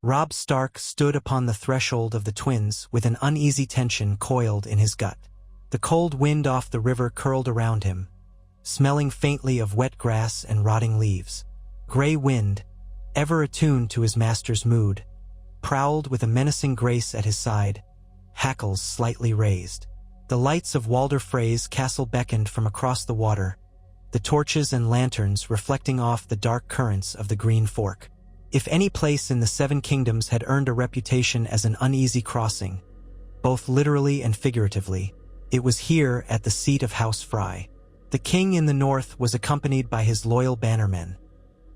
Robb Stark stood upon the threshold of the twins with an uneasy tension coiled in his gut. The cold wind off the river curled around him, smelling faintly of wet grass and rotting leaves. Gray Wind, ever attuned to his master's mood, prowled with a menacing grace at his side, hackles slightly raised. The lights of Walder Frey's castle beckoned from across the water, the torches and lanterns reflecting off the dark currents of the Green Fork. If any place in the Seven Kingdoms had earned a reputation as an uneasy crossing, both literally and figuratively, it was here at the seat of House Frey. The king in the north was accompanied by his loyal bannermen,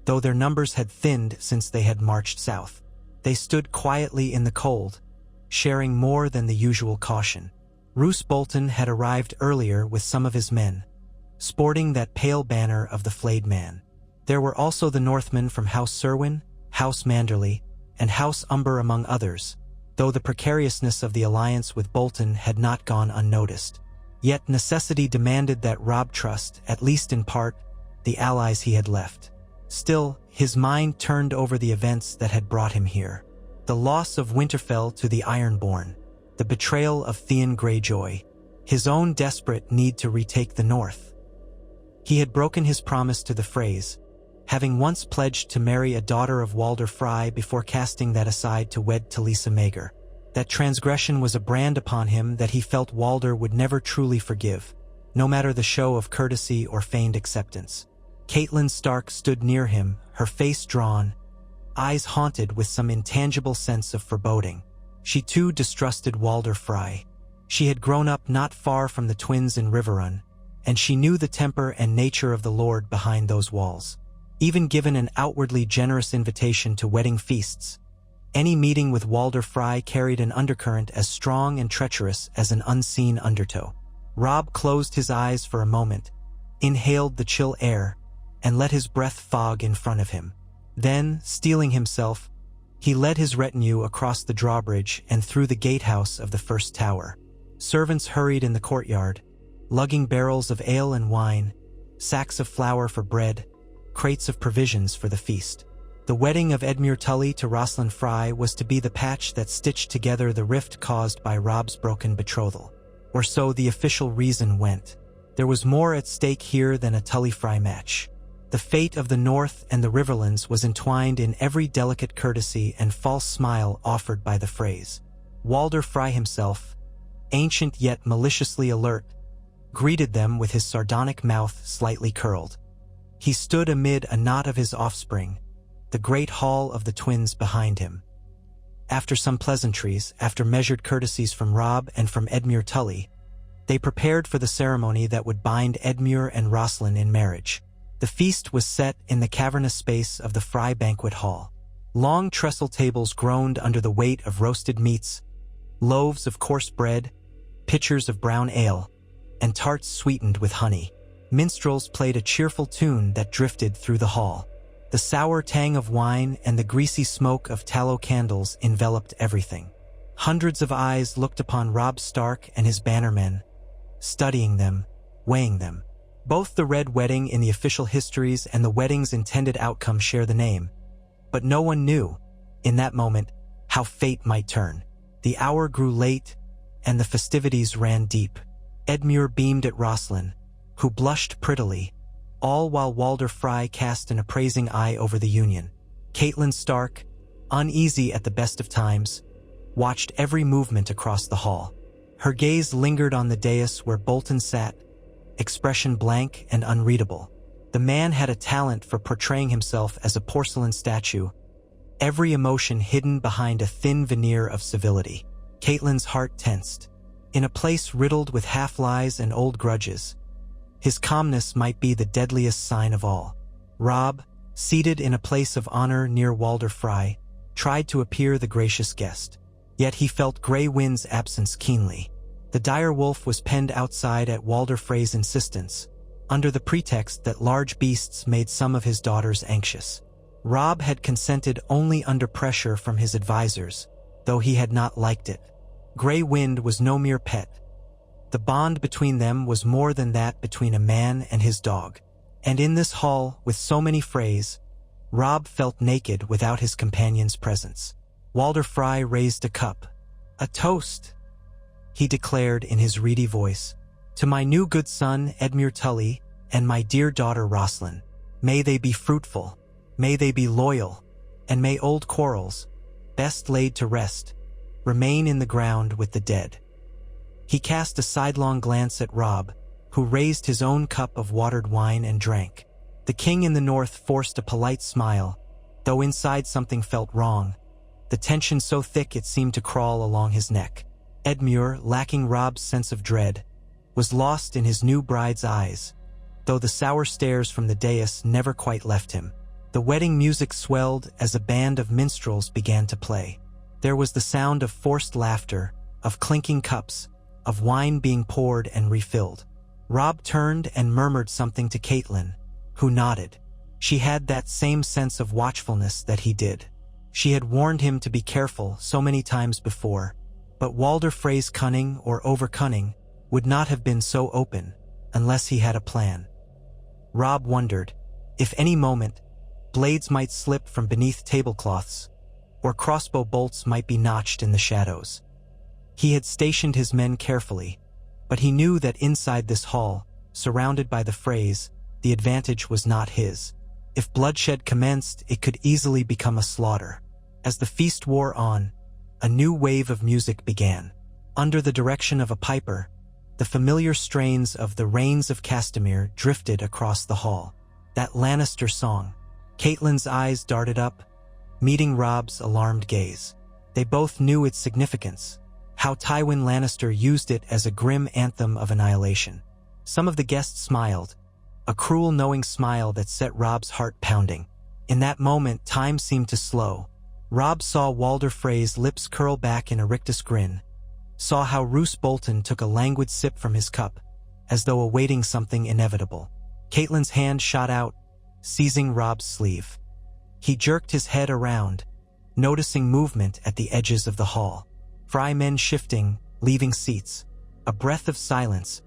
though their numbers had thinned since they had marched south. They stood quietly in the cold, sharing more than the usual caution. Roose Bolton had arrived earlier with some of his men, sporting that pale banner of the flayed man. There were also the Northmen from House Serwyn, House Manderley, and House Umber among others, though the precariousness of the alliance with Bolton had not gone unnoticed. Yet necessity demanded that Robb trust, at least in part, the allies he had left. Still, his mind turned over the events that had brought him here. The loss of Winterfell to the Ironborn, the betrayal of Theon Greyjoy, his own desperate need to retake the north. He had broken his promise to the Freys, having once pledged to marry a daughter of Walder Frey before casting that aside to wed Talisa Maegor. That transgression was a brand upon him that he felt Walder would never truly forgive, no matter the show of courtesy or feigned acceptance. Catelyn Stark stood near him, her face drawn, eyes haunted with some intangible sense of foreboding. She too distrusted Walder Frey. She had grown up not far from the twins in Riverrun, and she knew the temper and nature of the lord behind those walls. Even given an outwardly generous invitation to wedding feasts, any meeting with Walder Frey carried an undercurrent as strong and treacherous as an unseen undertow. Robb closed his eyes for a moment, inhaled the chill air, and let his breath fog in front of him. Then, steeling himself, he led his retinue across the drawbridge and through the gatehouse of the first tower. Servants hurried in the courtyard, lugging barrels of ale and wine, sacks of flour for bread, crates of provisions for the feast. The wedding of Edmure Tully to Rosalind Frey was to be the patch that stitched together the rift caused by Robb's broken betrothal. Or so the official reason went. There was more at stake here than a Tully-Frey match. The fate of the North and the Riverlands was entwined in every delicate courtesy and false smile offered by the Freys. Walder Frey himself, ancient yet maliciously alert, greeted them with his sardonic mouth slightly curled. He stood amid a knot of his offspring, the great hall of the twins behind him. After some pleasantries, after measured courtesies from Robb and from Edmure Tully, they prepared for the ceremony that would bind Edmure and Rosalind in marriage. The feast was set in the cavernous space of the Frey banquet hall. Long trestle tables groaned under the weight of roasted meats, loaves of coarse bread, pitchers of brown ale, and tarts sweetened with honey. Minstrels played a cheerful tune that drifted through the hall. The sour tang of wine and the greasy smoke of tallow candles enveloped everything. Hundreds of eyes looked upon Robb Stark and his bannermen, studying them, weighing them. Both the Red Wedding in the official histories and the wedding's intended outcome share the name, but no one knew, in that moment, how fate might turn. The hour grew late, and the festivities ran deep. Edmure beamed at Rosalind, who blushed prettily, all while Walder Frey cast an appraising eye over the union. Catelyn Stark, uneasy at the best of times, watched every movement across the hall. Her gaze lingered on the dais where Bolton sat, expression blank and unreadable. The man had a talent for portraying himself as a porcelain statue, every emotion hidden behind a thin veneer of civility. Catelyn's heart tensed. In a place riddled with half-lies and old grudges, his calmness might be the deadliest sign of all. Robb, seated in a place of honor near Walder Frey, tried to appear the gracious guest. Yet he felt Grey Wind's absence keenly. The dire wolf was penned outside at Walder Frey's insistence, under the pretext that large beasts made some of his daughters anxious. Robb had consented only under pressure from his advisors, though he had not liked it. Grey Wind was no mere pet. The bond between them was more than that between a man and his dog. And in this hall, with so many Freys, Robb felt naked without his companion's presence. Walder Frey raised a cup. "A toast," he declared in his reedy voice, "to my new good son Edmure Tully and my dear daughter Roslyn. May they be fruitful, may they be loyal, and may old quarrels, best laid to rest, remain in the ground with the dead." He cast a sidelong glance at Robb, who raised his own cup of watered wine and drank. The king in the north forced a polite smile, though inside something felt wrong, the tension so thick it seemed to crawl along his neck. Edmure, lacking Robb's sense of dread, was lost in his new bride's eyes, though the sour stares from the dais never quite left him. The wedding music swelled as a band of minstrels began to play. There was the sound of forced laughter, of clinking cups, of wine being poured and refilled. Robb turned and murmured something to Caitlin, who nodded. She had that same sense of watchfulness that he did. She had warned him to be careful so many times before, but Walder Frey's cunning or over-cunning would not have been so open unless he had a plan. Robb wondered if any moment blades might slip from beneath tablecloths, or crossbow bolts might be notched in the shadows. He had stationed his men carefully, but he knew that inside this hall, surrounded by the Freys, the advantage was not his. If bloodshed commenced, it could easily become a slaughter. As the feast wore on, a new wave of music began. Under the direction of a piper, the familiar strains of the Rains of Castamere drifted across the hall. That Lannister song. Caitlyn's eyes darted up, meeting Robb's alarmed gaze. They both knew its significance, how Tywin Lannister used it as a grim anthem of annihilation. Some of the guests smiled, a cruel knowing smile that set Robb's heart pounding. In that moment, time seemed to slow. Robb saw Walder Frey's lips curl back in a rictus grin, saw how Roose Bolton took a languid sip from his cup, as though awaiting something inevitable. Caitlyn's hand shot out, seizing Robb's sleeve. He jerked his head around, noticing movement at the edges of the hall. Frey men shifting, leaving seats. A breath of silence,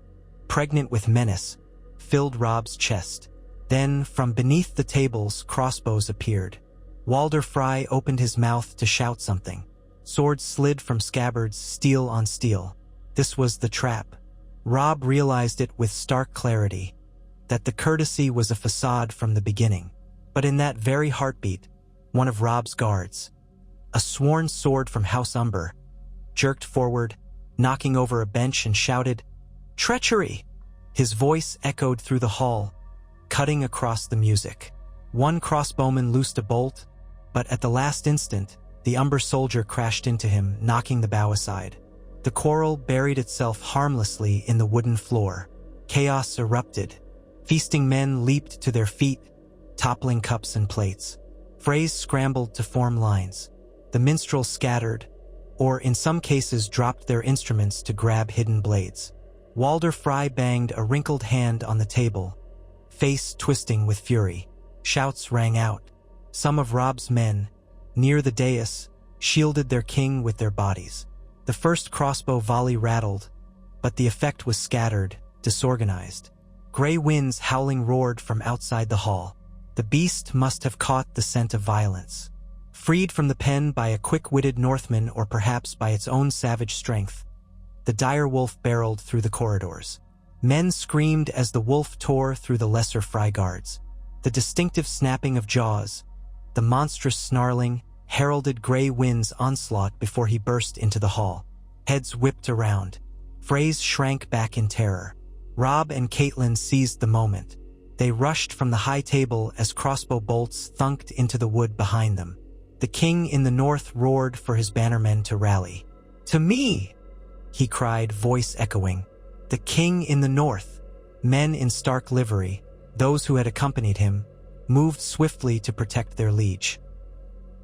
pregnant with menace, filled Robb's chest. Then, from beneath the tables, crossbows appeared. Walder Frey opened his mouth to shout something. Swords slid from scabbards, steel on steel. This was the trap. Robb realized it with stark clarity, that the courtesy was a facade from the beginning. But in that very heartbeat, one of Robb's guards, a sworn sword from House Umber, jerked forward, knocking over a bench and shouted, "Treachery!" His voice echoed through the hall, cutting across the music. One crossbowman loosed a bolt, but at the last instant, the Umber soldier crashed into him, knocking the bow aside. The quarrel buried itself harmlessly in the wooden floor. Chaos erupted. Feasting men leaped to their feet, toppling cups and plates. Freys scrambled to form lines. The minstrels scattered, or in some cases dropped their instruments to grab hidden blades. Walder Frey banged a wrinkled hand on the table, face twisting with fury. Shouts rang out. Some of Robb's men, near the dais, shielded their king with their bodies. The first crossbow volley rattled, but the effect was scattered, disorganized. Gray winds howling roared from outside the hall. The beast must have caught the scent of violence. Freed from the pen by a quick-witted Northman or perhaps by its own savage strength, the dire wolf barreled through the corridors. Men screamed as the wolf tore through the lesser Frey guards. The distinctive snapping of jaws, the monstrous snarling, heralded Grey Wind's onslaught before he burst into the hall. Heads whipped around. Freys shrank back in terror. Robb and Caitlin seized the moment. They rushed from the high table as crossbow bolts thunked into the wood behind them. The king in the north roared for his bannermen to rally. "To me!" he cried, voice echoing. The king in the north. Men in stark livery, those who had accompanied him, moved swiftly to protect their liege.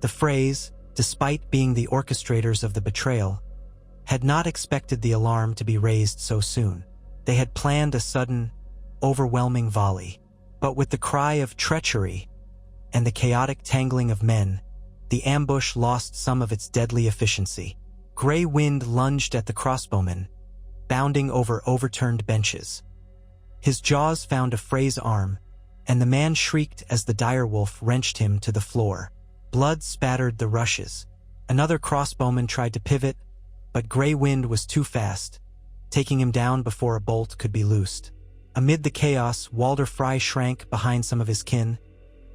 The Freys, despite being the orchestrators of the betrayal, had not expected the alarm to be raised so soon. They had planned a sudden, overwhelming volley. But with the cry of treachery and the chaotic tangling of men, the ambush lost some of its deadly efficiency. Grey Wind lunged at the crossbowman, bounding over overturned benches. His jaws found a Frey's arm, and the man shrieked as the direwolf wrenched him to the floor. Blood spattered the rushes, Another crossbowman tried to pivot, but Grey Wind was too fast, taking him down before a bolt could be loosed. Amid the chaos, Walder Frey shrank behind some of his kin,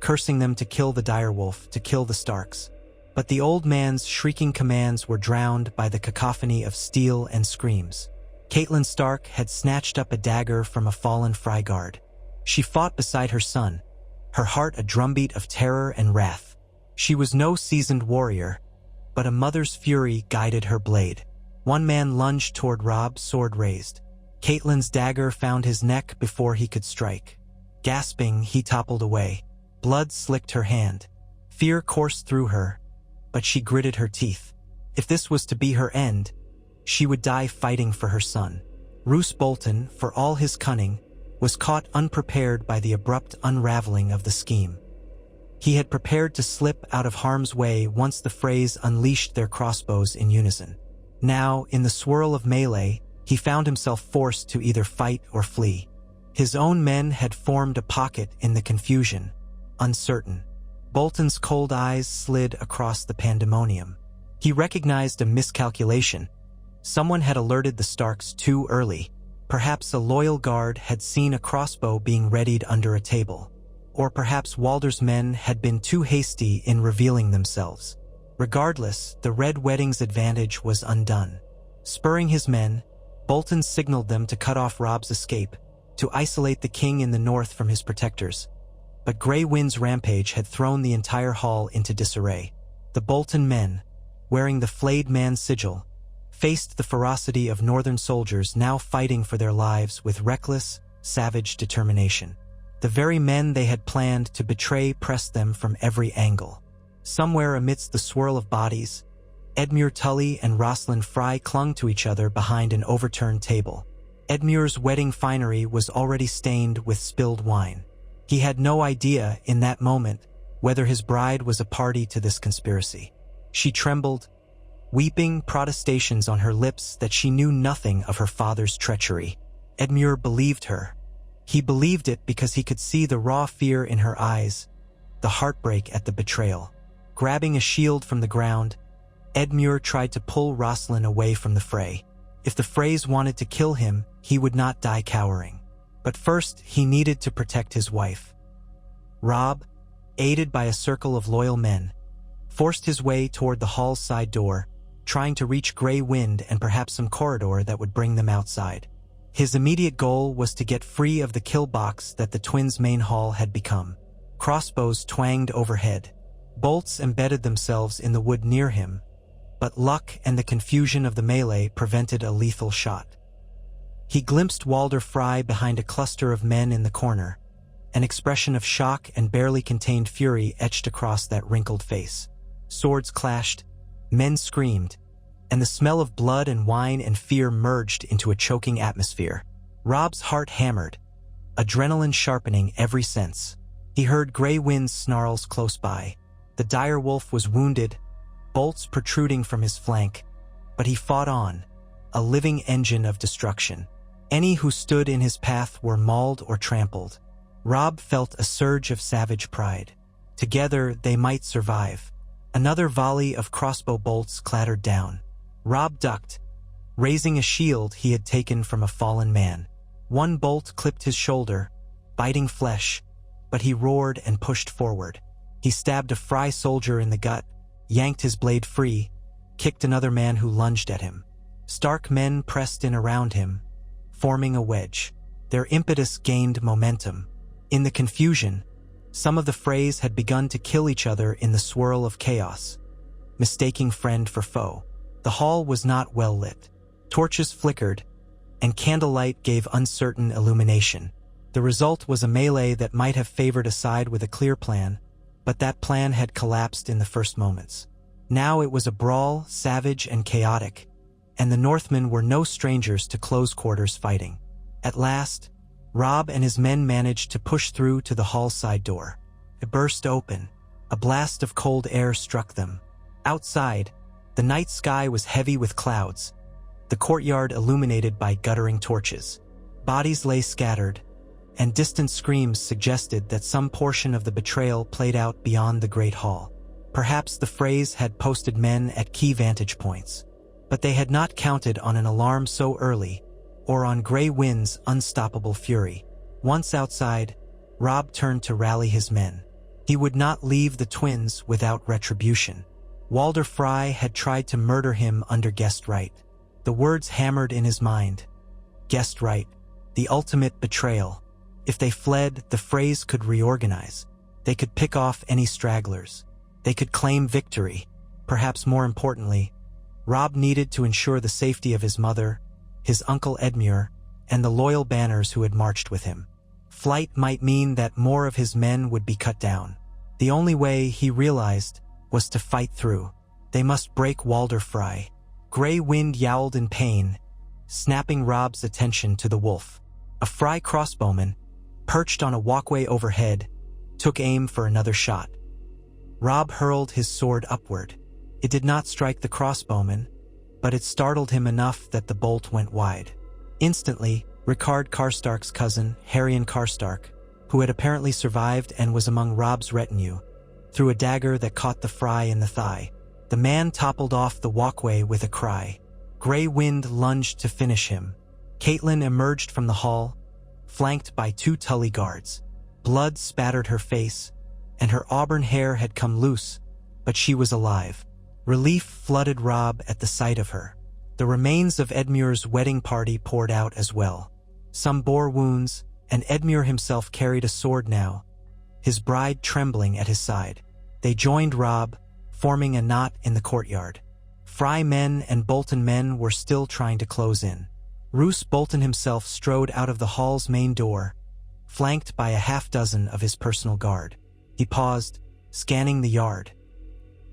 cursing them to kill the direwolf, to kill the Starks. But the old man's shrieking commands were drowned by the cacophony of steel and screams. Catelyn Stark had snatched up a dagger from a fallen Frey guard. She fought beside her son, her heart a drumbeat of terror and wrath. She was no seasoned warrior, but a mother's fury guided her blade. One man lunged toward Robb, sword raised. Catelyn's dagger found his neck before he could strike. Gasping, he toppled away. Blood slicked her hand. Fear coursed through her, but she gritted her teeth. If this was to be her end, she would die fighting for her son. Roose Bolton, for all his cunning, was caught unprepared by the abrupt unraveling of the scheme. He had prepared to slip out of harm's way once the Freys unleashed their crossbows in unison. Now, in the swirl of melee, he found himself forced to either fight or flee. His own men had formed a pocket in the confusion, uncertain. Bolton's cold eyes slid across the pandemonium. He recognized a miscalculation. Someone had alerted the Starks too early. Perhaps a loyal guard had seen a crossbow being readied under a table. Or perhaps Walder's men had been too hasty in revealing themselves. Regardless, the Red Wedding's advantage was undone. Spurring his men, Bolton signaled them to cut off Robb's escape, to isolate the king in the north from his protectors. But Grey Wind's rampage had thrown the entire hall into disarray. The Bolton men, wearing the flayed man's sigil, faced the ferocity of northern soldiers now fighting for their lives with reckless, savage determination. The very men they had planned to betray pressed them from every angle. Somewhere amidst the swirl of bodies, Edmure Tully and Rosalind Frey clung to each other behind an overturned table. Edmure's wedding finery was already stained with spilled wine. He had no idea in that moment whether his bride was a party to this conspiracy. She trembled, weeping protestations on her lips that she knew nothing of her father's treachery. Edmure believed her. He believed it because he could see the raw fear in her eyes, the heartbreak at the betrayal. Grabbing a shield from the ground, Edmure tried to pull Rosalind away from the fray. If the Freys wanted to kill him, he would not die cowering. But first, he needed to protect his wife. Robb, aided by a circle of loyal men, forced his way toward the hall's side door, trying to reach Grey Wind and perhaps some corridor that would bring them outside. His immediate goal was to get free of the kill box that the twins' main hall had become. Crossbows twanged overhead. Bolts embedded themselves in the wood near him, but luck and the confusion of the melee prevented a lethal shot. He glimpsed Walder Frey behind a cluster of men in the corner. An expression of shock and barely contained fury etched across that wrinkled face. Swords clashed, men screamed, and the smell of blood and wine and fear merged into a choking atmosphere. Robb's heart hammered, adrenaline sharpening every sense. He heard Grey Wind's snarls close by. The direwolf was wounded, bolts protruding from his flank, but he fought on, a living engine of destruction. Any who stood in his path were mauled or trampled. Robb felt a surge of savage pride. Together they might survive. Another volley of crossbow bolts clattered down. Robb ducked, raising a shield he had taken from a fallen man. One bolt clipped his shoulder, biting flesh, but he roared and pushed forward. He stabbed a Frey soldier in the gut, yanked his blade free, kicked another man who lunged at him. Stark men pressed in around him, forming a wedge. Their impetus gained momentum. In the confusion, some of the Freys had begun to kill each other in the swirl of chaos, mistaking friend for foe. The hall was not well lit. Torches flickered, and candlelight gave uncertain illumination. The result was a melee that might have favored a side with a clear plan, but that plan had collapsed in the first moments. Now it was a brawl, savage and chaotic, and the Northmen were no strangers to close quarters fighting. At last, Robb and his men managed to push through to the hall's side door. It burst open. A blast of cold air struck them. Outside, the night sky was heavy with clouds, the courtyard illuminated by guttering torches. Bodies lay scattered, and distant screams suggested that some portion of the betrayal played out beyond the great hall. Perhaps the Freys had posted men at key vantage points, but they had not counted on an alarm so early, or on Grey Wind's unstoppable fury. Once outside, Robb turned to rally his men. He would not leave the twins without retribution. Walder Frey had tried to murder him under guest right. The words hammered in his mind. Guest right, the ultimate betrayal. If they fled, the Freys could reorganize. They could pick off any stragglers. They could claim victory. Perhaps more importantly, Robb needed to ensure the safety of his mother, his uncle Edmure, and the loyal banners who had marched with him. Flight might mean that more of his men would be cut down. The only way, he realized, was to fight through. They must break Walder Frey. Grey Wind yowled in pain, snapping Robb's attention to the wolf. A Frey crossbowman, perched on a walkway overhead, took aim for another shot. Robb hurled his sword upward. It did not strike the crossbowman, but it startled him enough that the bolt went wide. Instantly, Rickard Karstark's cousin, Harrion Karstark, who had apparently survived and was among Robb's retinue, threw a dagger that caught the Frey in the thigh. The man toppled off the walkway with a cry. Grey Wind lunged to finish him. Caitlin emerged from the hall, flanked by 2 Tully guards. Blood spattered her face, and her auburn hair had come loose, but she was alive. Relief flooded Robb at the sight of her. The remains of Edmure's wedding party poured out as well. Some bore wounds, and Edmure himself carried a sword now, his bride trembling at his side. They joined Robb, forming a knot in the courtyard. Frey men and Bolton men were still trying to close in. Roose Bolton himself strode out of the hall's main door, flanked by a half-dozen of his personal guard. He paused, scanning the yard.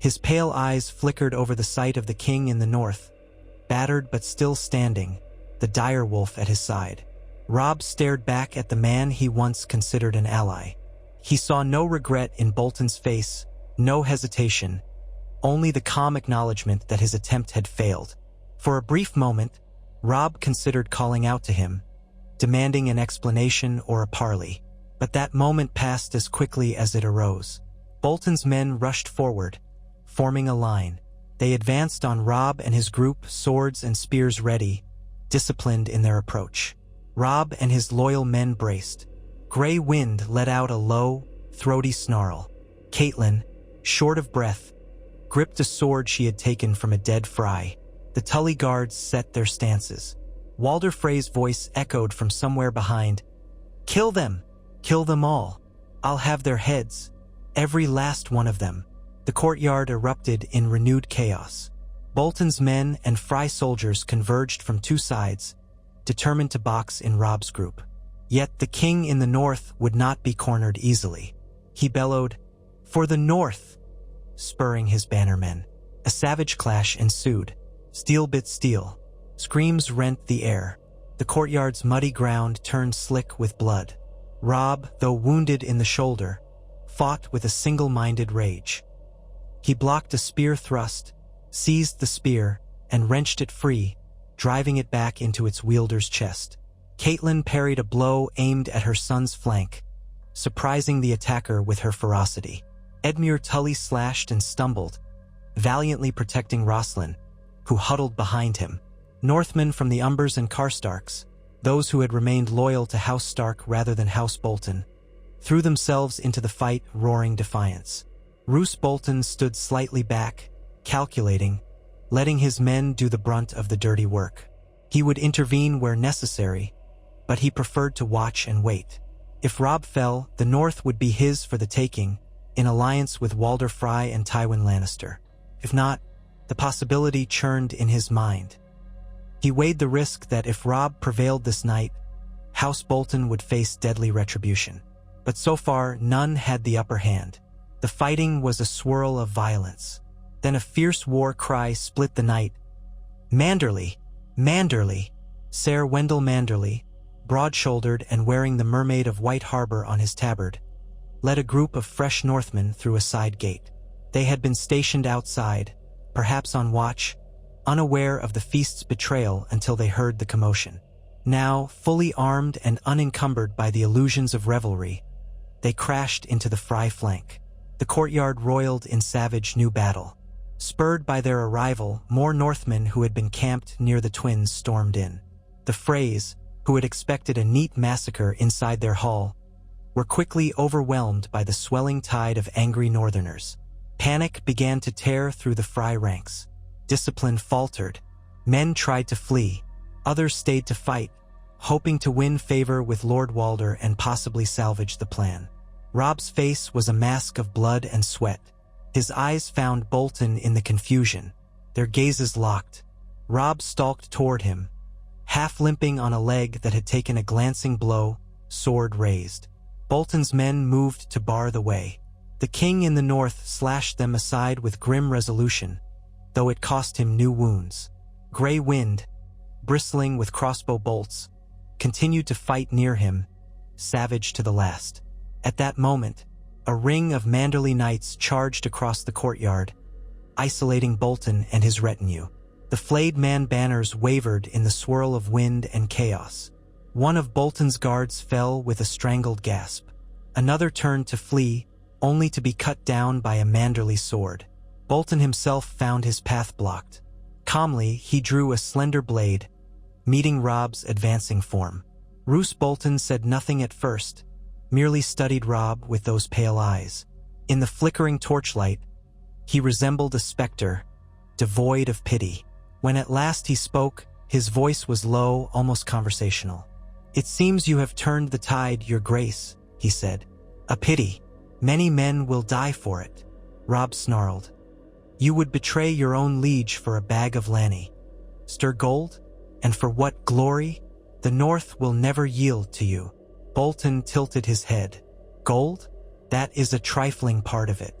His pale eyes flickered over the sight of the king in the north, battered but still standing, the dire wolf at his side. Robb stared back at the man he once considered an ally. He saw no regret in Bolton's face, no hesitation, only the calm acknowledgement that his attempt had failed. For a brief moment, Robb considered calling out to him, demanding an explanation or a parley. But that moment passed as quickly as it arose. Bolton's men rushed forward, forming a line. They advanced on Robb and his group, swords and spears ready, disciplined in their approach. Robb and his loyal men braced. Grey Wind let out a low, throaty snarl. Caitlin, short of breath, gripped a sword she had taken from a dead Frey. The Tully guards set their stances. Walder Frey's voice echoed from somewhere behind. "Kill them! Kill them all! I'll have their heads, every last one of them." The courtyard erupted in renewed chaos. Bolton's men and Frey soldiers converged from 2 sides, determined to box in Robb's group. Yet the king in the north would not be cornered easily. He bellowed, "For the north!" spurring his bannermen. A savage clash ensued. Steel bit steel. Screams rent the air. The courtyard's muddy ground turned slick with blood. Robb, though wounded in the shoulder, fought with a single-minded rage. He blocked a spear thrust, seized the spear, and wrenched it free, driving it back into its wielder's chest. Caitlin parried a blow aimed at her son's flank, surprising the attacker with her ferocity. Edmure Tully slashed and stumbled, valiantly protecting Roslin, who huddled behind him. Northmen from the Umbers and Karstarks, those who had remained loyal to House Stark rather than House Bolton, threw themselves into the fight, roaring defiance. Roose Bolton stood slightly back, calculating, letting his men do the brunt of the dirty work. He would intervene where necessary, but he preferred to watch and wait. If Robb fell, the North would be his for the taking, in alliance with Walder Frey and Tywin Lannister. If not, the possibility churned in his mind. He weighed the risk that if Robb prevailed this night, House Bolton would face deadly retribution. But so far, none had the upper hand. The fighting was a swirl of violence. Then a fierce war cry split the night. Manderly! Manderly! Ser Wendell Manderly, broad-shouldered and wearing the Mermaid of White Harbor on his tabard, led a group of fresh Northmen through a side gate. They had been stationed outside, perhaps on watch, unaware of the feast's betrayal until they heard the commotion. Now, fully armed and unencumbered by the illusions of revelry, they crashed into the Frey flank. The courtyard roiled in savage new battle. Spurred by their arrival, more Northmen who had been camped near the twins stormed in. The Freys, who had expected a neat massacre inside their hall, were quickly overwhelmed by the swelling tide of angry Northerners. Panic began to tear through the Frey ranks. Discipline faltered. Men tried to flee. Others stayed to fight, hoping to win favor with Lord Walder and possibly salvage the plan. Robb's face was a mask of blood and sweat. His eyes found Bolton in the confusion. Their gazes locked. Robb stalked toward him, half limping on a leg that had taken a glancing blow, sword raised. Bolton's men moved to bar the way. The king in the north slashed them aside with grim resolution, though it cost him new wounds. Grey Wind, bristling with crossbow bolts, continued to fight near him, savage to the last. At that moment, a ring of Manderley knights charged across the courtyard, isolating Bolton and his retinue. The flayed man banners wavered in the swirl of wind and chaos. One of Bolton's guards fell with a strangled gasp. Another turned to flee, only to be cut down by a Manderley sword. Bolton himself found his path blocked. Calmly, he drew a slender blade, meeting Robb's advancing form. Roose Bolton said nothing at first, merely studied Robb with those pale eyes. In the flickering torchlight, he resembled a specter, devoid of pity. When at last he spoke, his voice was low, almost conversational. "It seems you have turned the tide, your grace," he said. "A pity. Many men will die for it." Robb snarled. "You would betray your own liege for a bag of Lanny. Stir gold? And for what glory? The North will never yield to you." Bolton tilted his head. "Gold? That is a trifling part of it.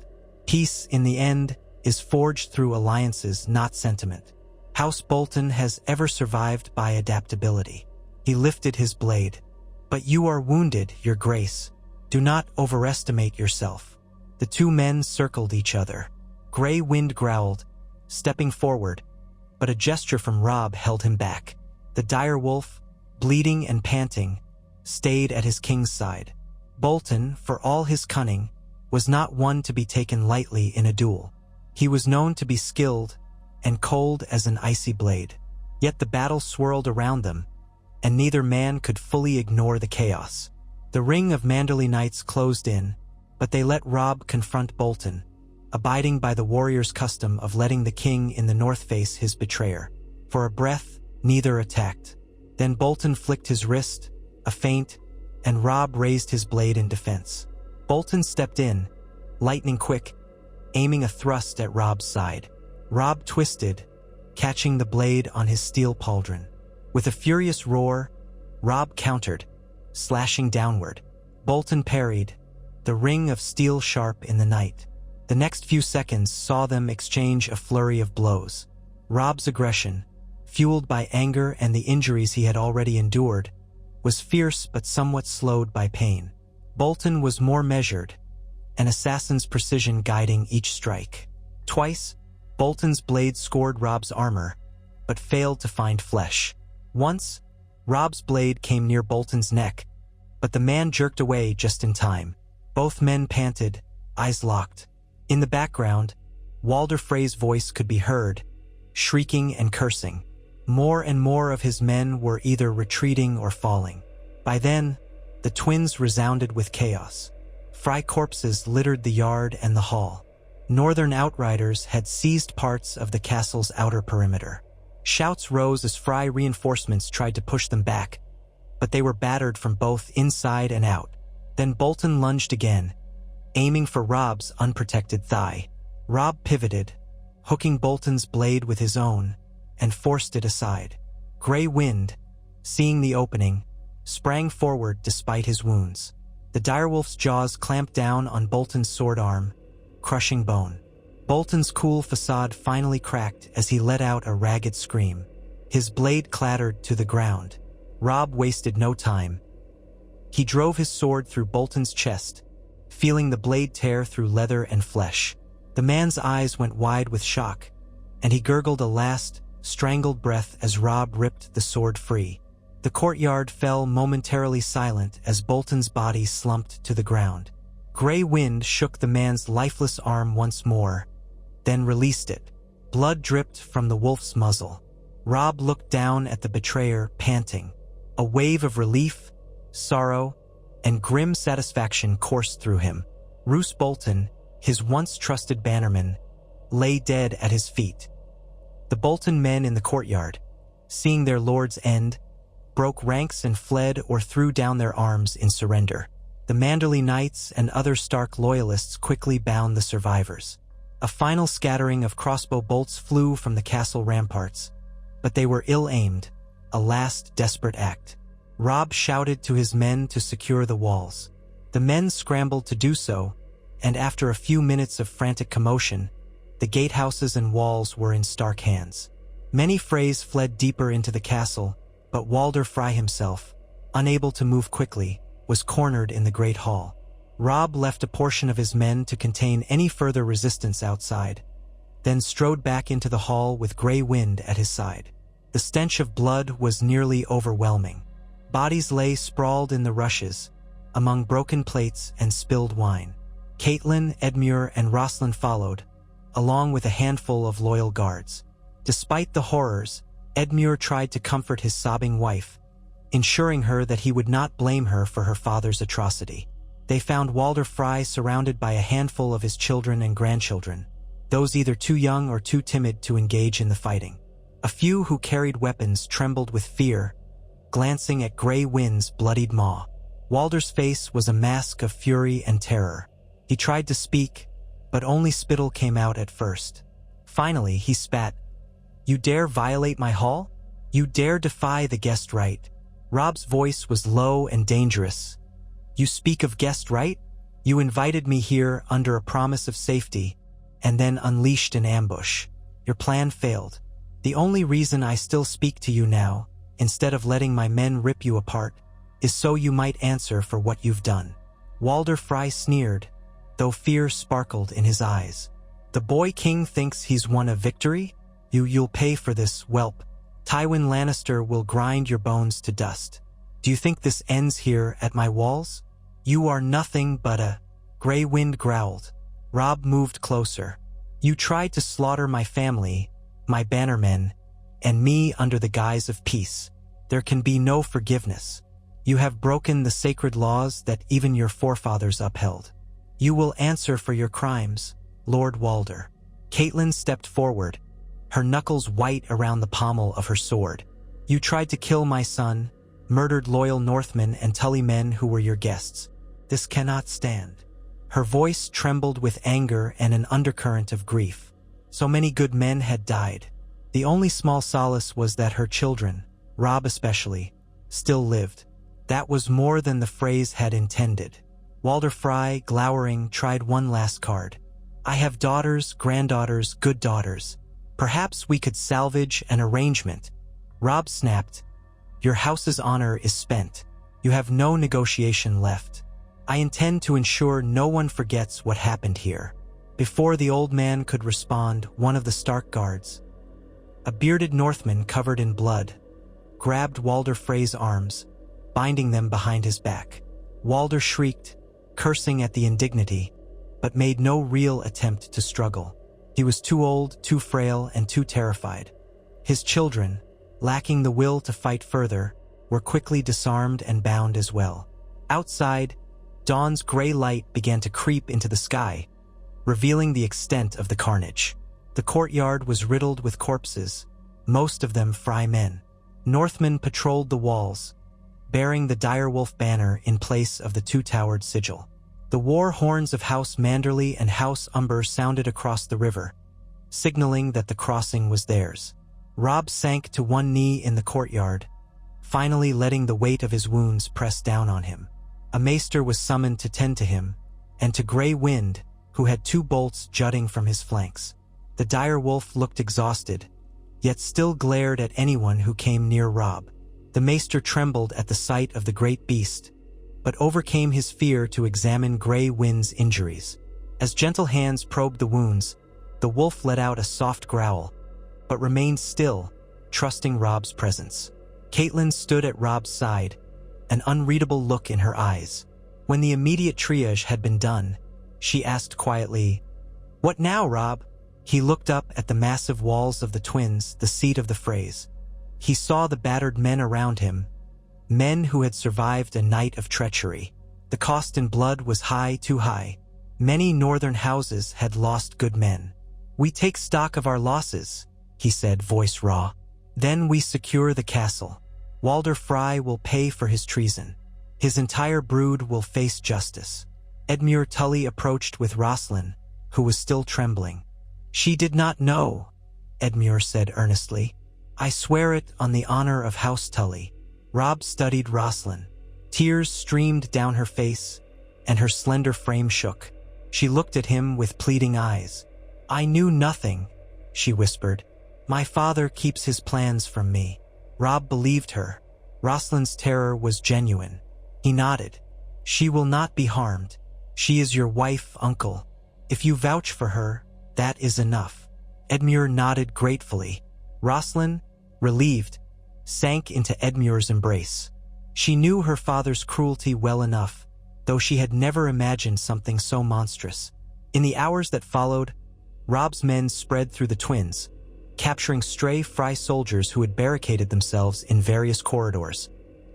Peace, in the end, is forged through alliances, not sentiment. House Bolton has ever survived by adaptability." He lifted his blade. "But you are wounded, your grace. Do not overestimate yourself." The two men circled each other. Grey Wind growled, stepping forward, but a gesture from Robb held him back. The dire wolf, bleeding and panting, stayed at his king's side. Bolton, for all his cunning, was not one to be taken lightly in a duel. He was known to be skilled and cold as an icy blade. Yet the battle swirled around them, and neither man could fully ignore the chaos. The ring of Manderley knights closed in, but they let Robb confront Bolton, abiding by the warrior's custom of letting the king in the north face his betrayer. For a breath, neither attacked. Then Bolton flicked his wrist, a feint, and Robb raised his blade in defense. Bolton stepped in, lightning quick, aiming a thrust at Robb's side. Robb twisted, catching the blade on his steel pauldron. With a furious roar, Robb countered, slashing downward. Bolton parried, the ring of steel sharp in the night. The next few seconds saw them exchange a flurry of blows. Robb's aggression, fueled by anger and the injuries he had already endured, was fierce but somewhat slowed by pain. Bolton was more measured, an assassin's precision guiding each strike. Twice, Bolton's blade scored Robb's armor, but failed to find flesh. Once, Robb's blade came near Bolton's neck, but the man jerked away just in time. Both men panted, eyes locked. In the background, Walder Frey's voice could be heard, shrieking and cursing. More and more of his men were either retreating or falling. By then, the twins resounded with chaos. Frey corpses littered the yard and the hall. Northern outriders had seized parts of the castle's outer perimeter. Shouts rose as Frey reinforcements tried to push them back, but they were battered from both inside and out. Then Bolton lunged again, aiming for Robb's unprotected thigh. Robb pivoted, hooking Bolton's blade with his own, and forced it aside. Grey Wind, seeing the opening, sprang forward despite his wounds. The direwolf's jaws clamped down on Bolton's sword arm, crushing bone. Bolton's cool facade finally cracked as he let out a ragged scream. His blade clattered to the ground. Robb wasted no time. He drove his sword through Bolton's chest, feeling the blade tear through leather and flesh. The man's eyes went wide with shock, and he gurgled a last, strangled breath as Robb ripped the sword free. The courtyard fell momentarily silent as Bolton's body slumped to the ground. Gray Wind shook the man's lifeless arm once more, then released it. Blood dripped from the wolf's muzzle. Robb looked down at the betrayer, panting. A wave of relief, sorrow, and grim satisfaction coursed through him. Roose Bolton, his once trusted bannerman, lay dead at his feet. The Bolton men in the courtyard, seeing their lord's end, broke ranks and fled or threw down their arms in surrender. The Manderley Knights and other Stark loyalists quickly bound the survivors. A final scattering of crossbow bolts flew from the castle ramparts, but they were ill-aimed, a last desperate act. Robb shouted to his men to secure the walls. The men scrambled to do so, and after a few minutes of frantic commotion, the gatehouses and walls were in Stark hands. Many Freys fled deeper into the castle, but Walder Frey himself, unable to move quickly, was cornered in the Great Hall. Robb left a portion of his men to contain any further resistance outside, then strode back into the hall with Gray Wind at his side. The stench of blood was nearly overwhelming. Bodies lay sprawled in the rushes, among broken plates and spilled wine. Caitlin, Edmure, and Rosalind followed, along with a handful of loyal guards. Despite the horrors, Edmure tried to comfort his sobbing wife, ensuring her that he would not blame her for her father's atrocity. They found Walder Frey surrounded by a handful of his children and grandchildren, those either too young or too timid to engage in the fighting. A few who carried weapons trembled with fear, glancing at Gray Wind's bloodied maw. Walder's face was a mask of fury and terror. He tried to speak, but only spittle came out at first. Finally, he spat. "You dare violate my hall? You dare defy the guest right?" Robb's voice was low and dangerous. "You speak of guest right? You invited me here under a promise of safety, and then unleashed an ambush. Your plan failed. The only reason I still speak to you now, instead of letting my men rip you apart, is so you might answer for what you've done." Walder Frey sneered, though fear sparkled in his eyes. "The boy king thinks he's won a victory? You'll pay for this, whelp. Tywin Lannister will grind your bones to dust. Do you think this ends here at my walls? You are nothing but a—" Gray Wind growled. Robb moved closer. "You tried to slaughter my family, my bannermen, and me under the guise of peace. There can be no forgiveness. You have broken the sacred laws that even your forefathers upheld. You will answer for your crimes, Lord Walder." Caitlin stepped forward, her knuckles white around the pommel of her sword. "You tried to kill my son, murdered loyal Northmen and Tully men who were your guests. This cannot stand." Her voice trembled with anger and an undercurrent of grief. So many good men had died. The only small solace was that her children, Robb especially, still lived. That was more than the Freys had intended. Walder Frey, glowering, tried one last card. "I have daughters, granddaughters, good daughters. Perhaps we could salvage an arrangement." Robb snapped. "Your house's honor is spent. You have no negotiation left. I intend to ensure no one forgets what happened here." Before the old man could respond, one of the Stark guards, a bearded Northman covered in blood, grabbed Walder Frey's arms, binding them behind his back. Walder shrieked, cursing at the indignity, but made no real attempt to struggle. He was too old, too frail, and too terrified. His children, lacking the will to fight further, were quickly disarmed and bound as well. Outside, dawn's gray light began to creep into the sky, revealing the extent of the carnage. The courtyard was riddled with corpses, most of them Frey men. Northmen patrolled the walls, bearing the direwolf banner in place of the two-towered sigil. The war horns of House Manderley and House Umber sounded across the river, signaling that the crossing was theirs. Robb sank to one knee in the courtyard, finally letting the weight of his wounds press down on him. A maester was summoned to tend to him, and to Gray Wind, who had 2 bolts jutting from his flanks. The direwolf looked exhausted, yet still glared at anyone who came near Robb. The maester trembled at the sight of the great beast, but overcame his fear to examine Gray Wind's injuries. As gentle hands probed the wounds, the wolf let out a soft growl, but remained still, trusting Robb's presence. Caitlin stood at Robb's side, an unreadable look in her eyes. When the immediate triage had been done, she asked quietly, "What now, Robb?" He looked up at the massive walls of the twins, the seat of the Freys. He saw the battered men around him, men who had survived a night of treachery. The cost in blood was high, too high. Many northern houses had lost good men. "We take stock of our losses," he said, voice raw. "Then we secure the castle. Walder Frey will pay for his treason. His entire brood will face justice." Edmure Tully approached with Rosalind, who was still trembling. "She did not know," Edmure said earnestly. "I swear it on the honor of House Tully." Robb studied Rosalind. Tears streamed down her face, and her slender frame shook. She looked at him with pleading eyes. "I knew nothing," she whispered. "My father keeps his plans from me." Robb believed her. Rosalind's terror was genuine. He nodded. "She will not be harmed. She is your wife, uncle. If you vouch for her, that is enough." Edmure nodded gratefully. Rosalind, relieved, sank into Edmure's embrace. She knew her father's cruelty well enough, though she had never imagined something so monstrous. In the hours that followed, Robb's men spread through the twins, capturing stray Frey soldiers who had barricaded themselves in various corridors,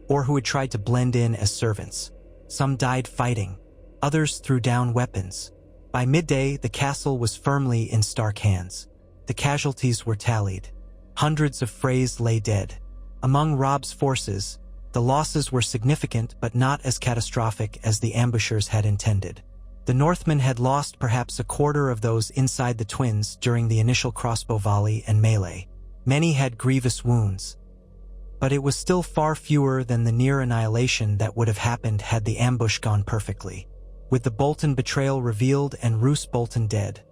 or who had tried to blend in as servants. Some died fighting, others threw down weapons. By midday, the castle was firmly in Stark hands. The casualties were tallied. Hundreds of Freys lay dead. Among Robb's forces, the losses were significant but not as catastrophic as the ambushers had intended. The Northmen had lost perhaps a quarter of those inside the twins during the initial crossbow volley and melee. Many had grievous wounds, but it was still far fewer than the near annihilation that would have happened had the ambush gone perfectly. With the Bolton betrayal revealed and Roose Bolton dead,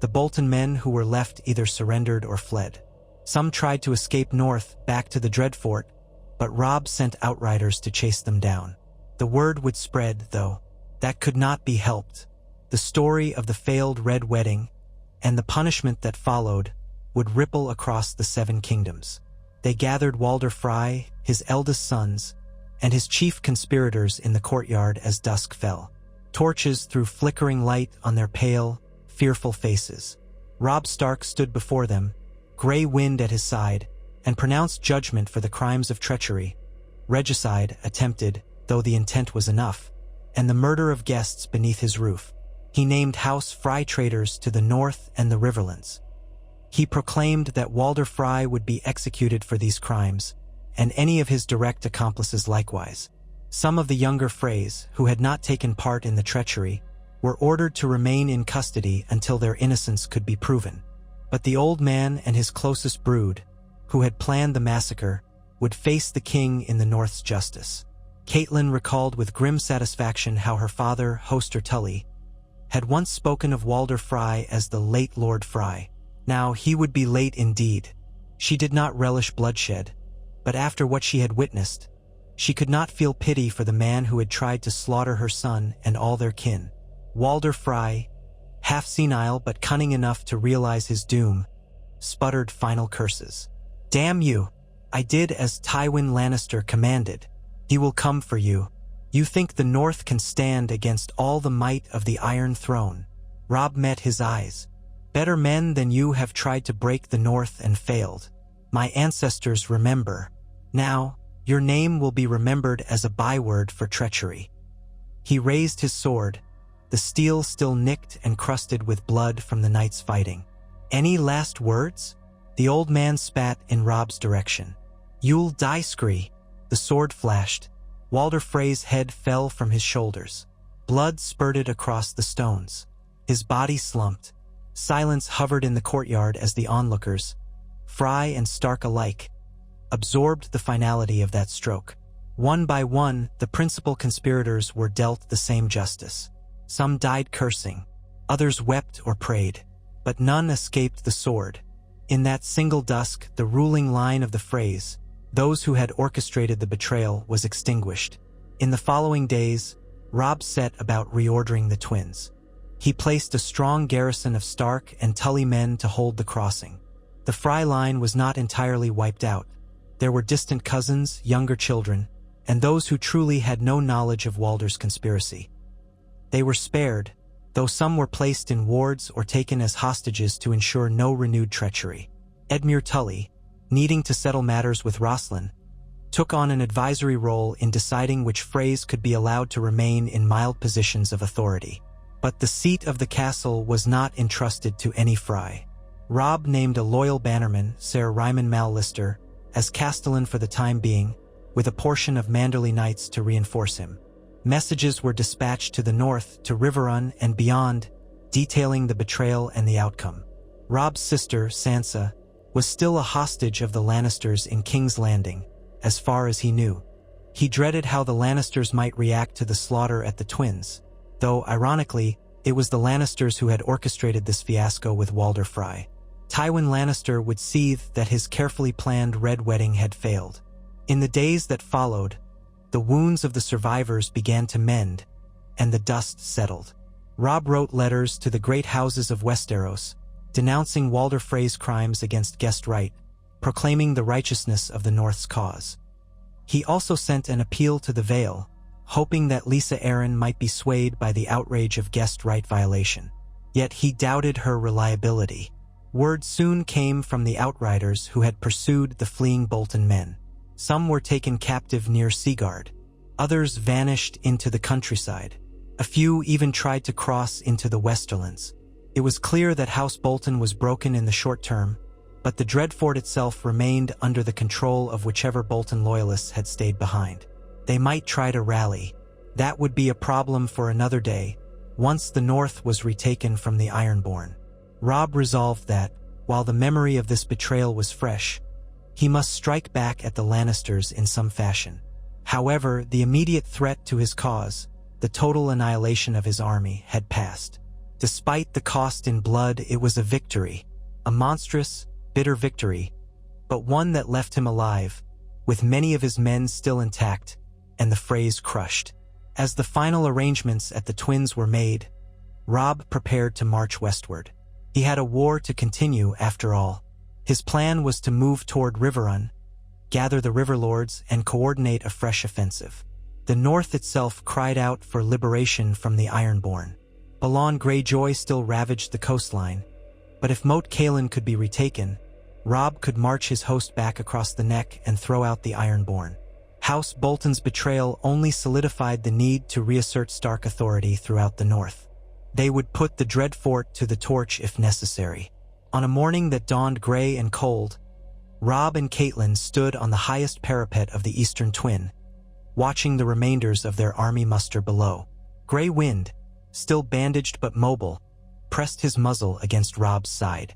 the Bolton men who were left either surrendered or fled. Some tried to escape north, back to the Dreadfort, but Robb sent outriders to chase them down. The word would spread, though. That could not be helped. The story of the failed Red Wedding and the punishment that followed would ripple across the Seven Kingdoms. They gathered Walder Frey, his eldest sons, and his chief conspirators in the courtyard as dusk fell. Torches threw flickering light on their pale, fearful faces. Robb Stark stood before them, gray wind at his side, and pronounced judgment for the crimes of treachery, regicide attempted, though the intent was enough, and the murder of guests beneath his roof. He named House Frey traitors to the north and the Riverlands. He proclaimed that Walder Frey would be executed for these crimes, and any of his direct accomplices likewise. Some of the younger Freys, who had not taken part in the treachery, were ordered to remain in custody until their innocence could be proven. But the old man and his closest brood, who had planned the massacre, would face the king in the North's justice. Caitlin recalled with grim satisfaction how her father, Hoster Tully, had once spoken of Walder Frey as the late Lord Frey. Now he would be late indeed. She did not relish bloodshed, but after what she had witnessed, she could not feel pity for the man who had tried to slaughter her son and all their kin. Walder Frey, half senile but cunning enough to realize his doom, sputtered final curses. "Damn you! I did as Tywin Lannister commanded. He will come for you. You think the North can stand against all the might of the Iron Throne?" Robb met his eyes. "Better men than you have tried to break the North and failed. My ancestors remember. Now, your name will be remembered as a byword for treachery." He raised his sword, the steel still nicked and crusted with blood from the night's fighting. "Any last words?" The old man spat in Robb's direction. "You'll die, Scree." The sword flashed. Walder Frey's head fell from his shoulders. Blood spurted across the stones. His body slumped. Silence hovered in the courtyard as the onlookers, Frey and Stark alike, absorbed the finality of that stroke. One by one, the principal conspirators were dealt the same justice. Some died cursing, others wept or prayed, but none escaped the sword. In that single dusk, the ruling line of the Freys, those who had orchestrated the betrayal, was extinguished. In the following days, Robb set about reordering the twins. He placed a strong garrison of Stark and Tully men to hold the crossing. The Frey line was not entirely wiped out. There were distant cousins, younger children, and those who truly had no knowledge of Walder's conspiracy. They were spared, though some were placed in wards or taken as hostages to ensure no renewed treachery. Edmure Tully, needing to settle matters with Rosslyn, took on an advisory role in deciding which Freys could be allowed to remain in mild positions of authority. But the seat of the castle was not entrusted to any Frey. Robb named a loyal bannerman, Sir Ryman Mallister, as castellan for the time being, with a portion of Manderley knights to reinforce him. Messages were dispatched to the north, to Riverrun and beyond, detailing the betrayal and the outcome. Robb's sister, Sansa, was still a hostage of the Lannisters in King's Landing, as far as he knew. He dreaded how the Lannisters might react to the slaughter at the Twins, though, ironically, it was the Lannisters who had orchestrated this fiasco with Walder Frey. Tywin Lannister would seethe that his carefully planned Red Wedding had failed. In the days that followed, the wounds of the survivors began to mend, and the dust settled. Robb wrote letters to the great houses of Westeros, denouncing Walder Frey's crimes against guest right, proclaiming the righteousness of the North's cause. He also sent an appeal to the Vale, hoping that Lisa Arryn might be swayed by the outrage of guest right violation. Yet he doubted her reliability. Word soon came from the Outriders who had pursued the fleeing Bolton men. Some were taken captive near Seaguard. Others vanished into the countryside. A few even tried to cross into the Westerlands. It was clear that House Bolton was broken in the short term, but the Dreadfort itself remained under the control of whichever Bolton loyalists had stayed behind. They might try to rally. That would be a problem for another day, once the North was retaken from the Ironborn. Robb resolved that, while the memory of this betrayal was fresh, he must strike back at the Lannisters in some fashion. However, the immediate threat to his cause, the total annihilation of his army, had passed. Despite the cost in blood, it was a victory, a monstrous, bitter victory, but one that left him alive, with many of his men still intact, and the Freys crushed. As the final arrangements at the Twins were made, Robb prepared to march westward. He had a war to continue, after all. His plan was to move toward Riverrun, gather the Riverlords, and coordinate a fresh offensive. The North itself cried out for liberation from the Ironborn. Balon Greyjoy still ravaged the coastline, but if Moat Cailin could be retaken, Robb could march his host back across the neck and throw out the Ironborn. House Bolton's betrayal only solidified the need to reassert Stark authority throughout the North. They would put the Dreadfort to the torch if necessary. On a morning that dawned gray and cold, Robb and Catelyn stood on the highest parapet of the Eastern Twin, watching the remainders of their army muster below. Grey Wind, still bandaged but mobile, pressed his muzzle against Robb's side.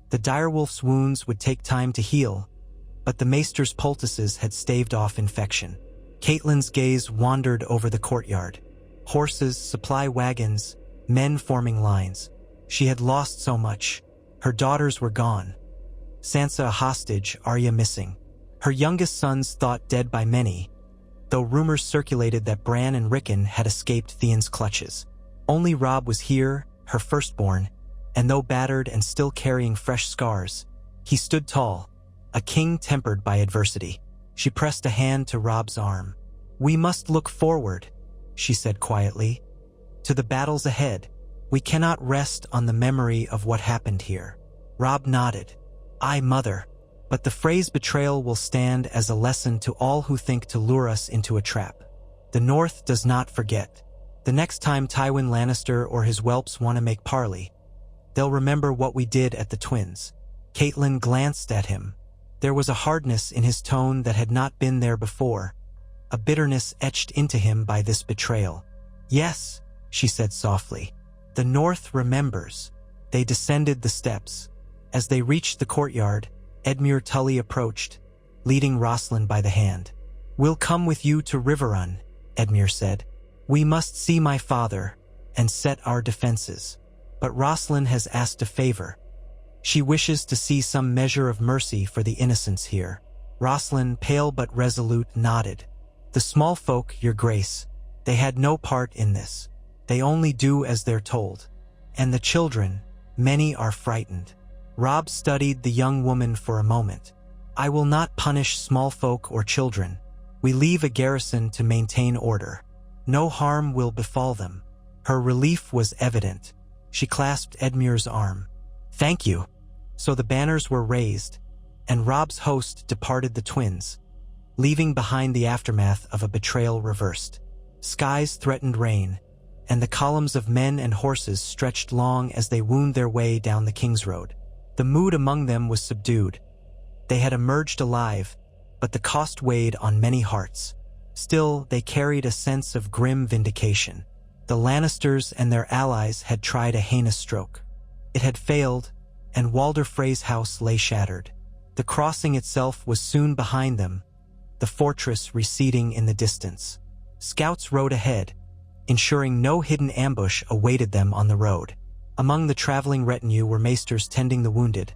The direwolf's wounds would take time to heal, but the maester's poultices had staved off infection. Catelyn's gaze wandered over the courtyard. Horses, supply wagons, men forming lines. She had lost so much. Her daughters were gone. Sansa a hostage, Arya missing. Her youngest sons thought dead by many, though rumors circulated that Bran and Rickon had escaped Theon's clutches. Only Robb was here, her firstborn, and though battered and still carrying fresh scars, he stood tall, a king tempered by adversity. She pressed a hand to Robb's arm. "We must look forward," she said quietly, "to the battles ahead. We cannot rest on the memory of what happened here." Robb nodded. "Aye, mother, but the Freys' betrayal will stand as a lesson to all who think to lure us into a trap. The North does not forget. The next time Tywin Lannister or his whelps want to make parley, they'll remember what we did at the Twins." Catelyn glanced at him. There was a hardness in his tone that had not been there before, a bitterness etched into him by this betrayal. "Yes," she said softly. "The North remembers." They descended the steps. As they reached the courtyard, Edmure Tully approached, leading Rosslyn by the hand. "We'll come with you to Riverrun," Edmure said. "We must see my father and set our defenses. But Rosslyn has asked a favor. She wishes to see some measure of mercy for the innocents here." Rosslyn, pale but resolute, nodded. "The small folk, your grace, they had no part in this. They only do as they're told. And the children, many are frightened." Robb studied the young woman for a moment. "I will not punish small folk or children," We leave a garrison to maintain order. No harm will befall them." Her relief was evident. She clasped Edmure's arm. "Thank you." So the banners were raised, and Robb's host departed the twins, leaving behind the aftermath of a betrayal reversed. Skies threatened rain, and the columns of men and horses stretched long as they wound their way down the King's Road. The mood among them was subdued. They had emerged alive, but the cost weighed on many hearts. Still, they carried a sense of grim vindication. The Lannisters and their allies had tried a heinous stroke. It had failed, and Walder Frey's house lay shattered. The crossing itself was soon behind them, the fortress receding in the distance. Scouts rode ahead, ensuring no hidden ambush awaited them on the road. Among the traveling retinue were maesters tending the wounded,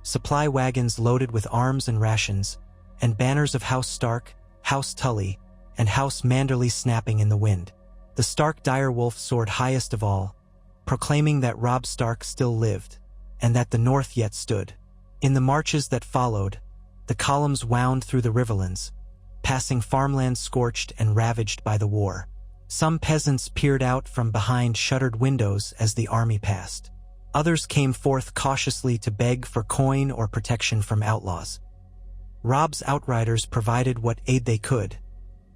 supply wagons loaded with arms and rations, and banners of House Stark, House Tully, and House Manderly snapping in the wind. The Stark direwolf soared highest of all, proclaiming that Robb Stark still lived, and that the North yet stood. In the marches that followed, the columns wound through the riverlands, passing farmland scorched and ravaged by the war. Some peasants peered out from behind shuttered windows as the army passed. Others came forth cautiously to beg for coin or protection from outlaws. Robb's outriders provided what aid they could,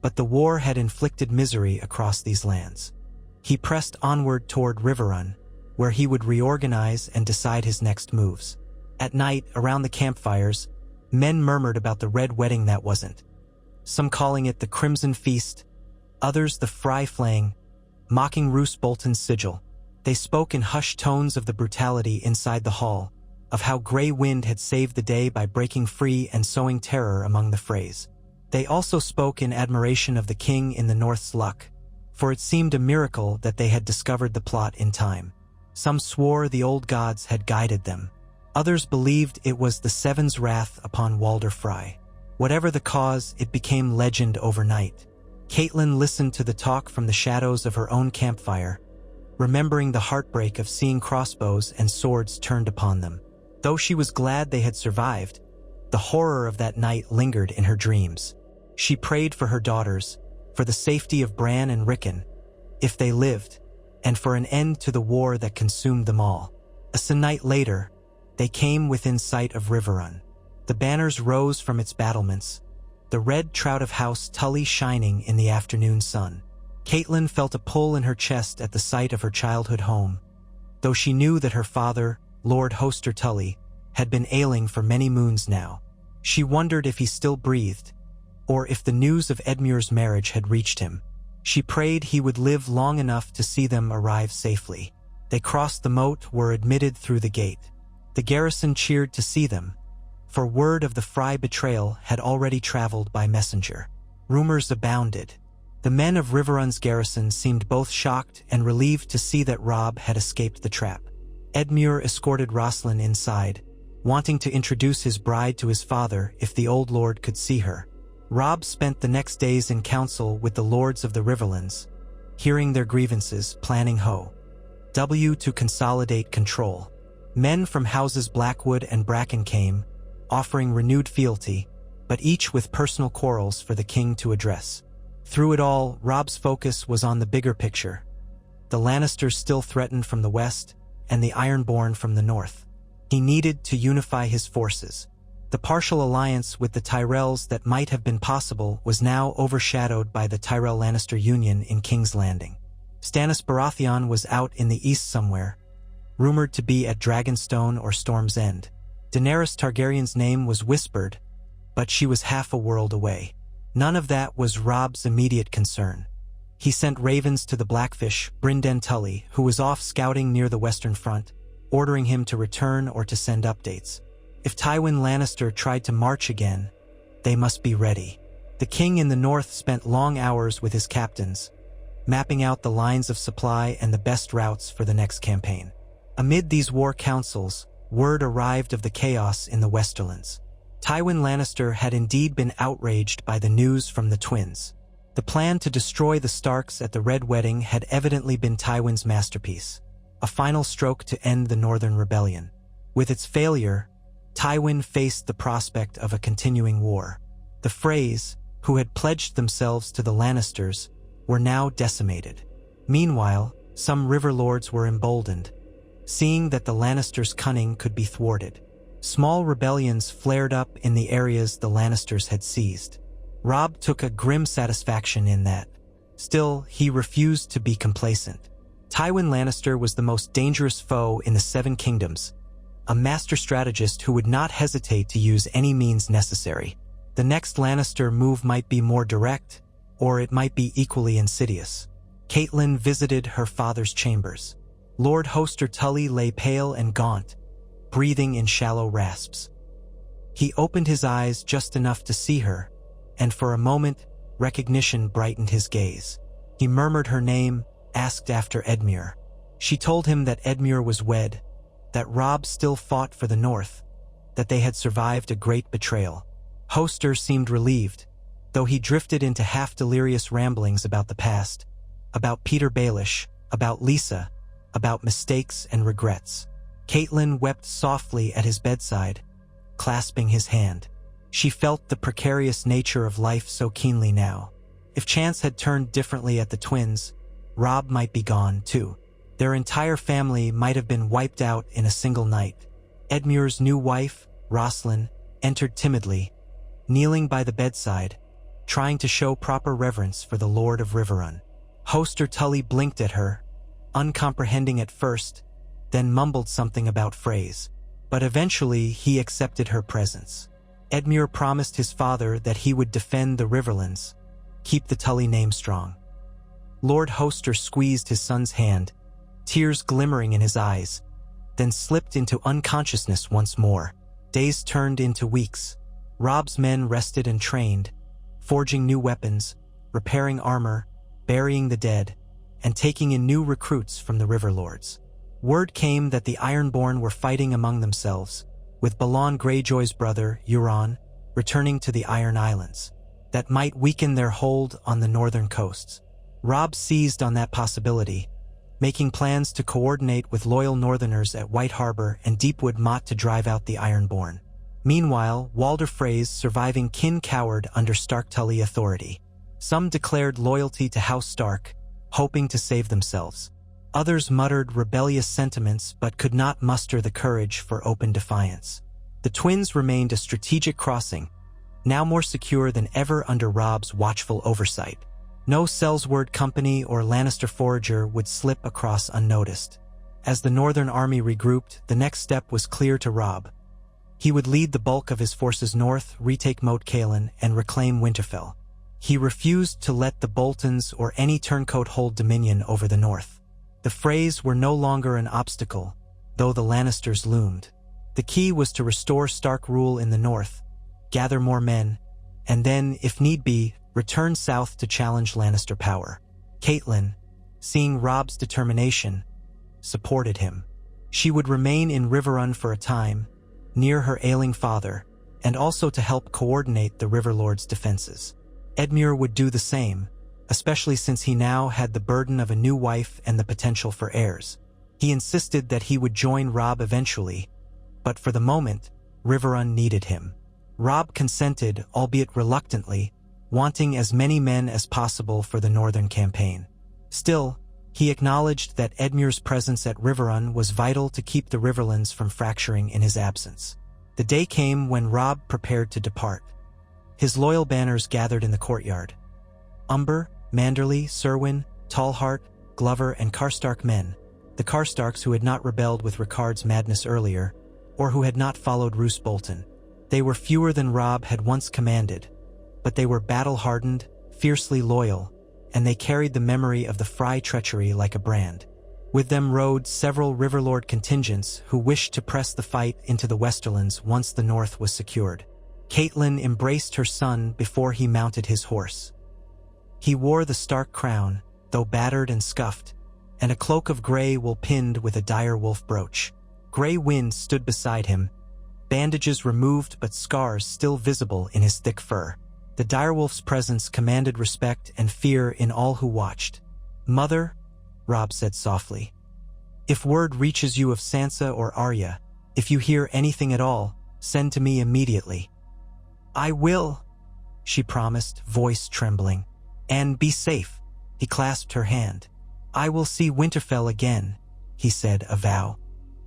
but the war had inflicted misery across these lands. He pressed onward toward Riverrun, where he would reorganize and decide his next moves. At night, around the campfires, men murmured about the red wedding that wasn't, some calling it the Crimson Feast, others the Fry Flaying, mocking Roose Bolton's sigil. They spoke in hushed tones of the brutality inside the hall, of how Grey Wind had saved the day by breaking free and sowing terror among the Freys. They also spoke in admiration of the king in the North's luck, for it seemed a miracle that they had discovered the plot in time. Some swore the old gods had guided them. Others believed it was the Seven's wrath upon Walder Frey. Whatever the cause, it became legend overnight. Caitlin listened to the talk from the shadows of her own campfire, remembering the heartbreak of seeing crossbows and swords turned upon them. Though she was glad they had survived, the horror of that night lingered in her dreams. She prayed for her daughters, for the safety of Bran and Rickon, if they lived, and for an end to the war that consumed them all. A se'night later, they came within sight of Riverrun. The banners rose from its battlements, the red trout of House Tully shining in the afternoon sun. Caitlin felt a pull in her chest at the sight of her childhood home, though she knew that her father, Lord Hoster Tully, had been ailing for many moons now. She wondered if he still breathed, or if the news of Edmure's marriage had reached him. She prayed he would live long enough to see them arrive safely. They crossed the moat, were admitted through the gate. The garrison cheered to see them, for word of the Frey betrayal had already traveled by messenger. Rumors abounded. The men of Riverrun's garrison seemed both shocked and relieved to see that Robb had escaped the trap. Edmure escorted Roslyn inside, wanting to introduce his bride to his father if the old lord could see her. Robb spent the next days in council with the lords of the Riverlands, hearing their grievances, planning to consolidate control. Men from houses Blackwood and Bracken came, offering renewed fealty, but each with personal quarrels for the king to address. Through it all, Robb's focus was on the bigger picture. The Lannisters still threatened from the west, and the Ironborn from the north. He needed to unify his forces. The partial alliance with the Tyrells that might have been possible was now overshadowed by the Tyrell-Lannister Union in King's Landing. Stannis Baratheon was out in the east somewhere, rumored to be at Dragonstone or Storm's End. Daenerys Targaryen's name was whispered, but she was half a world away. None of that was Robb's immediate concern. He sent ravens to the Blackfish, Brynden Tully, who was off scouting near the Western Front, ordering him to return or to send updates. If Tywin Lannister tried to march again, they must be ready. The king in the north spent long hours with his captains, mapping out the lines of supply and the best routes for the next campaign. Amid these war councils, word arrived of the chaos in the Westerlands. Tywin Lannister had indeed been outraged by the news from the twins. The plan to destroy the Starks at the Red Wedding had evidently been Tywin's masterpiece, a final stroke to end the Northern Rebellion. With its failure, Tywin faced the prospect of a continuing war. The Freys, who had pledged themselves to the Lannisters, were now decimated. Meanwhile, some river lords were emboldened, seeing that the Lannisters' cunning could be thwarted. Small rebellions flared up in the areas the Lannisters had seized. Robb took a grim satisfaction in that. Still, he refused to be complacent. Tywin Lannister was the most dangerous foe in the Seven Kingdoms, a master strategist who would not hesitate to use any means necessary. The next Lannister move might be more direct, or it might be equally insidious. Catelyn visited her father's chambers. Lord Hoster Tully lay pale and gaunt, breathing in shallow rasps. He opened his eyes just enough to see her, and for a moment, recognition brightened his gaze. He murmured her name, asked after Edmure. She told him that Edmure was wed, that Robb still fought for the North, that they had survived a great betrayal. Hoster seemed relieved, though he drifted into half-delirious ramblings about the past, about Peter Baelish, about Lisa, about mistakes and regrets. Catelyn wept softly at his bedside, clasping his hand. She felt the precarious nature of life so keenly now. If chance had turned differently at the twins, Robb might be gone, too. Their entire family might have been wiped out in a single night. Edmure's new wife, Rosalind, entered timidly, kneeling by the bedside, trying to show proper reverence for the Lord of Riverrun. Hoster Tully blinked at her, uncomprehending at first, then mumbled something about Freys. But eventually he accepted her presence. Edmure promised his father that he would defend the Riverlands, keep the Tully name strong. Lord Hoster squeezed his son's hand, tears glimmering in his eyes, then slipped into unconsciousness once more. Days turned into weeks. Robb's men rested and trained, forging new weapons, repairing armor, burying the dead, and taking in new recruits from the River Lords. Word came that the Ironborn were fighting among themselves, with Balon Greyjoy's brother, Euron, returning to the Iron Islands. That might weaken their hold on the northern coasts. Robb seized on that possibility, making plans to coordinate with loyal Northerners at White Harbor and Deepwood Motte to drive out the Ironborn. Meanwhile, Walder Freys' surviving kin cowered under Stark Tully authority. Some declared loyalty to House Stark, hoping to save themselves. Others muttered rebellious sentiments but could not muster the courage for open defiance. The twins remained a strategic crossing, now more secure than ever under Robb's watchful oversight. No Sellsword company or Lannister forager would slip across unnoticed. As the Northern Army regrouped, the next step was clear to Robb. He would lead the bulk of his forces north, retake Moat Cailin, and reclaim Winterfell. He refused to let the Boltons or any turncoat hold dominion over the north. The Freys were no longer an obstacle, though the Lannisters loomed. The key was to restore Stark rule in the north, gather more men, and then, if need be, return south to challenge Lannister power. Catelyn, seeing Robb's determination, supported him. She would remain in Riverrun for a time, near her ailing father, and also to help coordinate the Riverlords' defenses. Edmure would do the same, especially since he now had the burden of a new wife and the potential for heirs. He insisted that he would join Robb eventually, but for the moment, Riverrun needed him. Robb consented, albeit reluctantly, wanting as many men as possible for the northern campaign. Still, he acknowledged that Edmure's presence at Riverrun was vital to keep the Riverlands from fracturing in his absence. The day came when Robb prepared to depart. His loyal banners gathered in the courtyard. Umber, Manderly, Serwyn, Tallhart, Glover, and Karstark men, the Karstarks who had not rebelled with Rickard's madness earlier, or who had not followed Roose Bolton. They were fewer than Robb had once commanded, but they were battle-hardened, fiercely loyal, and they carried the memory of the Frey treachery like a brand. With them rode several Riverlord contingents who wished to press the fight into the Westerlands once the north was secured. Catelyn embraced her son before he mounted his horse. He wore the Stark crown, though battered and scuffed, and a cloak of grey wool pinned with a dire wolf brooch. Grey Wind stood beside him, bandages removed but scars still visible in his thick fur. The direwolf's presence commanded respect and fear in all who watched. "Mother," Robb said softly, "if word reaches you of Sansa or Arya, if you hear anything at all, send to me immediately." "I will," she promised, voice trembling. "And be safe." He clasped her hand. "I will see Winterfell again," he said, a vow.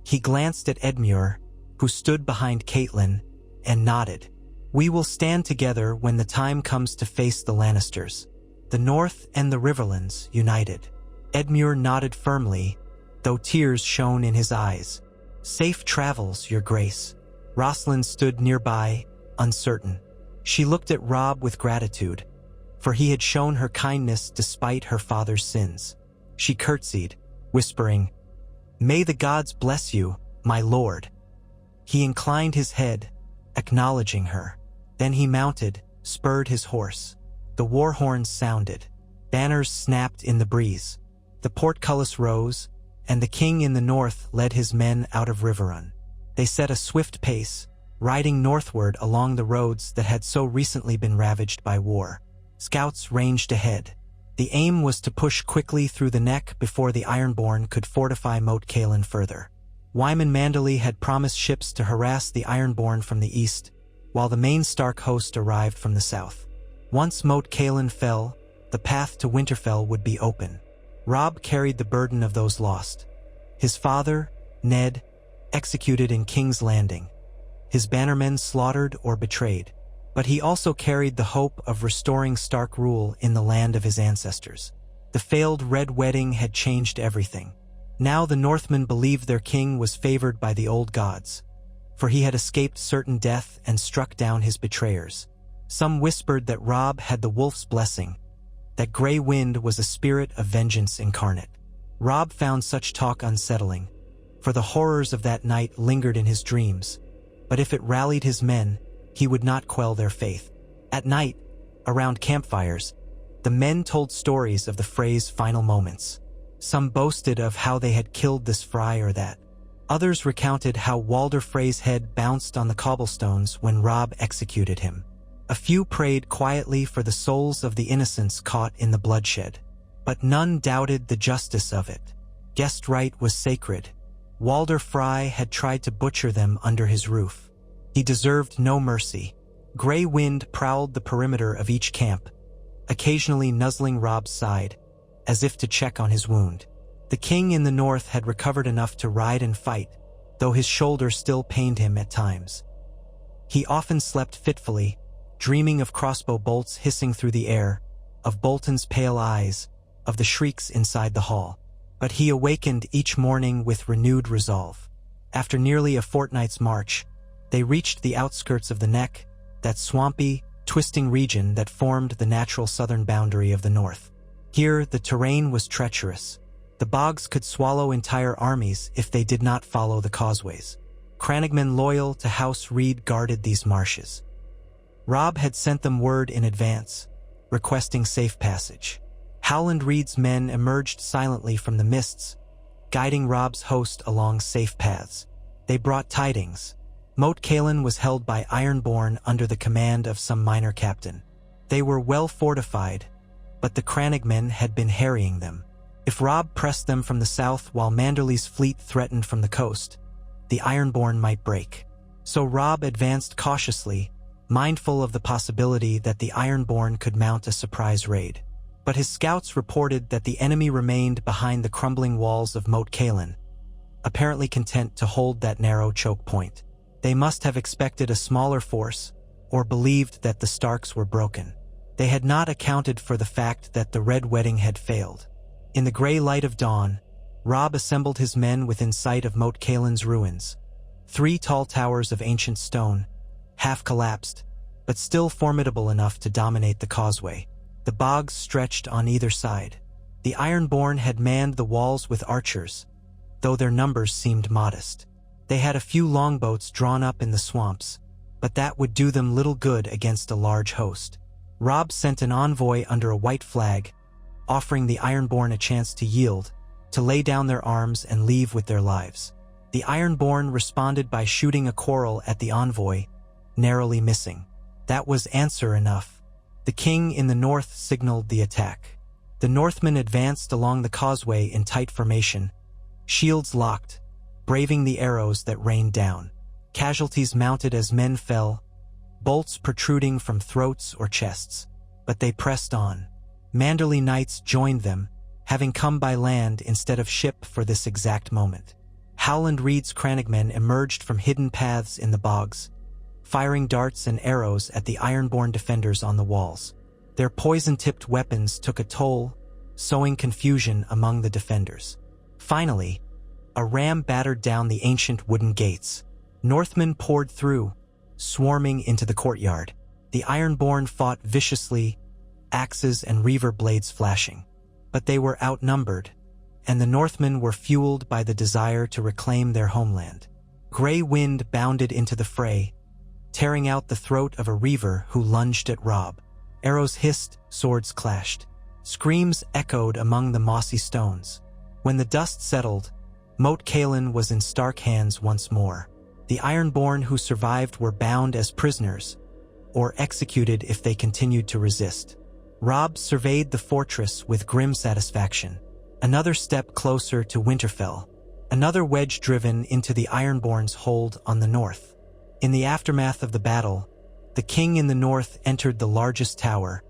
He glanced at Edmure, who stood behind Catelyn, and nodded. "We will stand together when the time comes to face the Lannisters. The North and the Riverlands united." Edmure nodded firmly, though tears shone in his eyes. "Safe travels, Your Grace." Rosalind stood nearby, uncertain. She looked at Robb with gratitude, for he had shown her kindness despite her father's sins. She curtsied, whispering, "May the gods bless you, my lord." He inclined his head, acknowledging her. Then he mounted, spurred his horse. The war horns sounded. Banners snapped in the breeze. The portcullis rose, and the king in the north led his men out of Riverrun. They set a swift pace, riding northward along the roads that had so recently been ravaged by war. Scouts ranged ahead. The aim was to push quickly through the neck before the Ironborn could fortify Moat Cailin further. Wyman Manderley had promised ships to harass the Ironborn from the east, while the main Stark host arrived from the south. Once Moat Cailin fell, the path to Winterfell would be open. Robb carried the burden of those lost. His father, Ned, executed in King's Landing. His bannermen slaughtered or betrayed. But he also carried the hope of restoring Stark rule in the land of his ancestors. The failed Red Wedding had changed everything. Now the Northmen believed their king was favored by the old gods, for he had escaped certain death and struck down his betrayers. Some whispered that Robb had the wolf's blessing, that Grey Wind was a spirit of vengeance incarnate. Robb found such talk unsettling, for the horrors of that night lingered in his dreams. But if it rallied his men, he would not quell their faith. At night, around campfires, the men told stories of the Freys' final moments. Some boasted of how they had killed this Frey or that. Others recounted how Walder Frey's head bounced on the cobblestones when Robb executed him. A few prayed quietly for the souls of the innocents caught in the bloodshed. But none doubted the justice of it. Guest right was sacred. Walder Frey had tried to butcher them under his roof. He deserved no mercy. Grey Wind prowled the perimeter of each camp, occasionally nuzzling Robb's side, as if to check on his wound. The king in the north had recovered enough to ride and fight, though his shoulder still pained him at times. He often slept fitfully, dreaming of crossbow bolts hissing through the air, of Bolton's pale eyes, of the shrieks inside the hall. But he awakened each morning with renewed resolve. After nearly a fortnight's march, they reached the outskirts of the Neck, that swampy, twisting region that formed the natural southern boundary of the north. Here, the terrain was treacherous. The bogs could swallow entire armies if they did not follow the causeways. Crannogmen loyal to House Reed guarded these marshes. Robb had sent them word in advance, requesting safe passage. Howland Reed's men emerged silently from the mists, guiding Robb's host along safe paths. They brought tidings. Moat Cailin was held by Ironborn under the command of some minor captain. They were well fortified, but the Crannogmen had been harrying them. If Robb pressed them from the south while Manderley's fleet threatened from the coast, the Ironborn might break. So Robb advanced cautiously, mindful of the possibility that the Ironborn could mount a surprise raid. But his scouts reported that the enemy remained behind the crumbling walls of Moat Cailin, apparently content to hold that narrow choke point. They must have expected a smaller force, or believed that the Starks were broken. They had not accounted for the fact that the Red Wedding had failed. In the gray light of dawn, Robb assembled his men within sight of Moat Cailin's ruins. 3 tall towers of ancient stone, half collapsed, but still formidable enough to dominate the causeway. The bogs stretched on either side. The Ironborn had manned the walls with archers, though their numbers seemed modest. They had a few longboats drawn up in the swamps, but that would do them little good against a large host. Robb sent an envoy under a white flag, offering the Ironborn a chance to yield, to lay down their arms and leave with their lives. The Ironborn responded by shooting a quarrel at the envoy, narrowly missing. That was answer enough. The king in the north signaled the attack. The Northmen advanced along the causeway in tight formation, shields locked, braving the arrows that rained down. Casualties mounted as men fell, bolts protruding from throats or chests. But they pressed on. Manderley knights joined them, having come by land instead of ship for this exact moment. Howland Reed's crannogmen emerged from hidden paths in the bogs, firing darts and arrows at the ironborn defenders on the walls. Their poison-tipped weapons took a toll, sowing confusion among the defenders. Finally, a ram battered down the ancient wooden gates. Northmen poured through, swarming into the courtyard. The ironborn fought viciously, axes and reaver blades flashing. But they were outnumbered, and the Northmen were fueled by the desire to reclaim their homeland. Grey wind bounded into the fray, tearing out the throat of a reaver who lunged at Robb. Arrows hissed, swords clashed. Screams echoed among the mossy stones. When the dust settled, Moat Cailin was in stark hands once more. The Ironborn who survived were bound as prisoners, or executed if they continued to resist. Robb surveyed the fortress with grim satisfaction. Another step closer to Winterfell, another wedge driven into the Ironborn's hold on the north. In the aftermath of the battle, the king in the north entered the largest tower,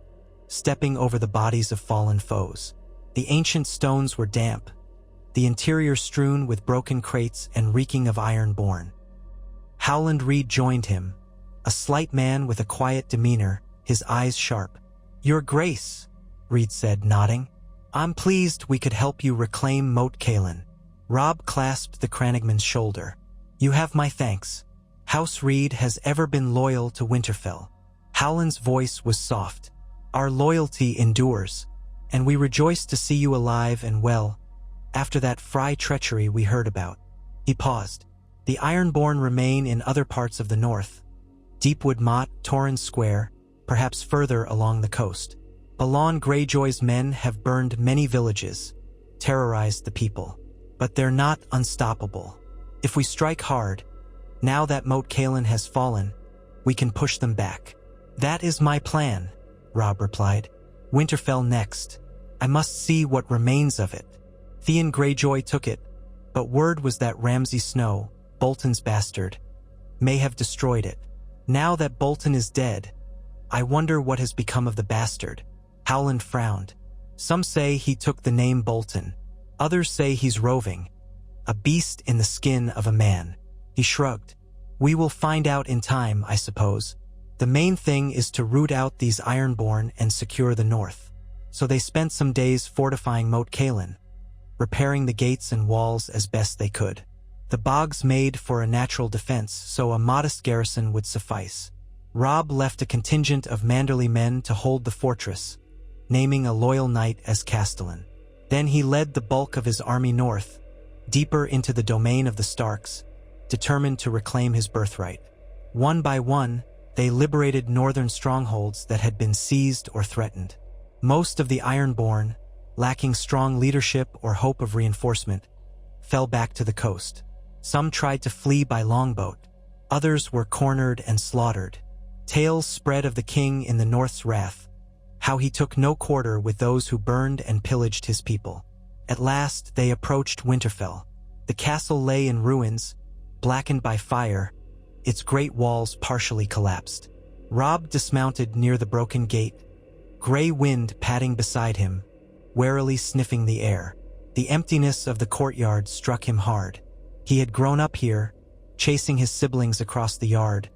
stepping over the bodies of fallen foes. The ancient stones were damp, the interior strewn with broken crates and reeking of Ironborn. Howland Reed joined him, a slight man with a quiet demeanor, his eyes sharp. "Your Grace," Reed said, nodding. "I'm pleased we could help you reclaim Moat Cailin." Robb clasped the crannogman's shoulder. "You have my thanks. House Reed has ever been loyal to Winterfell." Howland's voice was soft. "Our loyalty endures, and we rejoice to see you alive and well, after that Frey treachery we heard about." He paused. "The Ironborn remain in other parts of the north. Deepwood Motte, Torrens Square, perhaps further along the coast. Balon Greyjoy's men have burned many villages, terrorized the people. But they're not unstoppable. If we strike hard, now that Moat Cailin has fallen, we can push them back." "That is my plan," Robb replied. "Winterfell next. I must see what remains of it." Theon Greyjoy took it, but word was that Ramsay Snow, Bolton's bastard, may have destroyed it. Now that Bolton is dead, I wonder what has become of the bastard. Howland frowned. Some say he took the name Bolton. Others say he's roving, a beast in the skin of a man. He shrugged. "We will find out in time, I suppose. The main thing is to root out these Ironborn and secure the north." So they spent some days fortifying Moat Cailin, repairing the gates and walls as best they could. The bogs made for a natural defense, so a modest garrison would suffice. Robb left a contingent of Manderley men to hold the fortress, naming a loyal knight as Castellan. Then he led the bulk of his army north, deeper into the domain of the Starks, determined to reclaim his birthright. One by one, they liberated northern strongholds that had been seized or threatened. Most of the Ironborn, lacking strong leadership or hope of reinforcement, fell back to the coast. Some tried to flee by longboat. Others were cornered and slaughtered. Tales spread of the king in the North's wrath, how he took no quarter with those who burned and pillaged his people. At last they approached Winterfell. The castle lay in ruins, blackened by fire, its great walls partially collapsed. Robb dismounted near the broken gate, gray wind padding beside him, warily sniffing the air. The emptiness of the courtyard struck him hard. He had grown up here, chasing his siblings across the yard,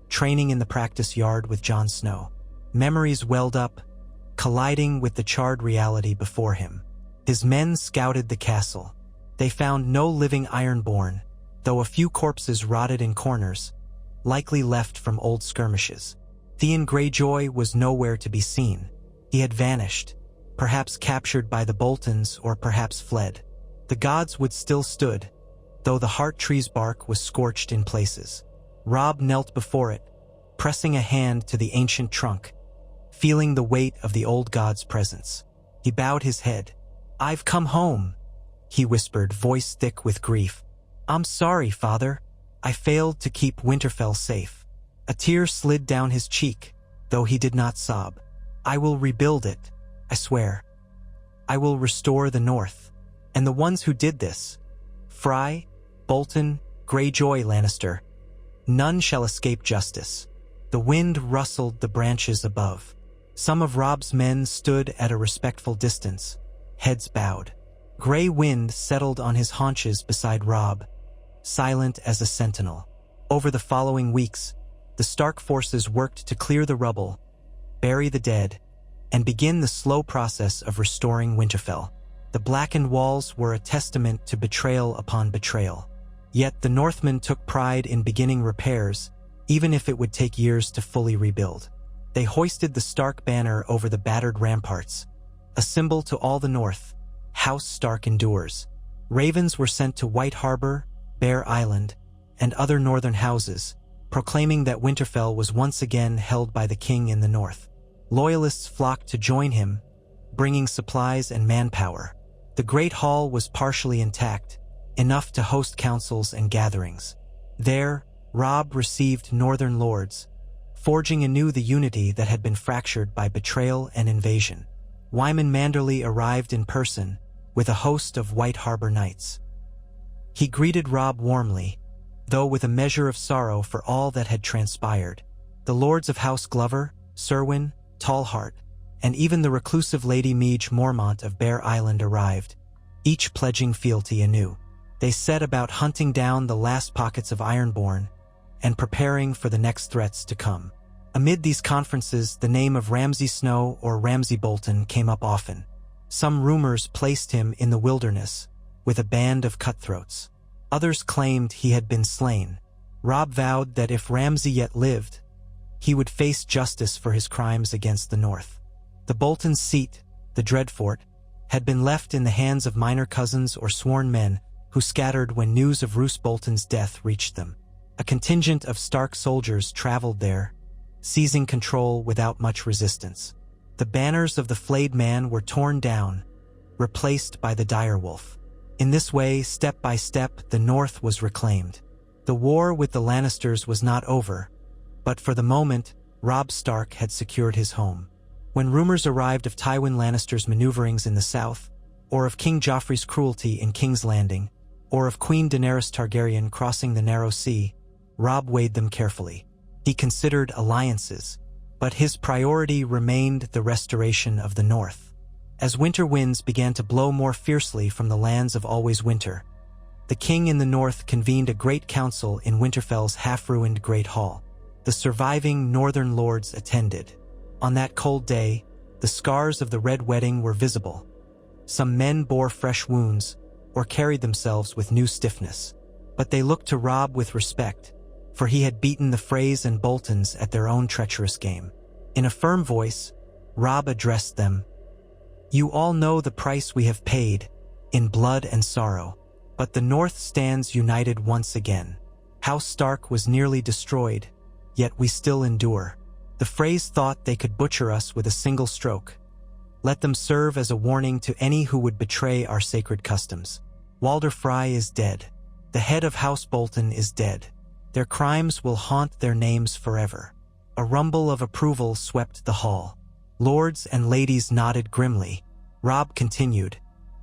training in the practice yard with Jon Snow. Memories welled up, colliding with the charred reality before him. His men scouted the castle. They found no living Ironborn, though a few corpses rotted in corners, likely left from old skirmishes. Theon Greyjoy was nowhere to be seen. He had vanished, perhaps captured by the Boltons or perhaps fled. The gods would still stood, though the heart tree's bark was scorched in places. Robb knelt before it, pressing a hand to the ancient trunk, feeling the weight of the old god's presence. He bowed his head. "I've come home," he whispered, voice thick with grief. "I'm sorry, Father. I failed to keep Winterfell safe." A tear slid down his cheek, though he did not sob. "I will rebuild it, I swear. I will restore the North. And the ones who did this, Frey, Bolton, Greyjoy, Lannister, none shall escape justice." The wind rustled the branches above. Some of Robb's men stood at a respectful distance, heads bowed. Gray wind settled on his haunches beside Robb, silent as a sentinel. Over the following weeks, the Stark forces worked to clear the rubble, bury the dead, and begin the slow process of restoring Winterfell. The blackened walls were a testament to betrayal upon betrayal. Yet the Northmen took pride in beginning repairs, even if it would take years to fully rebuild. They hoisted the Stark banner over the battered ramparts, a symbol to all the North. House Stark endures. Ravens were sent to White Harbor, Bear Island, and other northern houses, proclaiming that Winterfell was once again held by the king in the north. Loyalists flocked to join him, bringing supplies and manpower. The Great Hall was partially intact, enough to host councils and gatherings. There, Robb received northern lords, forging anew the unity that had been fractured by betrayal and invasion. Wyman Manderly arrived in person, with a host of White Harbor knights. He greeted Robb warmly, though with a measure of sorrow for all that had transpired. The lords of House Glover, Serwyn, Tallheart, and even the reclusive Lady Meage Mormont of Bear Island arrived, each pledging fealty anew. They set about hunting down the last pockets of Ironborn and preparing for the next threats to come. Amid these conferences, the name of Ramsay Snow or Ramsay Bolton came up often. Some rumors placed him in the wilderness, with a band of cutthroats. Others claimed he had been slain. Robb vowed that if Ramsay yet lived, he would face justice for his crimes against the North. The Bolton's seat, the Dreadfort, had been left in the hands of minor cousins or sworn men who scattered when news of Roose Bolton's death reached them. A contingent of Stark soldiers traveled there, seizing control without much resistance. The banners of the flayed man were torn down, replaced by the direwolf. In this way, step by step, the North was reclaimed. The war with the Lannisters was not over, but for the moment, Robb Stark had secured his home. When rumors arrived of Tywin Lannister's maneuverings in the south, or of King Joffrey's cruelty in King's Landing, or of Queen Daenerys Targaryen crossing the Narrow Sea, Robb weighed them carefully. He considered alliances, but his priority remained the restoration of the North. As winter winds began to blow more fiercely from the lands of Always Winter, the king in the north convened a great council in Winterfell's half-ruined Great Hall. The surviving northern lords attended. On that cold day, the scars of the Red Wedding were visible. Some men bore fresh wounds, or carried themselves with new stiffness. But they looked to Robb with respect, for he had beaten the Freys and Boltons at their own treacherous game. In a firm voice, Robb addressed them. "You all know the price we have paid, in blood and sorrow, but the North stands united once again. House Stark was nearly destroyed, yet we still endure. The Freys thought they could butcher us with a single stroke. Let them serve as a warning to any who would betray our sacred customs. Walder Frey is dead. The head of House Bolton is dead. Their crimes will haunt their names forever." A rumble of approval swept the hall. Lords and ladies nodded grimly. Robb continued,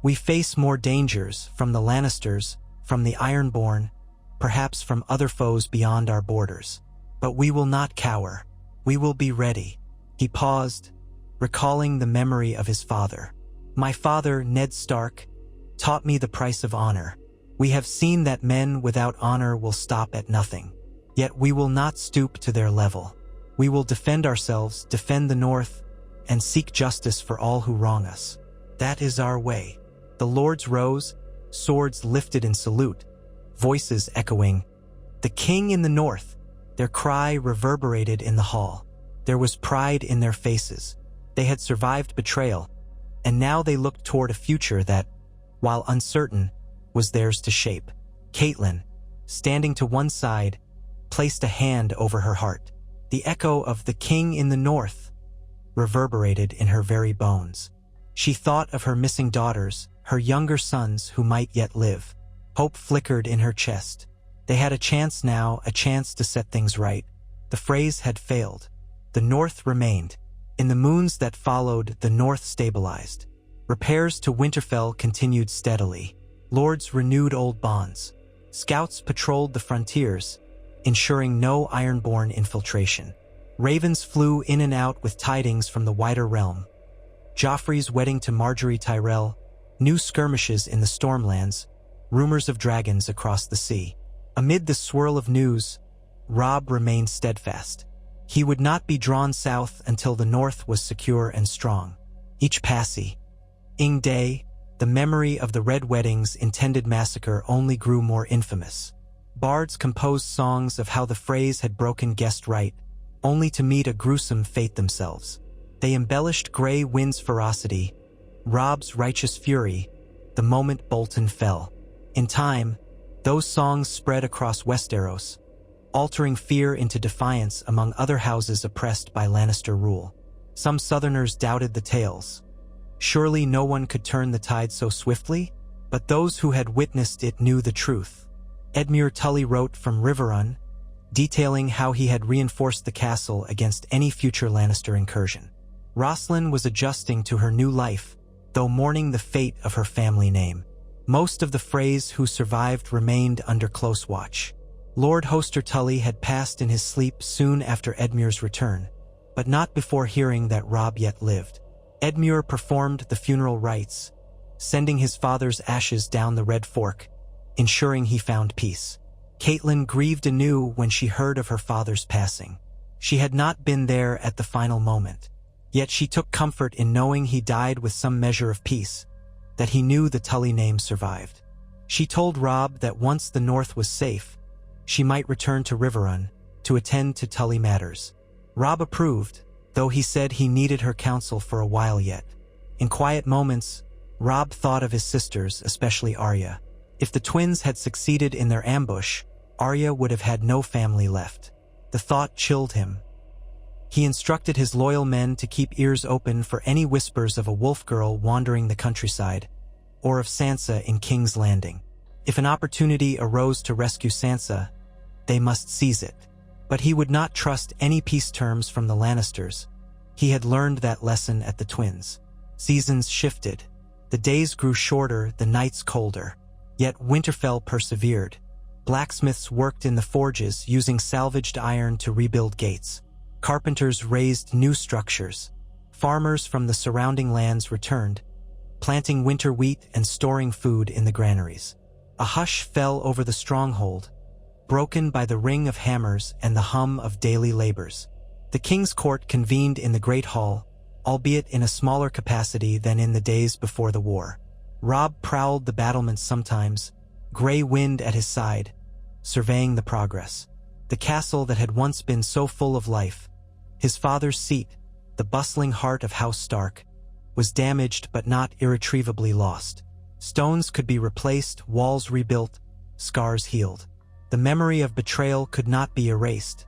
"We face more dangers from the Lannisters, from the Ironborn, perhaps from other foes beyond our borders. But we will not cower. We will be ready." He paused, recalling the memory of his father. "My father, Ned Stark, taught me the price of honor. We have seen that men without honor will stop at nothing. Yet we will not stoop to their level. We will defend ourselves, defend the North, and seek justice for all who wrong us. That is our way." The lords rose, swords lifted in salute, voices echoing, "The king in the North." Their cry reverberated in the hall. There was pride in their faces. They had survived betrayal, and now they looked toward a future that, while uncertain, was theirs to shape. Catelyn, standing to one side, placed a hand over her heart. The echo of "the king in the North" reverberated in her very bones. She thought of her missing daughters, her younger sons who might yet live. Hope flickered in her chest. They had a chance now, a chance to set things right. The Freys had failed. The North remained. In the moons that followed, the North stabilized. Repairs to Winterfell continued steadily. Lords renewed old bonds. Scouts patrolled the frontiers, ensuring no Ironborn infiltration. Ravens flew in and out with tidings from the wider realm. Joffrey's wedding to Marjorie Tyrell, new skirmishes in the Stormlands, rumors of dragons across the sea. Amid the swirl of news, Robb remained steadfast. He would not be drawn south until the north was secure and strong. Each passing day, the memory of the Red Wedding's intended massacre only grew more infamous. Bards composed songs of how the Freys had broken guest right, only to meet a gruesome fate themselves. They embellished Grey Wind's ferocity, Robb's righteous fury, the moment Bolton fell. In time, those songs spread across Westeros, altering fear into defiance among other houses oppressed by Lannister rule. Some Southerners doubted the tales. Surely no one could turn the tide so swiftly? But those who had witnessed it knew the truth. Edmure Tully wrote from Riverrun, detailing how he had reinforced the castle against any future Lannister incursion. Rosalind was adjusting to her new life, though mourning the fate of her family name. Most of the Freys who survived remained under close watch. Lord Hoster Tully had passed in his sleep soon after Edmure's return, but not before hearing that Robb yet lived. Edmure performed the funeral rites, sending his father's ashes down the Red Fork, ensuring he found peace. Catelyn grieved anew when she heard of her father's passing. She had not been there at the final moment, yet she took comfort in knowing he died with some measure of peace, that he knew the Tully name survived. She told Robb that once the North was safe, she might return to Riverrun to attend to Tully matters. Robb approved, though he said he needed her counsel for a while yet. In quiet moments, Robb thought of his sisters, especially Arya. If the twins had succeeded in their ambush, Arya would have had no family left. The thought chilled him. He instructed his loyal men to keep ears open for any whispers of a wolf girl wandering the countryside, or of Sansa in King's Landing. If an opportunity arose to rescue Sansa, they must seize it. But he would not trust any peace terms from the Lannisters. He had learned that lesson at the twins. Seasons shifted. The days grew shorter, the nights colder. Yet Winterfell persevered. Blacksmiths worked in the forges, using salvaged iron to rebuild gates. Carpenters raised new structures. Farmers from the surrounding lands returned, planting winter wheat and storing food in the granaries. A hush fell over the stronghold, broken by the ring of hammers and the hum of daily labors. The king's court convened in the Great Hall, albeit in a smaller capacity than in the days before the war. Robb prowled the battlements sometimes, Grey Wind at his side, surveying the progress. The castle that had once been so full of life, his father's seat, the bustling heart of House Stark, was damaged but not irretrievably lost. Stones could be replaced, walls rebuilt, scars healed. The memory of betrayal could not be erased,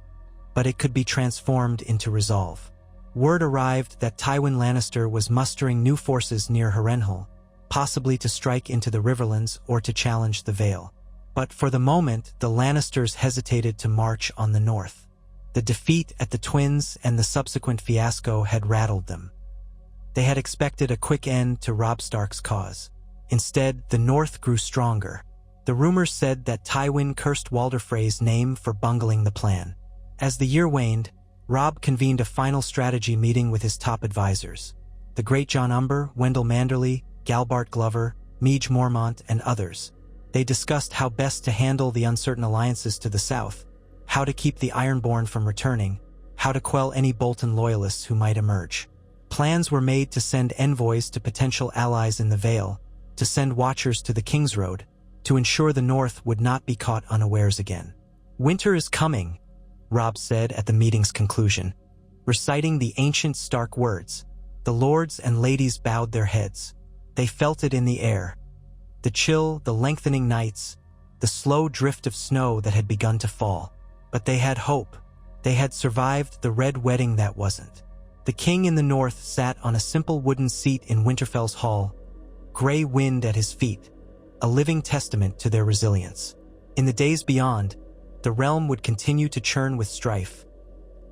but it could be transformed into resolve. Word arrived that Tywin Lannister was mustering new forces near Harrenhal, possibly to strike into the Riverlands or to challenge the Vale. But for the moment, the Lannisters hesitated to march on the north. The defeat at the Twins and the subsequent fiasco had rattled them. They had expected a quick end to Robb Stark's cause. Instead, the north grew stronger. The rumors said that Tywin cursed Walder Frey's name for bungling the plan. As the year waned, Robb convened a final strategy meeting with his top advisors. The great Jon Umber, Wendell Manderly, Galbart Glover, Meej Mormont, and others. They discussed how best to handle the uncertain alliances to the south, how to keep the Ironborn from returning, how to quell any Bolton loyalists who might emerge. Plans were made to send envoys to potential allies in the Vale, to send watchers to the King's Road, to ensure the North would not be caught unawares again. "Winter is coming," Robb said at the meeting's conclusion, reciting the ancient Stark words. The lords and ladies bowed their heads. They felt it in the air. The chill, the lengthening nights, the slow drift of snow that had begun to fall. But they had hope. They had survived the Red Wedding that wasn't. The king in the north sat on a simple wooden seat in Winterfell's hall, Grey Wind at his feet, a living testament to their resilience. In the days beyond, the realm would continue to churn with strife.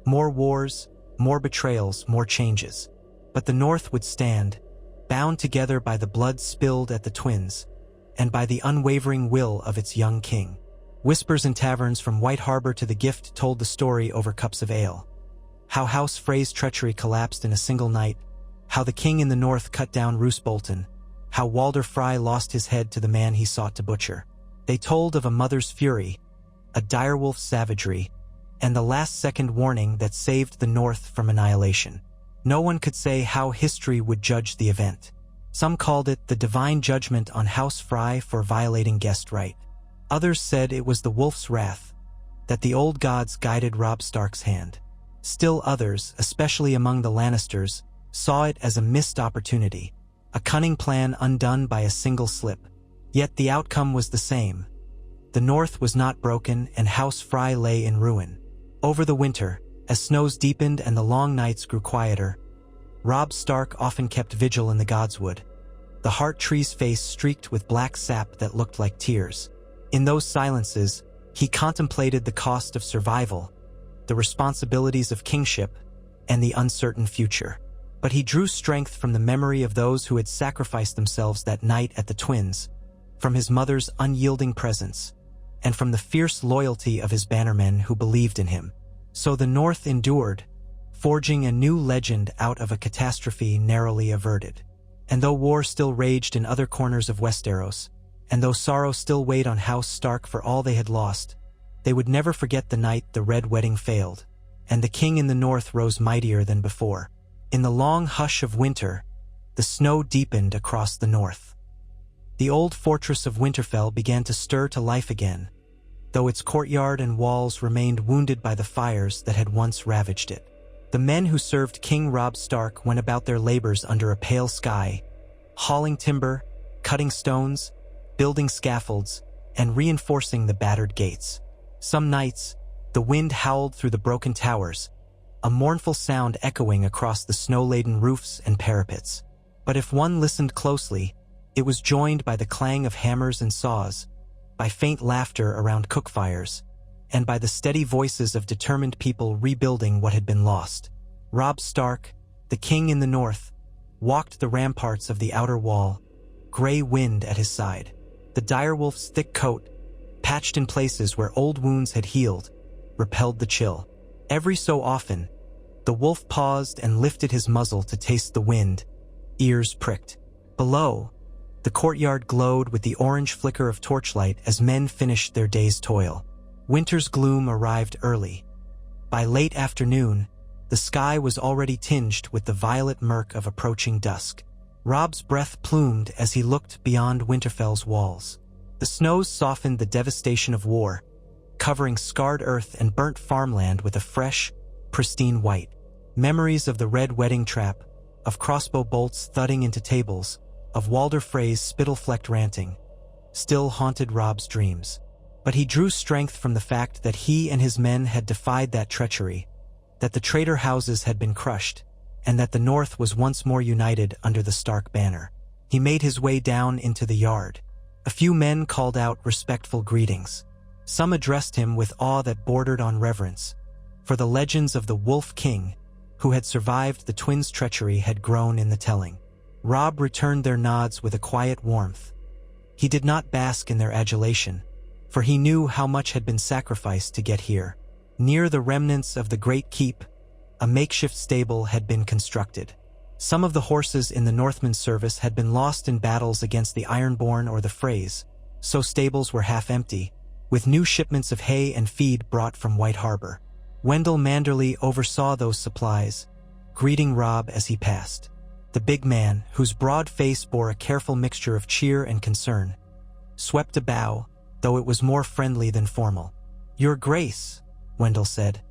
More wars, more betrayals, more changes. But the north would stand, bound together by the blood spilled at the Twins, and by the unwavering will of its young king. Whispers in taverns from White Harbor to the Gift told the story over cups of ale. how House Freys' treachery collapsed in a single night, how the king in the north cut down Roose Bolton, how Walder Frey lost his head to the man he sought to butcher. They told of a mother's fury, a direwolf's savagery, and the last-second warning that saved the North from annihilation. No one could say how history would judge the event. Some called it the divine judgment on House Frey for violating guest right. Others said it was the wolf's wrath, that the old gods guided Robb Stark's hand. Still others, especially among the Lannisters, saw it as a missed opportunity, a cunning plan undone by a single slip. Yet the outcome was the same. The North was not broken, and House Frey lay in ruin. Over the winter, as snows deepened and the long nights grew quieter, Robb Stark often kept vigil in the Godswood, the heart tree's face streaked with black sap that looked like tears. In those silences, he contemplated the cost of survival, the responsibilities of kingship, and the uncertain future. But he drew strength from the memory of those who had sacrificed themselves that night at the Twins, from his mother's unyielding presence, and from the fierce loyalty of his bannermen who believed in him. So the North endured, forging a new legend out of a catastrophe narrowly averted. And though war still raged in other corners of Westeros, and though sorrow still weighed on House Stark for all they had lost, they would never forget the night the Red Wedding failed, and the king in the North rose mightier than before. In the long hush of winter, the snow deepened across the North. The old fortress of Winterfell began to stir to life again, though its courtyard and walls remained wounded by the fires that had once ravaged it. The men who served King Robb Stark went about their labors under a pale sky, hauling timber, cutting stones, building scaffolds, and reinforcing the battered gates. Some nights, the wind howled through the broken towers, a mournful sound echoing across the snow-laden roofs and parapets. But if one listened closely, it was joined by the clang of hammers and saws, by faint laughter around cookfires, and by the steady voices of determined people rebuilding what had been lost. Robb Stark, the king in the North, walked the ramparts of the outer wall, gray wind at his side. The direwolf's thick coat, patched in places where old wounds had healed, repelled the chill. Every so often, the wolf paused and lifted his muzzle to taste the wind, ears pricked. Below, the courtyard glowed with the orange flicker of torchlight as men finished their day's toil. Winter's gloom arrived early. By late afternoon, the sky was already tinged with the violet murk of approaching dusk. Robb's breath plumed as he looked beyond Winterfell's walls. The snows softened the devastation of war, covering scarred earth and burnt farmland with a fresh, pristine white. Memories of the Red Wedding trap, of crossbow bolts thudding into tables, of Walder Frey's spittle-flecked ranting, still haunted Robb's dreams. But he drew strength from the fact that he and his men had defied that treachery, that the traitor houses had been crushed, and that the North was once more united under the Stark banner. He made his way down into the yard. A few men called out respectful greetings. Some addressed him with awe that bordered on reverence, for the legends of the Wolf King, who had survived the twins' treachery, had grown in the telling. Robb returned their nods with a quiet warmth. He did not bask in their adulation, for he knew how much had been sacrificed to get here. Near the remnants of the Great Keep, a makeshift stable had been constructed. Some of the horses in the Northmen's service had been lost in battles against the Ironborn or the Freys, so stables were half empty, with new shipments of hay and feed brought from White Harbor. Wendell Manderly oversaw those supplies, greeting Robb as he passed. The big man, whose broad face bore a careful mixture of cheer and concern, swept a bow, though it was more friendly than formal. "Your Grace," Wendell said,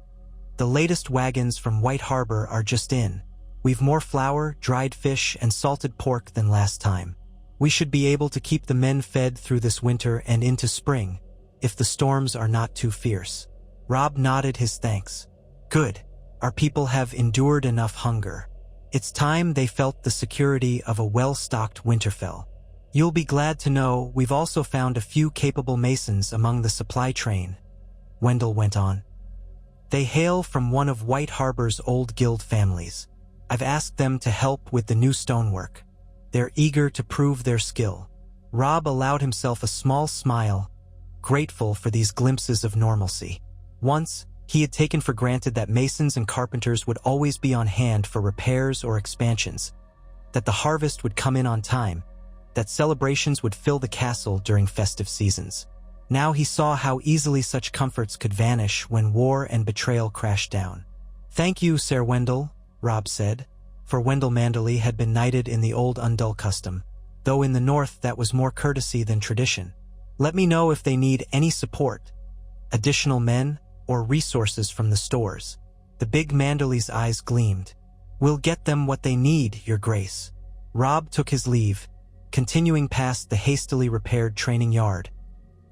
"the latest wagons from White Harbor are just in. We've more flour, dried fish, and salted pork than last time. We should be able to keep the men fed through this winter and into spring, if the storms are not too fierce." Robb nodded his thanks. "Good. Our people have endured enough hunger. It's time they felt the security of a well-stocked Winterfell. You'll be glad to know we've also found a few capable masons among the supply train," Wendell went on. "They hail from one of White Harbor's old guild families. I've asked them to help with the new stonework. They're eager to prove their skill." Robb allowed himself a small smile, grateful for these glimpses of normalcy. Once, He had taken for granted that masons and carpenters would always be on hand for repairs or expansions, that the harvest would come in on time, that celebrations would fill the castle during festive seasons. Now he saw how easily such comforts could vanish when war and betrayal crashed down. "Thank you, Sir Wendell," Robb said, for Wendell Manderley had been knighted in the old Undul custom, though in the north that was more courtesy than tradition. "Let me know if they need any support, additional men, or resources from the stores." The big Manderley's eyes gleamed. "We'll get them what they need, Your Grace." Robb took his leave, continuing past the hastily repaired training yard,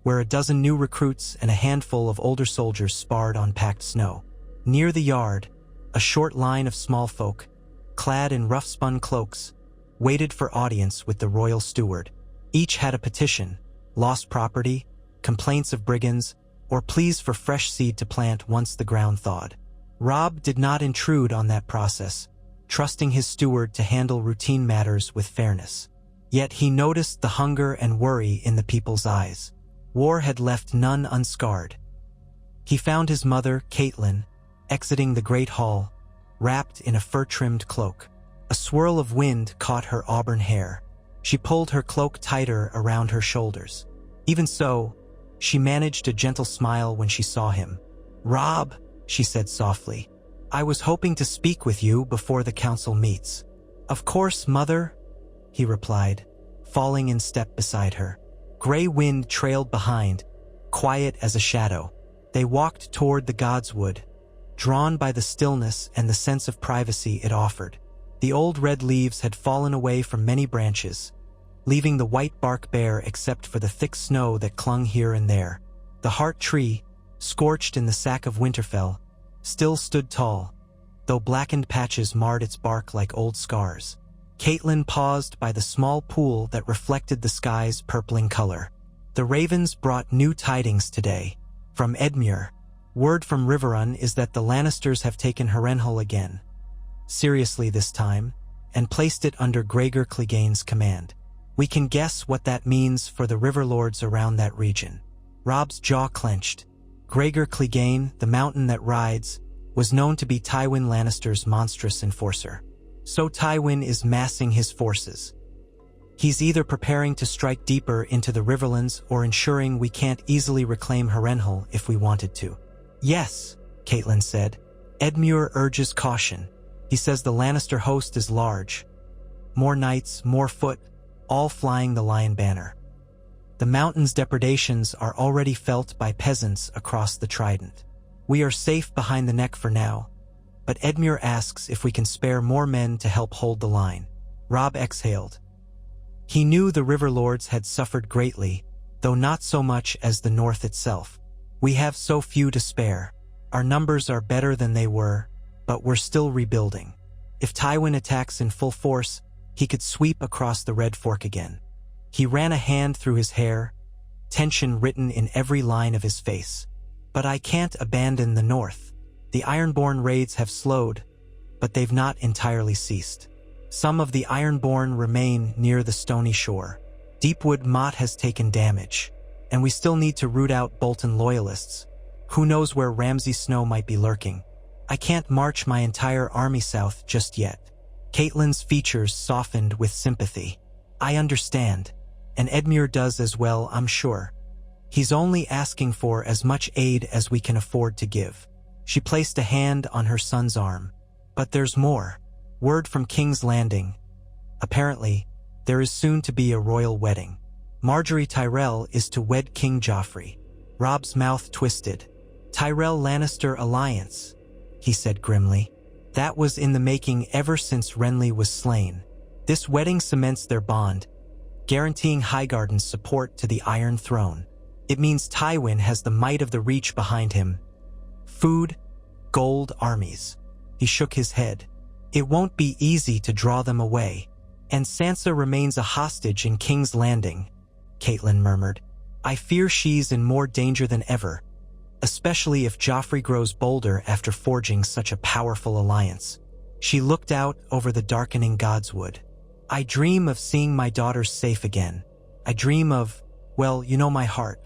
where a dozen new recruits and a handful of older soldiers sparred on packed snow. Near the yard, a short line of small folk, clad in rough-spun cloaks, waited for audience with the royal steward. Each had a petition, lost property, complaints of brigands, or pleas for fresh seed to plant once the ground thawed. Robb did not intrude on that process, trusting his steward to handle routine matters with fairness. Yet he noticed the hunger and worry in the people's eyes. War had left none unscarred. He found his mother, Caitlin, exiting the great hall, wrapped in a fur-trimmed cloak. A swirl of wind caught her auburn hair. She pulled her cloak tighter around her shoulders. Even so, she managed a gentle smile when she saw him. "Robb," she said softly, "I was hoping to speak with you before the council meets." "Of course, Mother," he replied, falling in step beside her. Gray wind trailed behind, quiet as a shadow. They walked toward the godswood, drawn by the stillness and the sense of privacy it offered. The old red leaves had fallen away from many branches, leaving the white bark bare except for the thick snow that clung here and there. The heart tree, scorched in the sack of Winterfell, still stood tall, though blackened patches marred its bark like old scars. Caitlin paused by the small pool that reflected the sky's purpling color. "The ravens brought new tidings today. From Edmure. Word from Riverrun is that the Lannisters have taken Harrenhal again, seriously this time, and placed it under Gregor Clegane's command. We can guess what that means for the riverlords around that region." Robb's jaw clenched. Gregor Clegane, the mountain that rides, was known to be Tywin Lannister's monstrous enforcer. So Tywin is massing his forces. He's either preparing to strike deeper into the Riverlands or ensuring we can't easily reclaim Harrenhal if we wanted to. "Yes," Caitlin said. "Edmure urges caution. He says the Lannister host is large. More knights, more foot, all flying the lion banner. The mountain's depredations are already felt by peasants across the Trident. We are safe behind the neck for now, but Edmure asks if we can spare more men to help hold the line." Robb exhaled. He knew the Riverlords had suffered greatly, though not so much as the North itself. "We have so few to spare. Our numbers are better than they were, but we're still rebuilding. If Tywin attacks in full force, he could sweep across the Red Fork again." He ran a hand through his hair, tension written in every line of his face. "But I can't abandon the North. The Ironborn raids have slowed, but they've not entirely ceased. Some of the Ironborn remain near the stony shore. Deepwood Motte has taken damage, and we still need to root out Bolton loyalists. Who knows where Ramsay Snow might be lurking. I can't march my entire army south just yet." Caitlin's features softened with sympathy. "I understand, and Edmure does as well, I'm sure. He's only asking for as much aid as we can afford to give." She placed a hand on her son's arm. "But there's more. Word from King's Landing. Apparently, there is soon to be a royal wedding. Marjorie Tyrell is to wed King Joffrey." Robb's mouth twisted. "Tyrell Lannister alliance," he said grimly. "That was in the making ever since Renly was slain. This wedding cements their bond, guaranteeing Highgarden's support to the Iron Throne. It means Tywin has the might of the Reach behind him. Food, gold, armies." He shook his head. "It won't be easy to draw them away. And Sansa remains a hostage in King's Landing," Caitlin murmured. "I fear she's in more danger than ever, especially if Joffrey grows bolder after forging such a powerful alliance." She looked out over the darkening godswood. "I dream of seeing my daughters safe again. I dream of, well, you know my heart.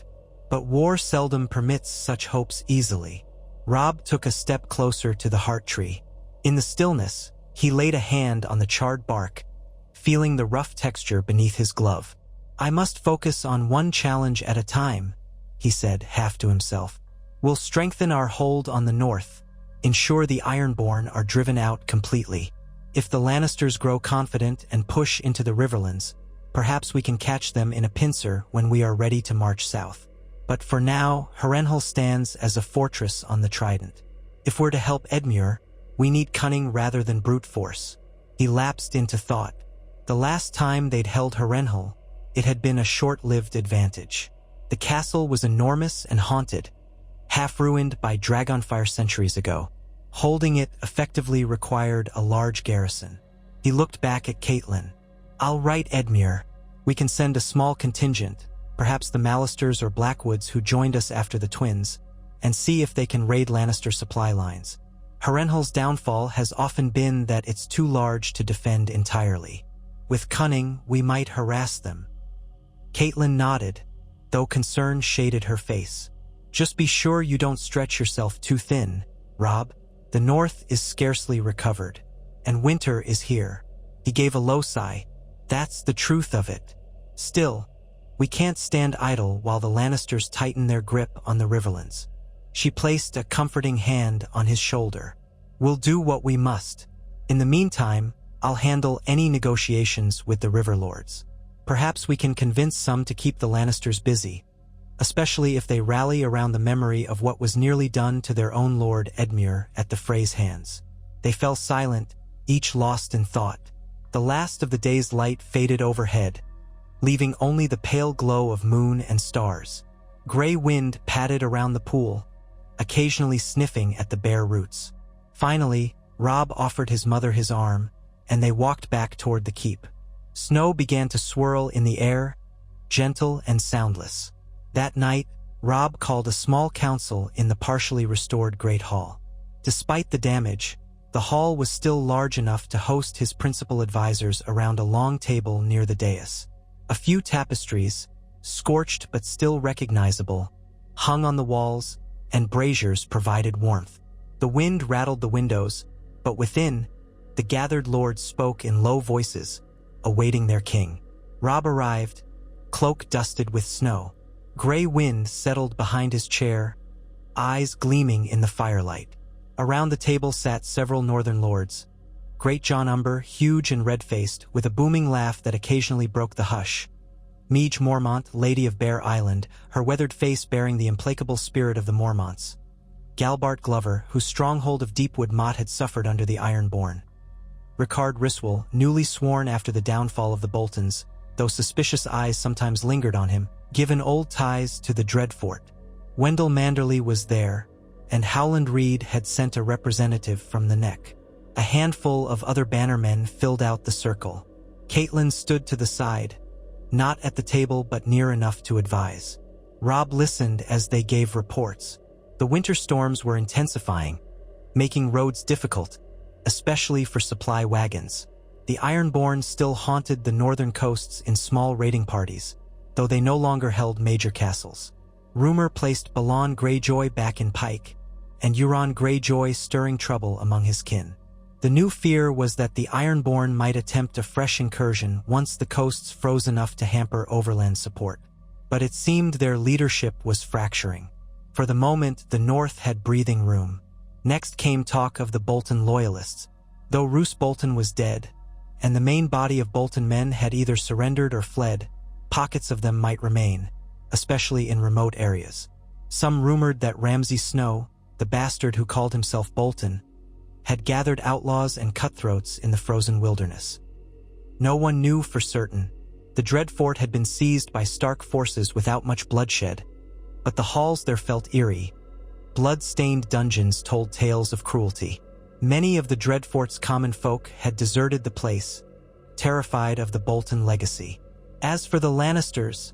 But war seldom permits such hopes easily." Robb took a step closer to the heart tree. In the stillness, he laid a hand on the charred bark, feeling the rough texture beneath his glove. "I must focus on one challenge at a time," he said, half to himself. "We'll strengthen our hold on the north, ensure the Ironborn are driven out completely. If the Lannisters grow confident and push into the Riverlands, perhaps we can catch them in a pincer when we are ready to march south. But for now, Harrenhal stands as a fortress on the Trident. If we're to help Edmure, we need cunning rather than brute force." He lapsed into thought. The last time they'd held Harrenhal, it had been a short-lived advantage. The castle was enormous and haunted, half-ruined by dragonfire centuries ago. Holding it effectively required a large garrison. He looked back at Caitlin. "I'll write Edmure. We can send a small contingent, perhaps the Mallisters or Blackwoods who joined us after the twins, and see if they can raid Lannister supply lines. Harrenhal's downfall has often been that it's too large to defend entirely. With cunning, we might harass them." Caitlin nodded, though concern shaded her face. "Just be sure you don't stretch yourself too thin, Robb. The north is scarcely recovered, and winter is here." He gave a low sigh. "That's the truth of it. Still, we can't stand idle while the Lannisters tighten their grip on the Riverlands." She placed a comforting hand on his shoulder. "We'll do what we must. In the meantime, I'll handle any negotiations with the Riverlords. Perhaps we can convince some to keep the Lannisters busy, especially if they rally around the memory of what was nearly done to their own Lord Edmure at the Freys' hands." They fell silent, each lost in thought. The last of the day's light faded overhead, leaving only the pale glow of moon and stars. Gray wind padded around the pool, occasionally sniffing at the bare roots. Finally, Robb offered his mother his arm, and they walked back toward the keep. Snow began to swirl in the air, gentle and soundless. That night, Robb called a small council in the partially restored Great Hall. Despite the damage, the hall was still large enough to host his principal advisors around a long table near the dais. A few tapestries, scorched but still recognizable, hung on the walls, and braziers provided warmth. The wind rattled the windows, but within, the gathered lords spoke in low voices, awaiting their king. Robb arrived, cloak dusted with snow. Gray wind settled behind his chair, eyes gleaming in the firelight. Around the table sat several northern lords. Great John Umber, huge and red-faced, with a booming laugh that occasionally broke the hush. Meege Mormont, Lady of Bear Island, her weathered face bearing the implacable spirit of the Mormonts. Galbart Glover, whose stronghold of Deepwood Mott had suffered under the Ironborn. Rickard Riswell, newly sworn after the downfall of the Boltons, though suspicious eyes sometimes lingered on him, given old ties to the Dreadfort. Wendell Manderley was there, and Howland Reed had sent a representative from the Neck. A handful of other bannermen filled out the circle. Caitlin stood to the side, not at the table but near enough to advise. Robb listened as they gave reports. The winter storms were intensifying, making roads difficult, especially for supply wagons. The Ironborn still haunted the northern coasts in small raiding parties, though they no longer held major castles. Rumor placed Balon Greyjoy back in Pike, and Euron Greyjoy stirring trouble among his kin. The new fear was that the Ironborn might attempt a fresh incursion once the coasts froze enough to hamper overland support. But it seemed their leadership was fracturing. For the moment, the North had breathing room. Next came talk of the Bolton loyalists. Though Roose Bolton was dead, and the main body of Bolton men had either surrendered or fled, pockets of them might remain, especially in remote areas. Some rumored that Ramsay Snow, the bastard who called himself Bolton, had gathered outlaws and cutthroats in the frozen wilderness. No one knew for certain. The Dreadfort had been seized by Stark forces without much bloodshed, but the halls there felt eerie. Blood-stained dungeons told tales of cruelty. Many of the Dreadfort's common folk had deserted the place, terrified of the Bolton legacy. As for the Lannisters,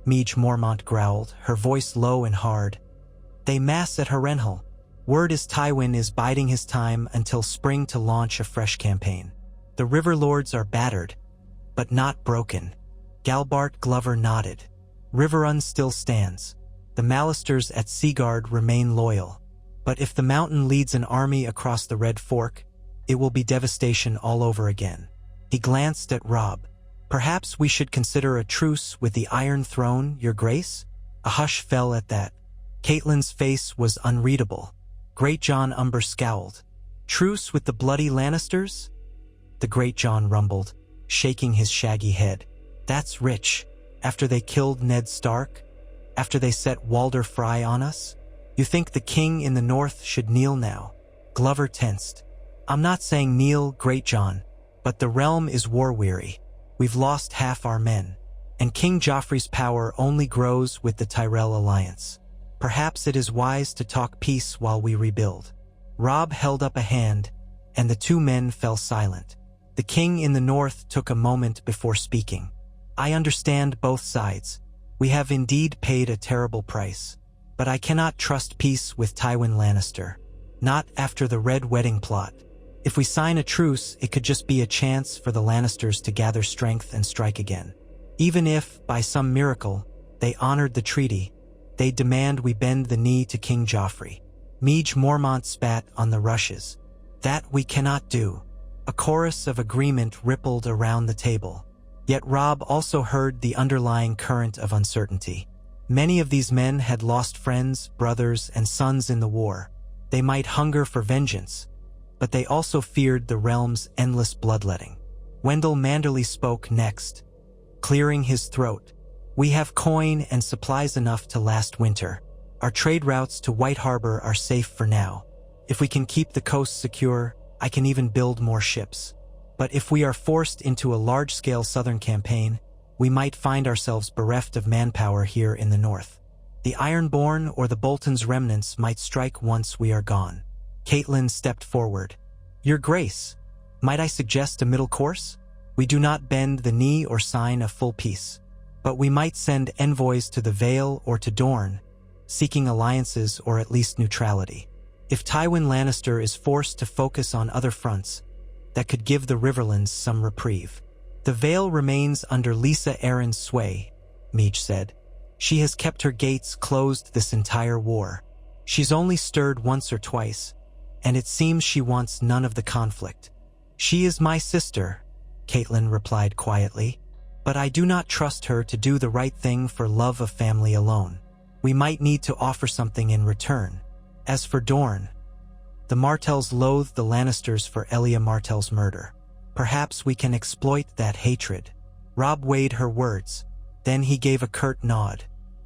Meege Mormont growled, her voice low and hard, they mass at Harrenhal. Word is Tywin is biding his time until spring to launch a fresh campaign. The River Lords are battered, but not broken. Galbart Glover nodded. Riverrun still stands. The Mallisters at Seaguard remain loyal. But if the mountain leads an army across the Red Fork, it will be devastation all over again. He glanced at Robb. Perhaps we should consider a truce with the Iron Throne, Your Grace? A hush fell at that. Catelyn's face was unreadable. Great John Umber scowled. Truce with the bloody Lannisters? The Great John rumbled, shaking his shaggy head. That's rich. After they killed Ned Stark? After they set Walder Frey on us? You think the king in the north should kneel now? Glover tensed. I'm not saying kneel, Great John, but the realm is war-weary. We've lost half our men, and King Joffrey's power only grows with the Tyrell alliance. Perhaps it is wise to talk peace while we rebuild. Robb held up a hand, and the two men fell silent. The king in the north took a moment before speaking. I understand both sides. We have indeed paid a terrible price. But I cannot trust peace with Tywin Lannister. Not after the Red Wedding plot. If we sign a truce, it could just be a chance for the Lannisters to gather strength and strike again. Even if, by some miracle, they honored the treaty, they demand we bend the knee to King Joffrey. Meej Mormont spat on the rushes. That we cannot do. A chorus of agreement rippled around the table. Yet Robb also heard the underlying current of uncertainty. Many of these men had lost friends, brothers, and sons in the war. They might hunger for vengeance, but they also feared the realm's endless bloodletting. Wendell Manderly spoke next, clearing his throat. We have coin and supplies enough to last winter. Our trade routes to White Harbor are safe for now. If we can keep the coast secure, I can even build more ships. But if we are forced into a large-scale southern campaign, we might find ourselves bereft of manpower here in the north. The Ironborn or the Bolton's remnants might strike once we are gone. Catelyn stepped forward. Your Grace, might I suggest a middle course? We do not bend the knee or sign a full peace, but we might send envoys to the Vale or to Dorne, seeking alliances or at least neutrality. If Tywin Lannister is forced to focus on other fronts, that could give the Riverlands some reprieve. The Vale remains under Lisa Arryn's sway, Meej said. She has kept her gates closed this entire war. She's only stirred once or twice, and it seems she wants none of the conflict. She is my sister, Catelyn replied quietly, but I do not trust her to do the right thing for love of family alone. We might need to offer something in return. As for Dorne, the Martells loathe the Lannisters for Elia Martell's murder. Perhaps we can exploit that hatred. Robb weighed her words. Then he gave a curt nod.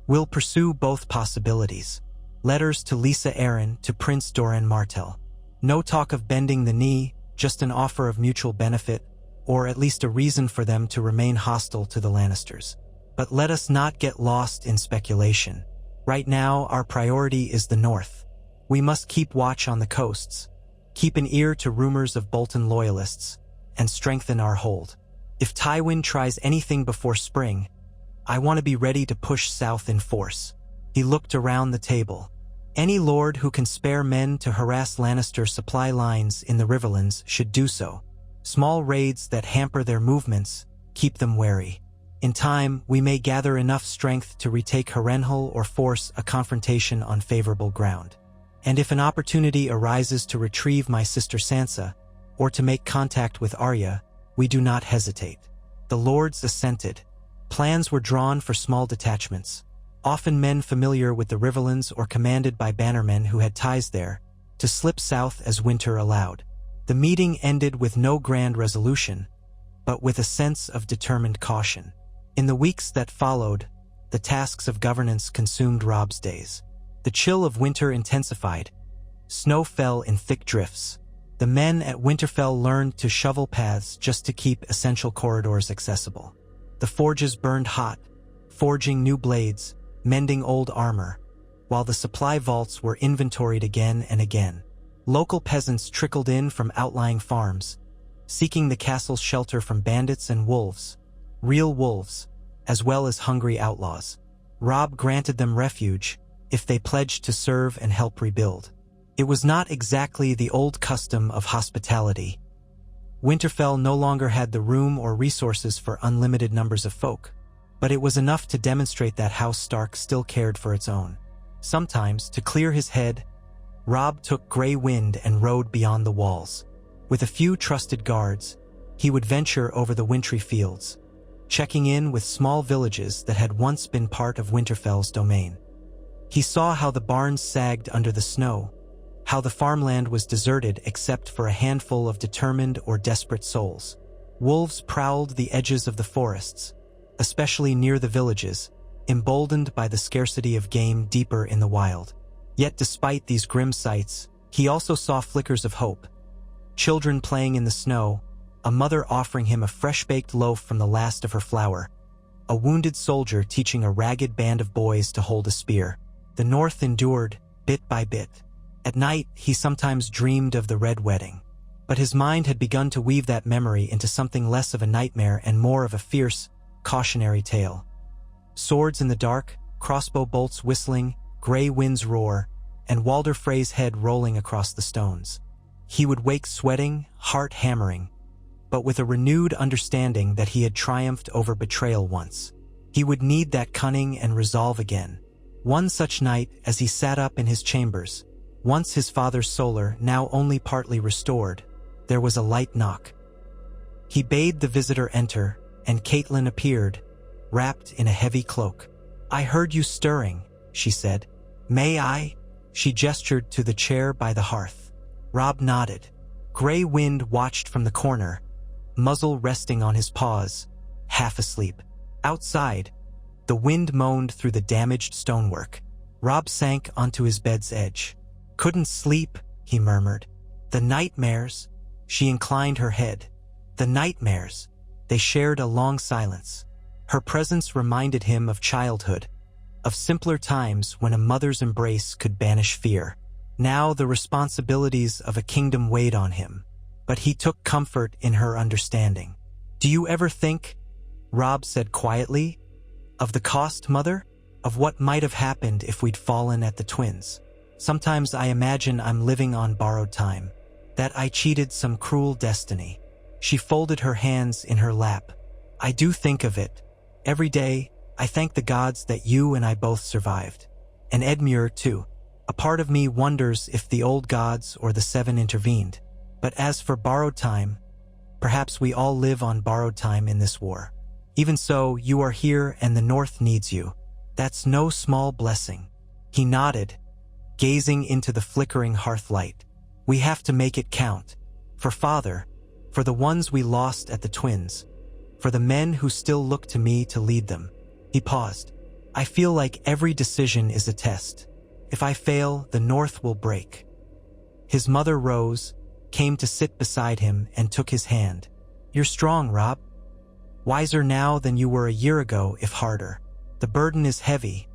We'll pursue both possibilities. Letters to Lisa Arryn to Prince Doran Martell. No talk of bending the knee, just an offer of mutual benefit, or at least a reason for them to remain hostile to the Lannisters. But let us not get lost in speculation. Right now, our priority is the north. We must keep watch on the coasts, keep an ear to rumors of Bolton loyalists, and strengthen our hold. If Tywin tries anything before spring, I want to be ready to push south in force. He looked around the table. Any lord who can spare men to harass Lannister supply lines in the Riverlands should do so. Small raids that hamper their movements, keep them wary. In time, we may gather enough strength to retake Harrenhal or force a confrontation on favorable ground. And if an opportunity arises to retrieve my sister Sansa, or to make contact with Arya, we do not hesitate. The lords assented. Plans were drawn for small detachments, often men familiar with the Riverlands or commanded by bannermen who had ties there, to slip south as winter allowed. The meeting ended with no grand resolution, but with a sense of determined caution. In the weeks that followed, the tasks of governance consumed Robb's days. The chill of winter intensified. Snow fell in thick drifts. The men at Winterfell learned to shovel paths just to keep essential corridors accessible. The forges burned hot, forging new blades, mending old armor, while the supply vaults were inventoried again and again. Local peasants trickled in from outlying farms, seeking the castle's shelter from bandits and wolves, real wolves, as well as hungry outlaws. Robb granted them refuge if they pledged to serve and help rebuild. It was not exactly the old custom of hospitality. Winterfell no longer had the room or resources for unlimited numbers of folk, but it was enough to demonstrate that House Stark still cared for its own. Sometimes, to clear his head, Robb took Grey Wind and rode beyond the walls. With a few trusted guards, he would venture over the wintry fields, checking in with small villages that had once been part of Winterfell's domain. He saw how the barns sagged under the snow, how the farmland was deserted except for a handful of determined or desperate souls. Wolves prowled the edges of the forests, especially near the villages, emboldened by the scarcity of game deeper in the wild. Yet despite these grim sights, he also saw flickers of hope. Children playing in the snow, a mother offering him a fresh-baked loaf from the last of her flour, a wounded soldier teaching a ragged band of boys to hold a spear. The North endured, bit by bit. At night, he sometimes dreamed of the Red Wedding, but his mind had begun to weave that memory into something less of a nightmare and more of a fierce, cautionary tale. Swords in the dark, crossbow bolts whistling, Grey Wind's roar, and Walder Frey's head rolling across the stones. He would wake sweating, heart hammering, but with a renewed understanding that he had triumphed over betrayal once. He would need that cunning and resolve again. One such night, as he sat up in his chambers, once his father's solar, now only partly restored, there was a light knock. He bade the visitor enter, and Catelyn appeared, wrapped in a heavy cloak. "I heard you stirring," she said. "May I?" She gestured to the chair by the hearth. Robb nodded. Grey Wind watched from the corner, muzzle resting on his paws, half asleep. Outside, the wind moaned through the damaged stonework. Robb sank onto his bed's edge. "Couldn't sleep," he murmured. "The nightmares." She inclined her head. "The nightmares." They shared a long silence. Her presence reminded him of childhood, of simpler times when a mother's embrace could banish fear. Now the responsibilities of a kingdom weighed on him, but he took comfort in her understanding. "Do you ever think," Robb said quietly, "of the cost, Mother? Of what might have happened if we'd fallen at the twins? Sometimes I imagine I'm living on borrowed time, that I cheated some cruel destiny." She folded her hands in her lap. "I do think of it. Every day, I thank the gods that you and I both survived. And Edmure, too. A part of me wonders if the old gods or the Seven intervened. But as for borrowed time, perhaps we all live on borrowed time in this war. Even so, you are here and the North needs you. That's no small blessing." He nodded, gazing into the flickering hearthlight. "We have to make it count. For Father, for the ones we lost at the twins, for the men who still look to me to lead them." He paused. "I feel like every decision is a test. If I fail, the North will break." His mother rose, came to sit beside him, and took his hand. "You're strong, Robb. Wiser now than you were a year ago, if harder. The burden is heavy,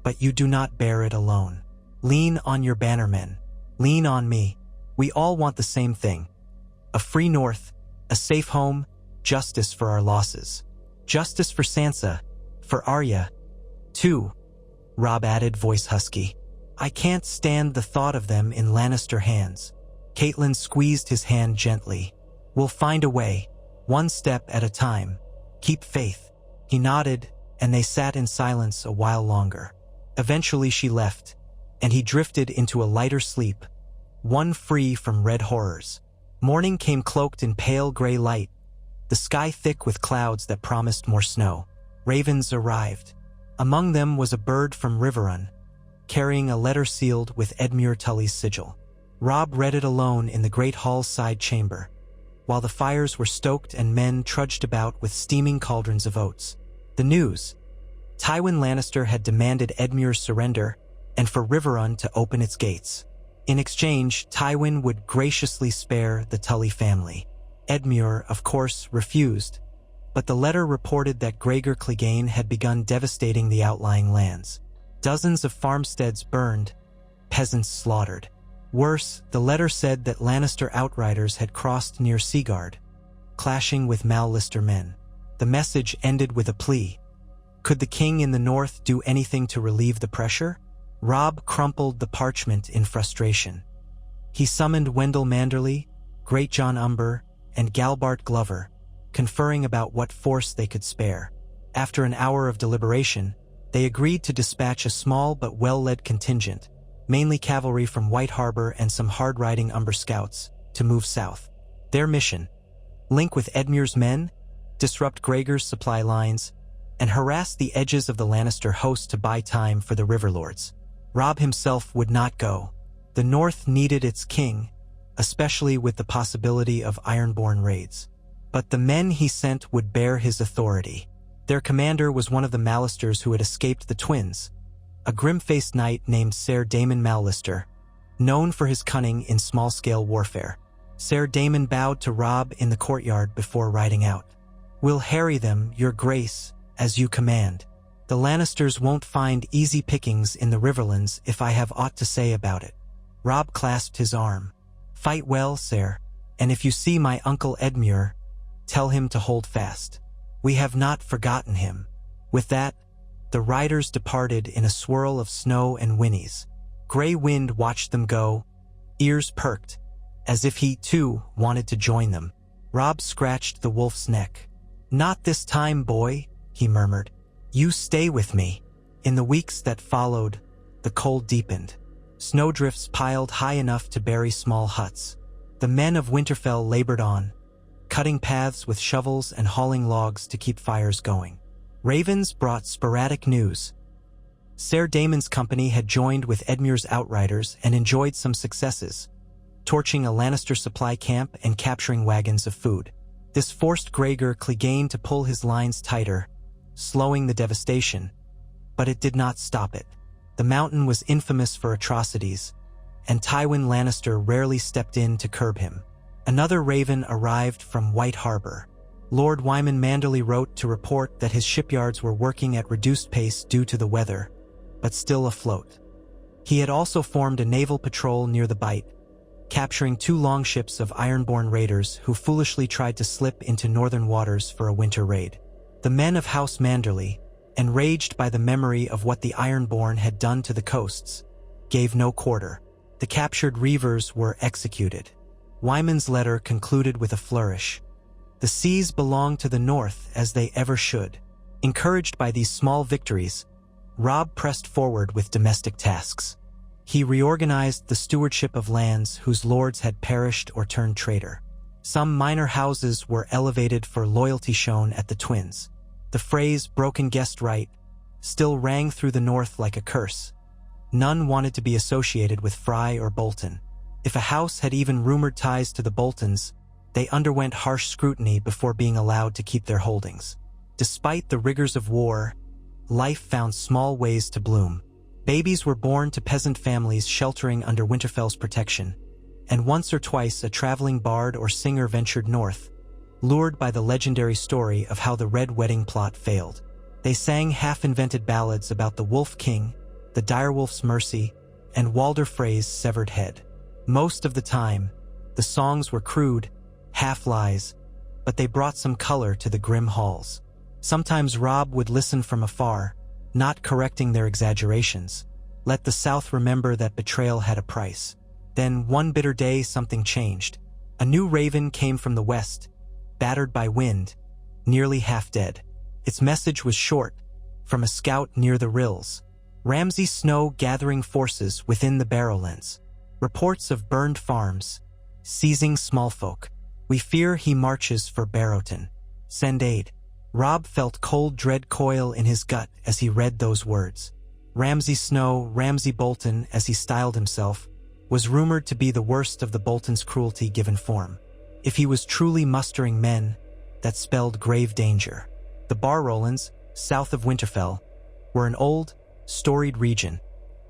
but you do not bear it alone. Lean on your bannermen. Lean on me. We all want the same thing. A free North, a safe home, justice for our losses. Justice for Sansa, for Arya, too," Robb added, voice husky. "I can't stand the thought of them in Lannister hands." Catelyn squeezed his hand gently. "We'll find a way, one step at a time. Keep faith." He nodded, and they sat in silence a while longer. Eventually she left, and he drifted into a lighter sleep, one free from red horrors. Morning came cloaked in pale gray light, the sky thick with clouds that promised more snow. Ravens arrived. Among them was a bird from Riverrun, carrying a letter sealed with Edmure Tully's sigil. Robb read it alone in the great hall's side chamber, while the fires were stoked and men trudged about with steaming cauldrons of oats. The news: Tywin Lannister had demanded Edmure's surrender and for Riverrun to open its gates. In exchange, Tywin would graciously spare the Tully family. Edmure, of course, refused, but the letter reported that Gregor Clegane had begun devastating the outlying lands. Dozens of farmsteads burned, peasants slaughtered. Worse, the letter said that Lannister outriders had crossed near Seaguard, clashing with Mal Lister men. The message ended with a plea. Could the king in the north do anything to relieve the pressure? Robb crumpled the parchment in frustration. He summoned Wendell Manderly, Greatjon Umber, and Galbart Glover, conferring about what force they could spare. After an hour of deliberation, they agreed to dispatch a small but well-led contingent, mainly cavalry from White Harbor and some hard-riding Umber scouts, to move south. Their mission: link with Edmure's men, disrupt Gregor's supply lines, and harass the edges of the Lannister host to buy time for the Riverlords. Robb himself would not go. The North needed its king, especially with the possibility of Ironborn raids. But the men he sent would bear his authority. Their commander was one of the Mallisters who had escaped the twins, a grim-faced knight named Ser Daemon Mallister, known for his cunning in small-scale warfare. Ser Daemon bowed to Robb in the courtyard before riding out. "We'll harry them, your grace, as you command. The Lannisters won't find easy pickings in the Riverlands if I have aught to say about it." Robb clasped his arm. "Fight well, sir, and if you see my uncle Edmure, tell him to hold fast. We have not forgotten him." With that, the riders departed in a swirl of snow and whinnies. Grey Wind watched them go, ears perked, as if he, too, wanted to join them. Robb scratched the wolf's neck. "Not this time, boy," he murmured. "You stay with me." In the weeks that followed, the cold deepened. Snowdrifts piled high enough to bury small huts. The men of Winterfell labored on, cutting paths with shovels and hauling logs to keep fires going. Ravens brought sporadic news. Ser Daemon's company had joined with Edmure's outriders and enjoyed some successes, torching a Lannister supply camp and capturing wagons of food. This forced Gregor Clegane to pull his lines tighter, slowing the devastation, but it did not stop it. The mountain was infamous for atrocities, and Tywin Lannister rarely stepped in to curb him. Another raven arrived from White Harbor. Lord Wyman Manderly wrote to report that his shipyards were working at reduced pace due to the weather, but still afloat. He had also formed a naval patrol near the Bight, capturing 2 longships of Ironborn raiders who foolishly tried to slip into northern waters for a winter raid. The men of House Manderly, enraged by the memory of what the Ironborn had done to the coasts, gave no quarter. The captured reavers were executed. Wyman's letter concluded with a flourish. The seas belong to the North as they ever should. Encouraged by these small victories, Robb pressed forward with domestic tasks. He reorganized the stewardship of lands whose lords had perished or turned traitor. Some minor houses were elevated for loyalty shown at the twins. The Freys' broken guest right still rang through the North like a curse. None wanted to be associated with Frey or Bolton. If a house had even rumored ties to the Boltons, they underwent harsh scrutiny before being allowed to keep their holdings. Despite the rigors of war, life found small ways to bloom. Babies were born to peasant families sheltering under Winterfell's protection, and once or twice a traveling bard or singer ventured north, lured by the legendary story of how the Red Wedding plot failed. They sang half-invented ballads about the Wolf King, the direwolf's mercy, and Walder Frey's severed head. Most of the time, the songs were crude, half-lies, but they brought some color to the grim halls. Sometimes Robb would listen from afar, not correcting their exaggerations. Let the South remember that betrayal had a price. Then, one bitter day, something changed. A new raven came from the west, battered by wind, nearly half dead. Its message was short, from a scout near the Rills. Ramsay Snow gathering forces within the Barrowlands. Reports of burned farms, seizing small folk. We fear he marches for Barrowton. Send aid. Robb felt cold dread coil in his gut as he read those words. Ramsay Snow, Ramsay Bolton, as he styled himself, was rumored to be the worst of the Bolton's cruelty given form. If he was truly mustering men, that spelled grave danger. The Barrowlands, south of Winterfell, were an old, storied region,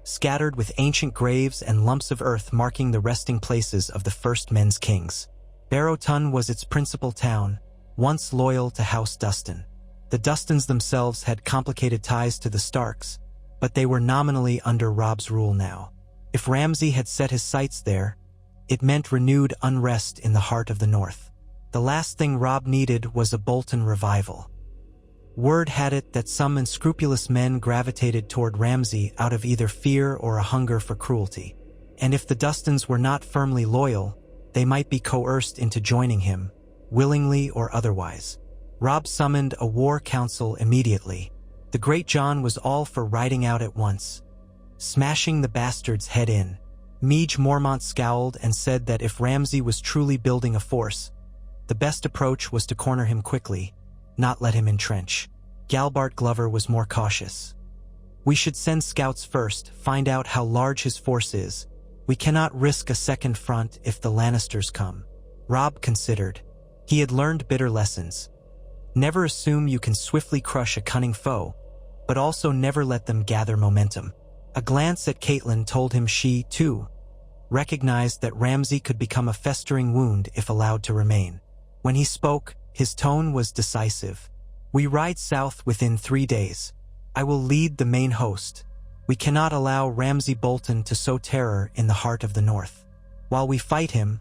scattered with ancient graves and lumps of earth marking the resting places of the first men's kings. Barrowton was its principal town, once loyal to House Dustin. The Dustins themselves had complicated ties to the Starks, but they were nominally under Robb's rule now. If Ramsay had set his sights there, it meant renewed unrest in the heart of the North. The last thing Robb needed was a Bolton revival. Word had it that some unscrupulous men gravitated toward Ramsay out of either fear or a hunger for cruelty. And if the Dustins were not firmly loyal, they might be coerced into joining him, willingly or otherwise. Robb summoned a war council immediately. The Great John was all for riding out at once. smashing the bastard's head in. Meej Mormont scowled and said that if Ramsay was truly building a force, the best approach was to corner him quickly, not let him entrench. Galbart Glover was more cautious. We should send scouts first, find out how large his force is. We cannot risk a second front if the Lannisters come. Robb considered. He had learned bitter lessons. Never assume you can swiftly crush a cunning foe, but also never let them gather momentum. A glance at Caitlin told him she, too, recognized that Ramsay could become a festering wound if allowed to remain. When he spoke, his tone was decisive. We ride south within 3 days. I will lead the main host. We cannot allow Ramsay Bolton to sow terror in the heart of the north. While we fight him,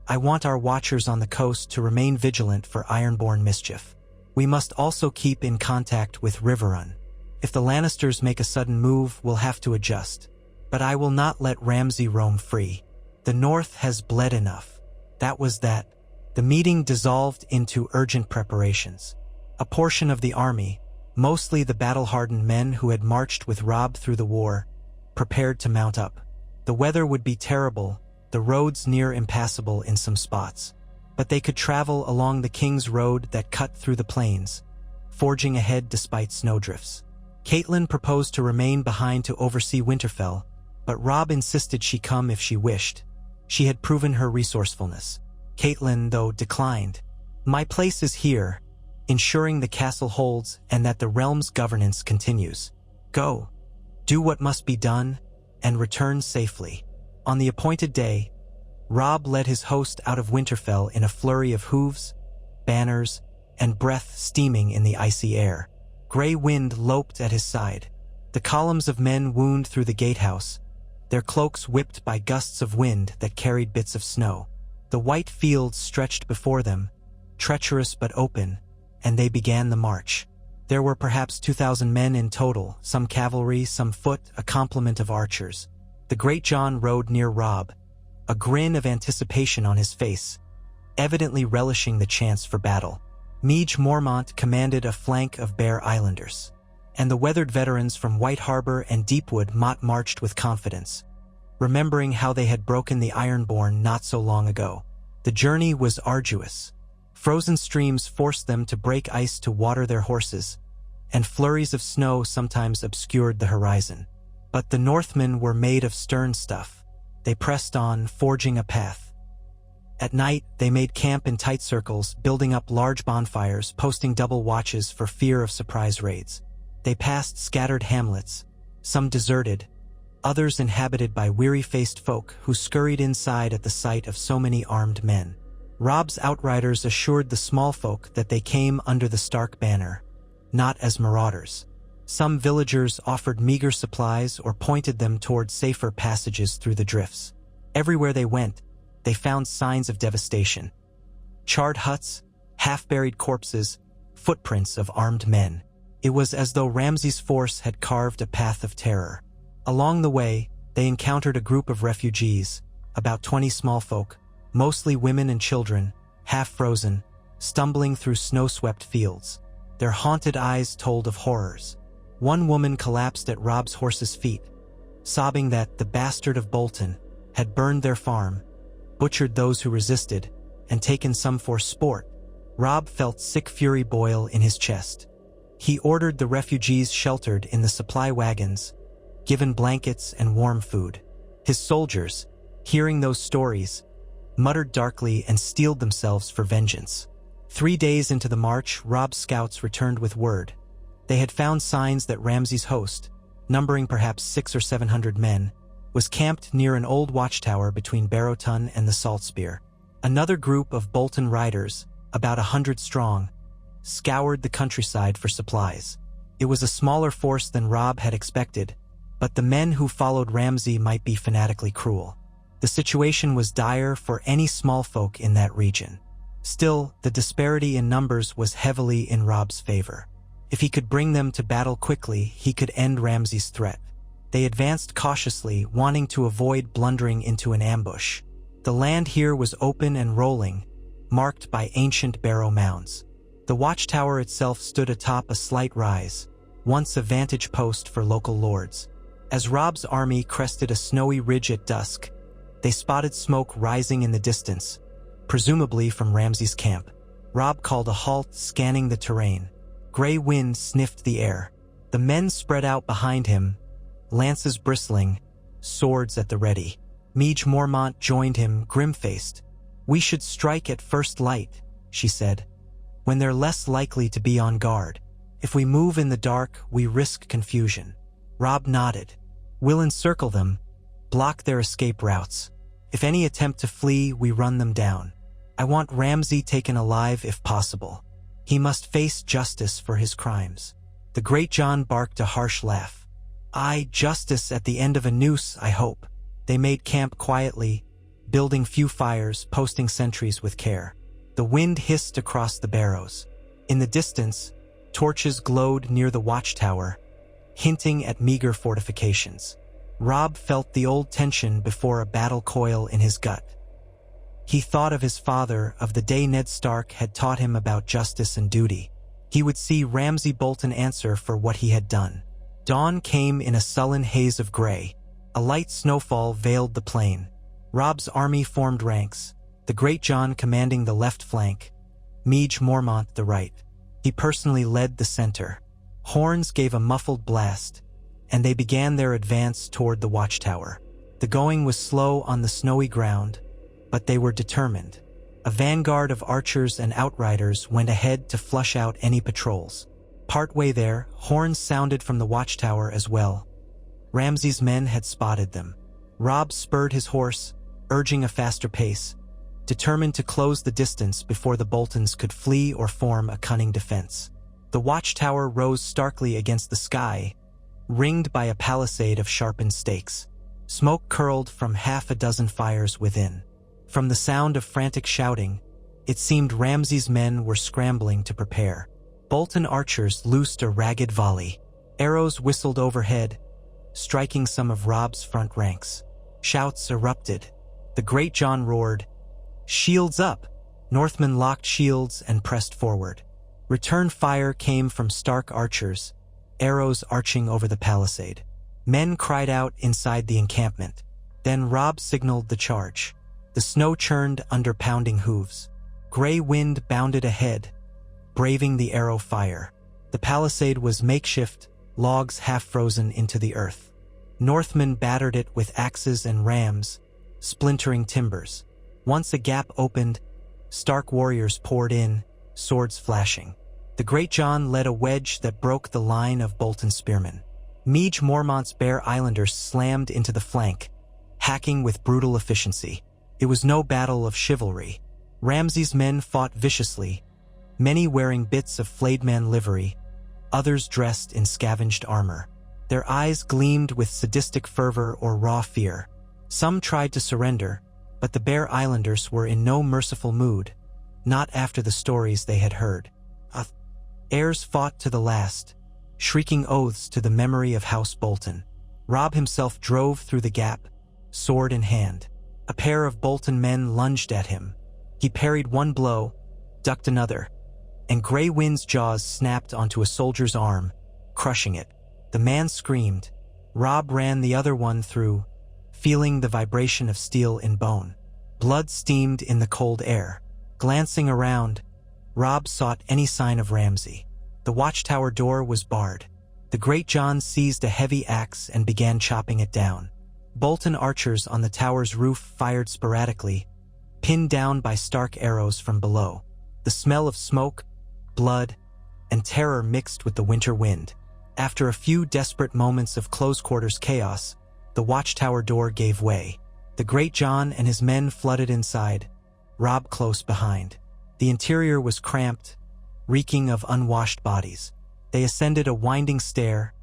I want our watchers on the coast to remain vigilant for Ironborn mischief. We must also keep in contact with Riverrun. If the Lannisters make a sudden move, we'll have to adjust. But I will not let Ramsay roam free. The North has bled enough. That was that. The meeting dissolved into urgent preparations. A portion of the army, mostly the battle-hardened men who had marched with Robb through the war, prepared to mount up. The weather would be terrible, the roads near impassable in some spots. But they could travel along the King's Road that cut through the plains, forging ahead despite snowdrifts. Caitlin proposed to remain behind to oversee Winterfell, but Robb insisted she come if she wished. She had proven her resourcefulness. Caitlin, though, declined. My place is here, ensuring the castle holds and that the realm's governance continues. Go, do what must be done, and return safely. On the appointed day, Robb led his host out of Winterfell in a flurry of hooves, banners, and breath steaming in the icy air. Grey wind loped at his side. The columns of men wound through the gatehouse, their cloaks whipped by gusts of wind that carried bits of snow. The white fields stretched before them, treacherous but open, and they began the march. There were perhaps 2,000 men in total, some cavalry, some foot, a complement of archers. The Great John rode near Robb, a grin of anticipation on his face, evidently relishing the chance for battle. Meej Mormont commanded a flank of Bear Islanders, and the weathered veterans from White Harbor and Deepwood marched with confidence, remembering how they had broken the Ironborn not so long ago. The journey was arduous. Frozen streams forced them to break ice to water their horses, and flurries of snow sometimes obscured the horizon. But the Northmen were made of stern stuff. They pressed on, forging a path. At night, they made camp in tight circles, building up large bonfires, posting double watches for fear of surprise raids. They passed scattered hamlets, some deserted, others inhabited by weary-faced folk who scurried inside at the sight of so many armed men. Robb's outriders assured the small folk that they came under the Stark banner, not as marauders. Some villagers offered meager supplies or pointed them toward safer passages through the drifts. Everywhere they went, they found signs of devastation. Charred huts, half-buried corpses, footprints of armed men. It was as though Ramsay's force had carved a path of terror. Along the way, they encountered a group of refugees, about 20 small folk, mostly women and children, half-frozen, stumbling through snow-swept fields. Their haunted eyes told of horrors. One woman collapsed at Robb's horse's feet, sobbing that the bastard of Bolton had burned their farm, butchered those who resisted, and taken some for sport. Robb felt sick fury boil in his chest. He ordered the refugees sheltered in the supply wagons, given blankets and warm food. His soldiers, hearing those stories, muttered darkly and steeled themselves for vengeance. 3 days into the march, Robb's scouts returned with word. They had found signs that Ramsay's host, numbering perhaps 600 or 700 men, was camped near an old watchtower between Barrowton and the Salt Spear. Another group of Bolton riders, about 100 strong, scoured the countryside for supplies. It was a smaller force than Robb had expected, but the men who followed Ramsay might be fanatically cruel. The situation was dire for any small folk in that region. Still, the disparity in numbers was heavily in Robb's favor. If he could bring them to battle quickly, he could end Ramsay's threat. They advanced cautiously, wanting to avoid blundering into an ambush. The land here was open and rolling, marked by ancient barrow mounds. The watchtower itself stood atop a slight rise, once a vantage post for local lords. As Robb's army crested a snowy ridge at dusk, they spotted smoke rising in the distance, presumably from Ramsay's camp. Robb called a halt, scanning the terrain. Gray wind sniffed the air. The men spread out behind him, lances bristling, swords at the ready. Midge Mormont joined him, grim-faced. "We should strike at first light," she said, "when they're less likely to be on guard. If we move in the dark, we risk confusion." Robb nodded. "We'll encircle them, block their escape routes. If any attempt to flee, we run them down. I want Ramsay taken alive if possible. He must face justice for his crimes." The Great John barked a harsh laugh. "Aye, justice at the end of a noose, I hope." They made camp quietly, building few fires, posting sentries with care. The wind hissed across the barrows. In the distance, torches glowed near the watchtower, hinting at meager fortifications. Robb felt the old tension before a battle coil in his gut. He thought of his father, of the day Ned Stark had taught him about justice and duty. He would see Ramsay Bolton answer for what he had done. Dawn came in a sullen haze of gray. A light snowfall veiled the plain. Robb's army formed ranks, the Great John commanding the left flank, Midge Mormont the right. He personally led the center. Horns gave a muffled blast, and they began their advance toward the watchtower. The going was slow on the snowy ground, but they were determined. A vanguard of archers and outriders went ahead to flush out any patrols. Partway there, horns sounded from the watchtower as well. Ramsay's men had spotted them. Robb spurred his horse, urging a faster pace, determined to close the distance before the Boltons could flee or form a cunning defense. The watchtower rose starkly against the sky, ringed by a palisade of sharpened stakes. Smoke curled from half a dozen fires within. From the sound of frantic shouting, it seemed Ramsay's men were scrambling to prepare. Bolton archers loosed a ragged volley. Arrows whistled overhead, striking some of Robb's front ranks. Shouts erupted. The Great John roared, "Shields up!" Northmen locked shields and pressed forward. Return fire came from Stark archers, arrows arching over the palisade. Men cried out inside the encampment. Then Robb signaled the charge. The snow churned under pounding hooves. Gray wind bounded ahead, braving the arrow fire. The palisade was makeshift, logs half frozen into the earth. Northmen battered it with axes and rams, splintering timbers. Once a gap opened, Stark warriors poured in, swords flashing. The Great John led a wedge that broke the line of Bolton spearmen. Midge Mormont's Bear Islanders slammed into the flank, hacking with brutal efficiency. It was no battle of chivalry. Ramsay's men fought viciously, many wearing bits of flayed man livery, others dressed in scavenged armor. Their eyes gleamed with sadistic fervor or raw fear. Some tried to surrender, but the Bear Islanders were in no merciful mood, not after the stories they had heard. Heirs fought to the last, shrieking oaths to the memory of House Bolton. Robb himself drove through the gap, sword in hand. A pair of Bolton men lunged at him. He parried one blow, ducked another, and Grey Wind's jaws snapped onto a soldier's arm, crushing it. The man screamed. Robb ran the other one through, feeling the vibration of steel in bone. Blood steamed in the cold air. Glancing around, Robb sought any sign of Ramsay. The watchtower door was barred. The Great John seized a heavy axe and began chopping it down. Bolton archers on the tower's roof fired sporadically, pinned down by Stark arrows from below. The smell of smoke, blood, and terror mixed with the winter wind. After a few desperate moments of close-quarters chaos, the watchtower door gave way. The Great John and his men flooded inside, Robb close behind. The interior was cramped, reeking of unwashed bodies. They ascended a winding stair,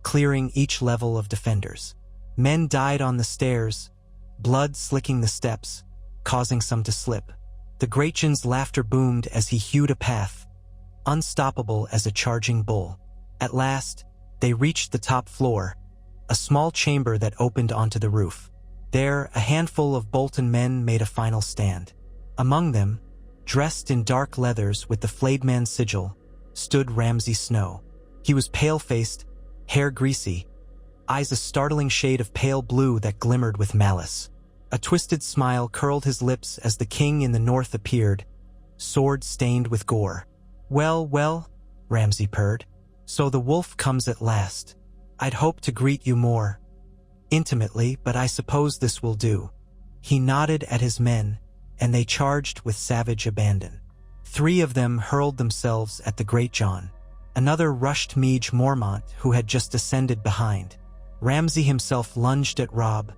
clearing each level of defenders. Men died on the stairs, blood slicking the steps, causing some to slip. The Great John's laughter boomed as he hewed a path, unstoppable as a charging bull. At last, they reached the top floor, a small chamber that opened onto the roof. There, a handful of Bolton men made a final stand. Among them, dressed in dark leathers with the flayed man's sigil, stood Ramsay Snow. He was pale-faced, hair greasy, eyes a startling shade of pale blue that glimmered with malice. A twisted smile curled his lips as the king in the north appeared, sword stained with gore. "Well, well," Ramsay purred. "So the wolf comes at last. I'd hoped to greet you more intimately, but I suppose this will do." He nodded at his men, and they charged with savage abandon. 3 of them hurled themselves at the Great John. Another rushed Mage Mormont, who had just descended behind. Ramsay himself lunged at Robb,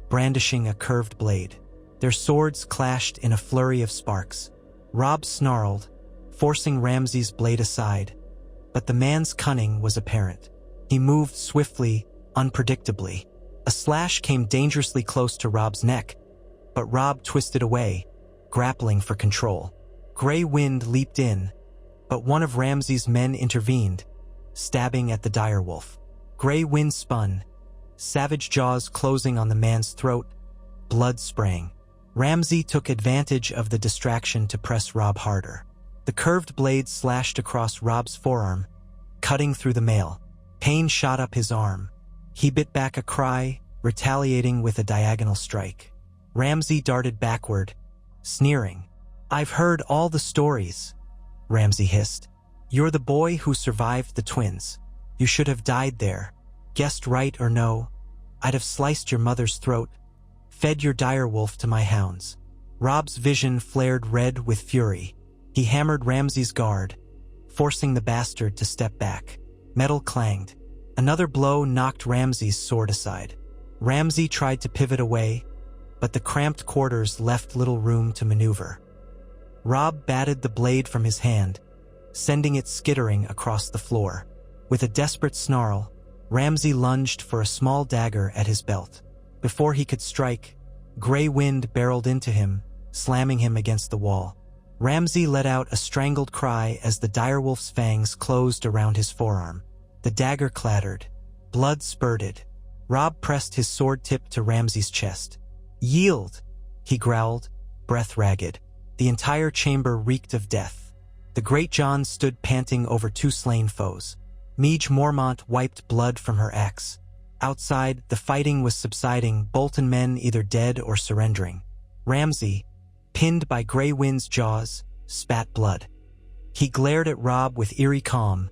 brandishing a curved blade. Their swords clashed in a flurry of sparks. Robb snarled, forcing Ramsay's blade aside, but the man's cunning was apparent. He moved swiftly, unpredictably. A slash came dangerously close to Robb's neck, but Robb twisted away, grappling for control. Grey Wind leaped in, but one of Ramsay's men intervened, stabbing at the direwolf. Grey Wind spun, savage jaws closing on the man's throat, blood spraying. Ramsay took advantage of the distraction to press Robb harder. The curved blade slashed across Robb's forearm, cutting through the mail. Pain shot up his arm. He bit back a cry, retaliating with a diagonal strike. Ramsay darted backward, sneering. "I've heard all the stories," Ramsay hissed. "You're the boy who survived the twins. You should have died there. Guessed right or no, I'd have sliced your mother's throat, fed your direwolf to my hounds." Robb's vision flared red with fury. He hammered Ramsay's guard, forcing the bastard to step back. Metal clanged. Another blow knocked Ramsay's sword aside. Ramsay tried to pivot away, but the cramped quarters left little room to maneuver. Robb batted the blade from his hand, sending it skittering across the floor. With a desperate snarl, Ramsay lunged for a small dagger at his belt. Before he could strike, Grey Wind barreled into him, slamming him against the wall. Ramsay let out a strangled cry as the direwolf's fangs closed around his forearm. The dagger clattered. Blood spurted. Robb pressed his sword tip to Ramsay's chest. "Yield," he growled, breath ragged. The entire chamber reeked of death. The Great John stood panting over 2 slain foes. Mage Mormont wiped blood from her axe. Outside, the fighting was subsiding, Bolton men either dead or surrendering. Ramsay, pinned by Grey Wind's jaws, spat blood. He glared at Robb with eerie calm,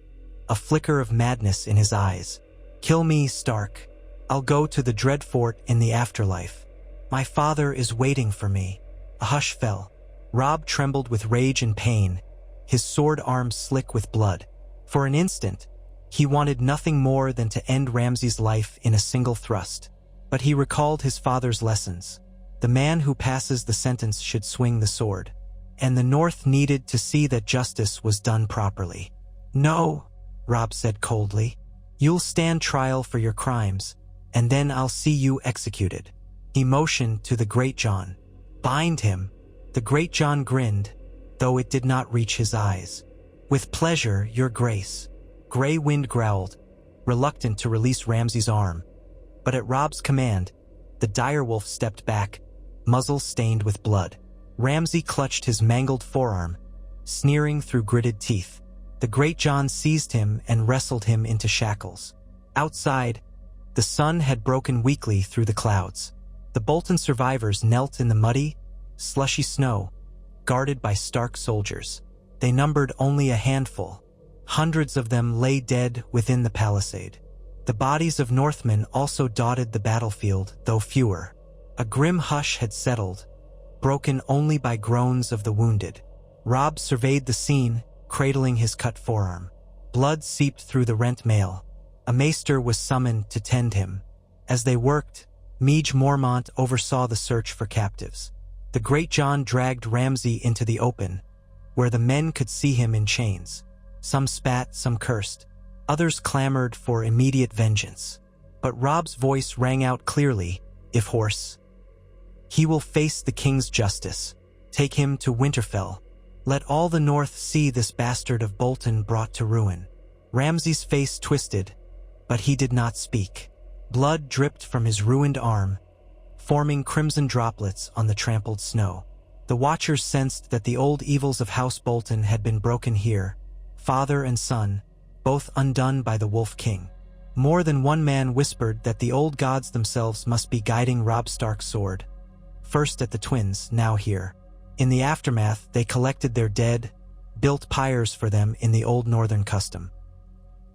a flicker of madness in his eyes. "Kill me, Stark. I'll go to the Dread Fort in the afterlife. My father is waiting for me." A hush fell. Robb trembled with rage and pain, his sword arm slick with blood. For an instant, he wanted nothing more than to end Ramsay's life in a single thrust. But he recalled his father's lessons. The man who passes the sentence should swing the sword. And the North needed to see that justice was done properly. "No," Robb said coldly. "You'll stand trial for your crimes, and then I'll see you executed." He motioned to the Great John. "Bind him." The Great John grinned, though it did not reach his eyes. "With pleasure, your grace." Grey Wind growled, reluctant to release Ramsay's arm. But at Robb's command, the direwolf stepped back, muzzle stained with blood. Ramsay clutched his mangled forearm, sneering through gritted teeth. The Great John seized him and wrestled him into shackles. Outside, the sun had broken weakly through the clouds. The Bolton survivors knelt in the muddy, slushy snow, guarded by Stark soldiers. They numbered only a handful. Hundreds of them lay dead within the palisade. The bodies of Northmen also dotted the battlefield, though fewer. A grim hush had settled, broken only by groans of the wounded. Robb surveyed the scene, cradling his cut forearm. Blood seeped through the rent mail. A maester was summoned to tend him. As they worked, Mage Mormont oversaw the search for captives. The Great John dragged Ramsay into the open, where the men could see him in chains. Some spat, some cursed. Others clamored for immediate vengeance. But Robb's voice rang out clearly, if hoarse. "He will face the king's justice. Take him to Winterfell. Let all the North see this bastard of Bolton brought to ruin." Ramsay's face twisted, but he did not speak. Blood dripped from his ruined arm, forming crimson droplets on the trampled snow. The Watchers sensed that the old evils of House Bolton had been broken here, father and son, both undone by the Wolf King. More than one man whispered that the old gods themselves must be guiding Robb Stark's sword. First at the twins, now here. In the aftermath, they collected their dead, built pyres for them in the old northern custom.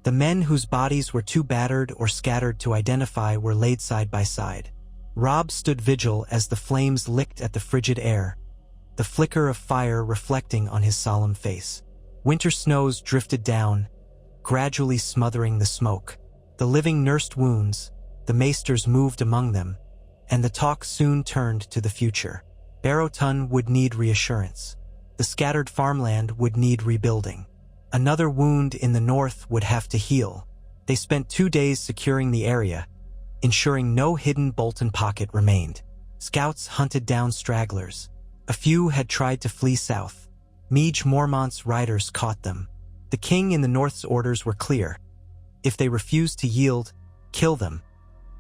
The men whose bodies were too battered or scattered to identify were laid side by side. Robb stood vigil as the flames licked at the frigid air, the flicker of fire reflecting on his solemn face. Winter snows drifted down, gradually smothering the smoke. The living nursed wounds, the maesters moved among them, and the talk soon turned to the future. Barrowton would need reassurance. The scattered farmland would need rebuilding. Another wound in the north would have to heal. They spent 2 days securing the area, ensuring no hidden Bolton pocket remained. Scouts hunted down stragglers. A few had tried to flee south. Meage Mormont's riders caught them. The king in the north's orders were clear. If they refused to yield, kill them.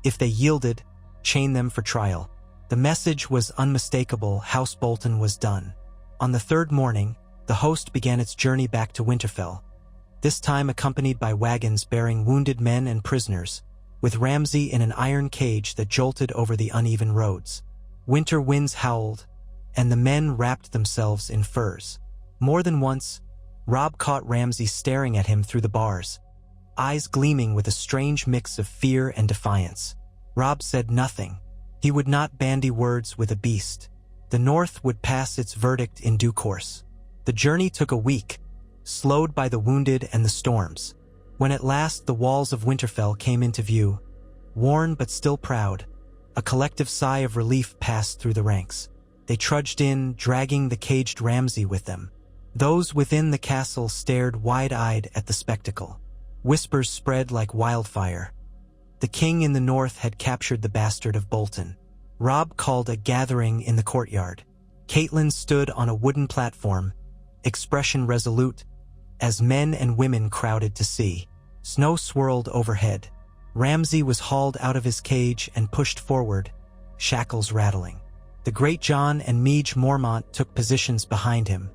If they yielded, chain them for trial. The message was unmistakable. House Bolton was done. On the third morning, the host began its journey back to Winterfell, this time accompanied by wagons bearing wounded men and prisoners, with Ramsay in an iron cage that jolted over the uneven roads. Winter winds howled, and the men wrapped themselves in furs. More than once, Robb caught Ramsay staring at him through the bars, eyes gleaming with a strange mix of fear and defiance. Robb said nothing. He would not bandy words with a beast. The North would pass its verdict in due course. The journey took a week, slowed by the wounded and the storms. When at last the walls of Winterfell came into view, worn but still proud, a collective sigh of relief passed through the ranks. They trudged in, dragging the caged Ramsay with them. Those within the castle stared wide-eyed at the spectacle. Whispers spread like wildfire. The king in the north had captured the bastard of Bolton. Robb called a gathering in the courtyard. Catelyn stood on a wooden platform, expression resolute, as men and women crowded to see. Snow swirled overhead. Ramsay was hauled out of his cage and pushed forward, shackles rattling. The Great John and Meage Mormont took positions behind him,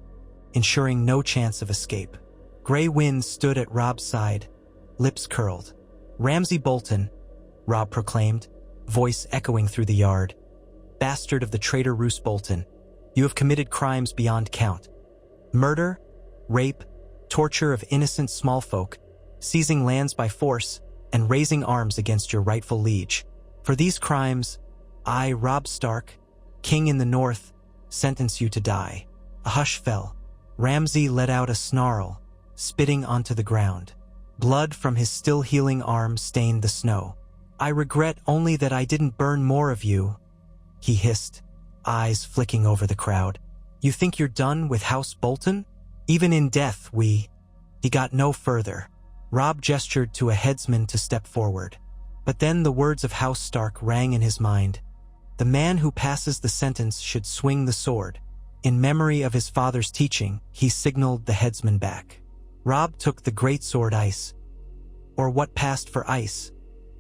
ensuring no chance of escape. Grey Wind stood at Robb's side, lips curled. "Ramsay Bolton," Robb proclaimed, voice echoing through the yard. "Bastard of the traitor Roose Bolton, you have committed crimes beyond count. Murder, rape, torture of innocent small folk, seizing lands by force, and raising arms against your rightful liege. For these crimes, I, Robb Stark, king in the north, sentence you to die." A hush fell. Ramsay let out a snarl, spitting onto the ground. Blood from his still healing arm stained the snow. "I regret only that I didn't burn more of you," he hissed, eyes flicking over the crowd. "You think you're done with House Bolton? Even in death we—" He got no further. Robb gestured to a headsman to step forward. But then the words of House Stark rang in his mind. The man who passes the sentence should swing the sword. In memory of his father's teaching, he signaled the headsman back. Robb took the greatsword ice, or what passed for ice,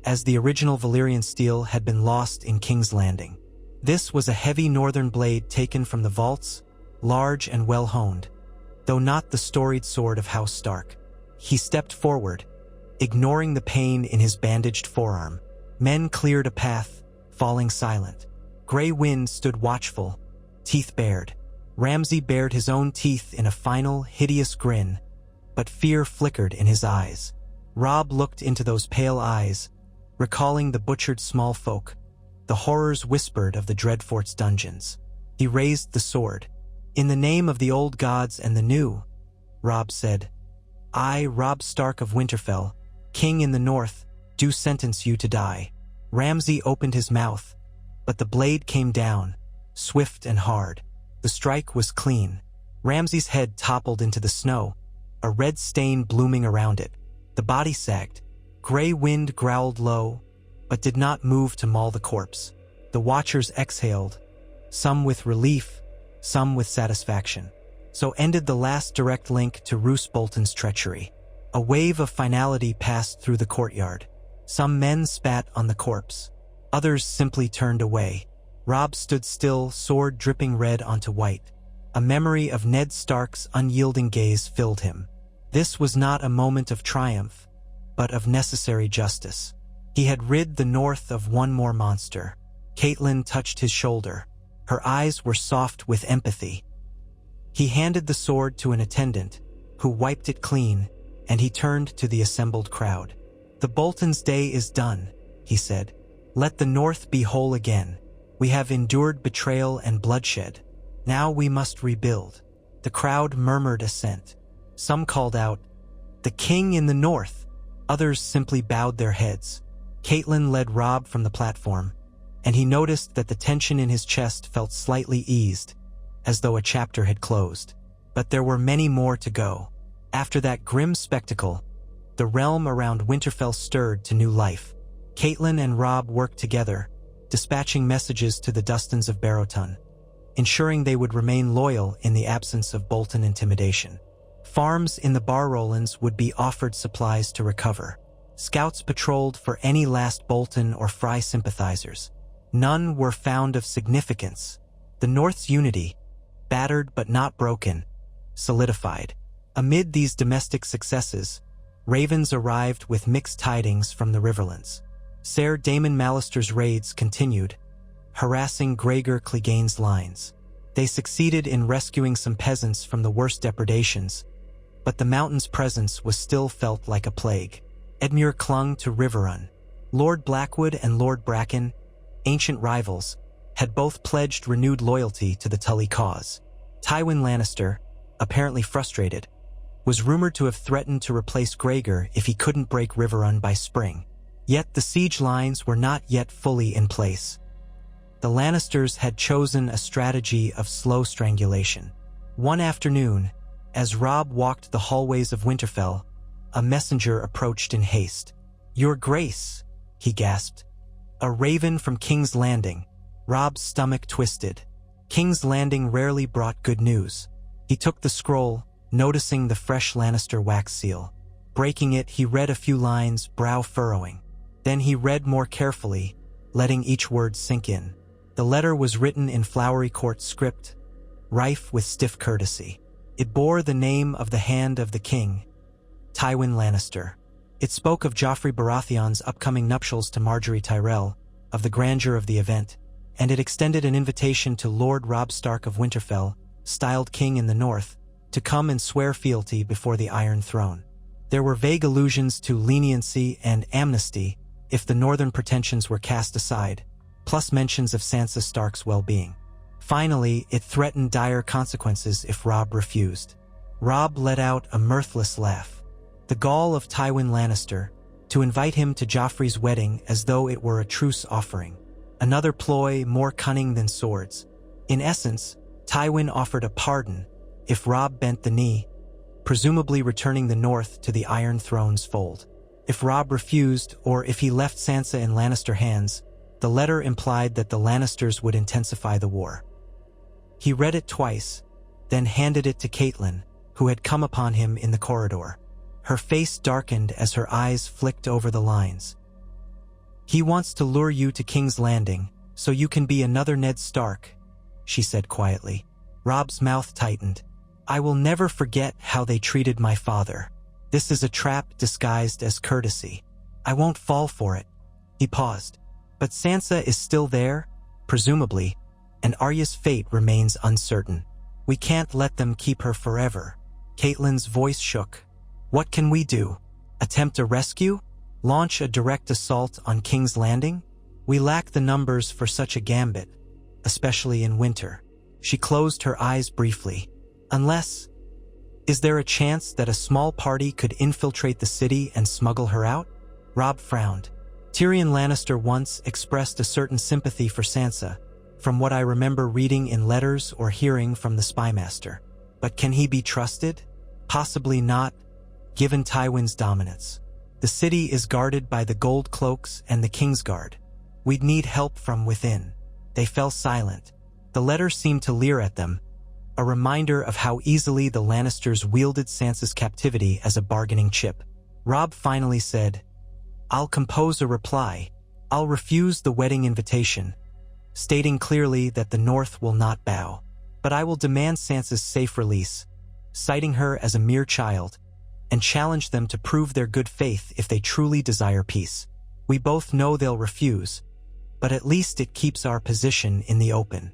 as the original Valyrian steel had been lost in King's Landing. This was a heavy northern blade taken from the vaults, large and well-honed, though not the storied sword of House Stark. He stepped forward, ignoring the pain in his bandaged forearm. Men cleared a path, falling silent. Grey Wind stood watchful, teeth bared. Ramsay bared his own teeth in a final, hideous grin, but fear flickered in his eyes. Robb looked into those pale eyes, recalling the butchered small folk, the horrors whispered of the Dreadfort's dungeons. He raised the sword. "In the name of the old gods and the new," Robb said, "I, Robb Stark of Winterfell, king in the north, do sentence you to die." Ramsay opened his mouth, but the blade came down, swift and hard. The strike was clean. Ramsay's head toppled into the snow, a red stain blooming around it. The body sagged. Grey Wind growled low, but did not move to maul the corpse. The watchers exhaled, some with relief, some with satisfaction. So ended the last direct link to Roose Bolton's treachery. A wave of finality passed through the courtyard. Some men spat on the corpse. Others simply turned away. Robb stood still, sword dripping red onto white. A memory of Ned Stark's unyielding gaze filled him. This was not a moment of triumph. but of necessary justice. He had rid the North of one more monster. Catelyn touched his shoulder. Her eyes were soft with empathy. He handed the sword to an attendant, who wiped it clean, and he turned to the assembled crowd. "The Bolton's day is done," he said. "Let the North be whole again. We have endured betrayal and bloodshed. Now we must rebuild." The crowd murmured assent. Some called out, "The King in the North!" Others simply bowed their heads. Catelyn led Robb from the platform, and he noticed that the tension in his chest felt slightly eased, as though a chapter had closed. But there were many more to go. After that grim spectacle, the realm around Winterfell stirred to new life. Catelyn and Robb worked together, dispatching messages to the Dustons of Barrowton, ensuring they would remain loyal in the absence of Bolton intimidation. Farms in the Barrowlands would be offered supplies to recover. Scouts patrolled for any last Bolton or Frey sympathizers. None were found of significance. The North's unity, battered but not broken, solidified. Amid these domestic successes, ravens arrived with mixed tidings from the Riverlands. Ser Daemon Mallister's raids continued, harassing Gregor Clegane's lines. They succeeded in rescuing some peasants from the worst depredations, but the mountain's presence was still felt like a plague. Edmure clung to Riverrun. Lord Blackwood and Lord Bracken, ancient rivals, had both pledged renewed loyalty to the Tully cause. Tywin Lannister, apparently frustrated, was rumored to have threatened to replace Gregor if he couldn't break Riverrun by spring. Yet the siege lines were not yet fully in place. The Lannisters had chosen a strategy of slow strangulation. One afternoon, as Robb walked the hallways of Winterfell, a messenger approached in haste. "Your Grace," he gasped. "A raven from King's Landing." Robb's stomach twisted. King's Landing rarely brought good news. He took the scroll, noticing the fresh Lannister wax seal. Breaking it, he read a few lines, brow furrowing. Then he read more carefully, letting each word sink in. The letter was written in Flowery Court script, rife with stiff courtesy. It bore the name of the Hand of the King, Tywin Lannister. It spoke of Joffrey Baratheon's upcoming nuptials to Margaery Tyrell, of the grandeur of the event, and it extended an invitation to Lord Robb Stark of Winterfell, styled King in the North, to come and swear fealty before the Iron Throne. There were vague allusions to leniency and amnesty if the northern pretensions were cast aside, plus mentions of Sansa Stark's well-being. Finally, it threatened dire consequences if Robb refused. Robb let out a mirthless laugh. The gall of Tywin Lannister, to invite him to Joffrey's wedding as though it were a truce offering. Another ploy more cunning than swords. In essence, Tywin offered a pardon if Robb bent the knee, presumably returning the North to the Iron Throne's fold. If Robb refused, or if he left Sansa in Lannister hands, the letter implied that the Lannisters would intensify the war. He read it twice, then handed it to Catelyn, who had come upon him in the corridor. Her face darkened as her eyes flicked over the lines. "He wants to lure you to King's Landing, so you can be another Ned Stark," she said quietly. Robb's mouth tightened. "I will never forget how they treated my father. This is a trap disguised as courtesy. I won't fall for it." He paused. "But Sansa is still there, presumably, and Arya's fate remains uncertain. We can't let them keep her forever." Catelyn's voice shook. "What can we do? Attempt a rescue? Launch a direct assault on King's Landing? We lack the numbers for such a gambit, especially in winter." She closed her eyes briefly. "Unless... Is there a chance that a small party could infiltrate the city and smuggle her out?" Robb frowned. Tyrion Lannister once expressed a certain sympathy for Sansa, from what I remember reading in letters or hearing from the spymaster. But can he be trusted? Possibly not, given Tywin's dominance. The city is guarded by the Gold Cloaks and the Kingsguard. We'd need help from within. They fell silent. The letter seemed to leer at them, a reminder of how easily the Lannisters wielded Sansa's captivity as a bargaining chip. Robb finally said, "I'll compose a reply. I'll refuse the wedding invitation, stating clearly that the North will not bow. But I will demand Sansa's safe release, citing her as a mere child, and challenge them to prove their good faith if they truly desire peace. We both know they'll refuse, but at least it keeps our position in the open."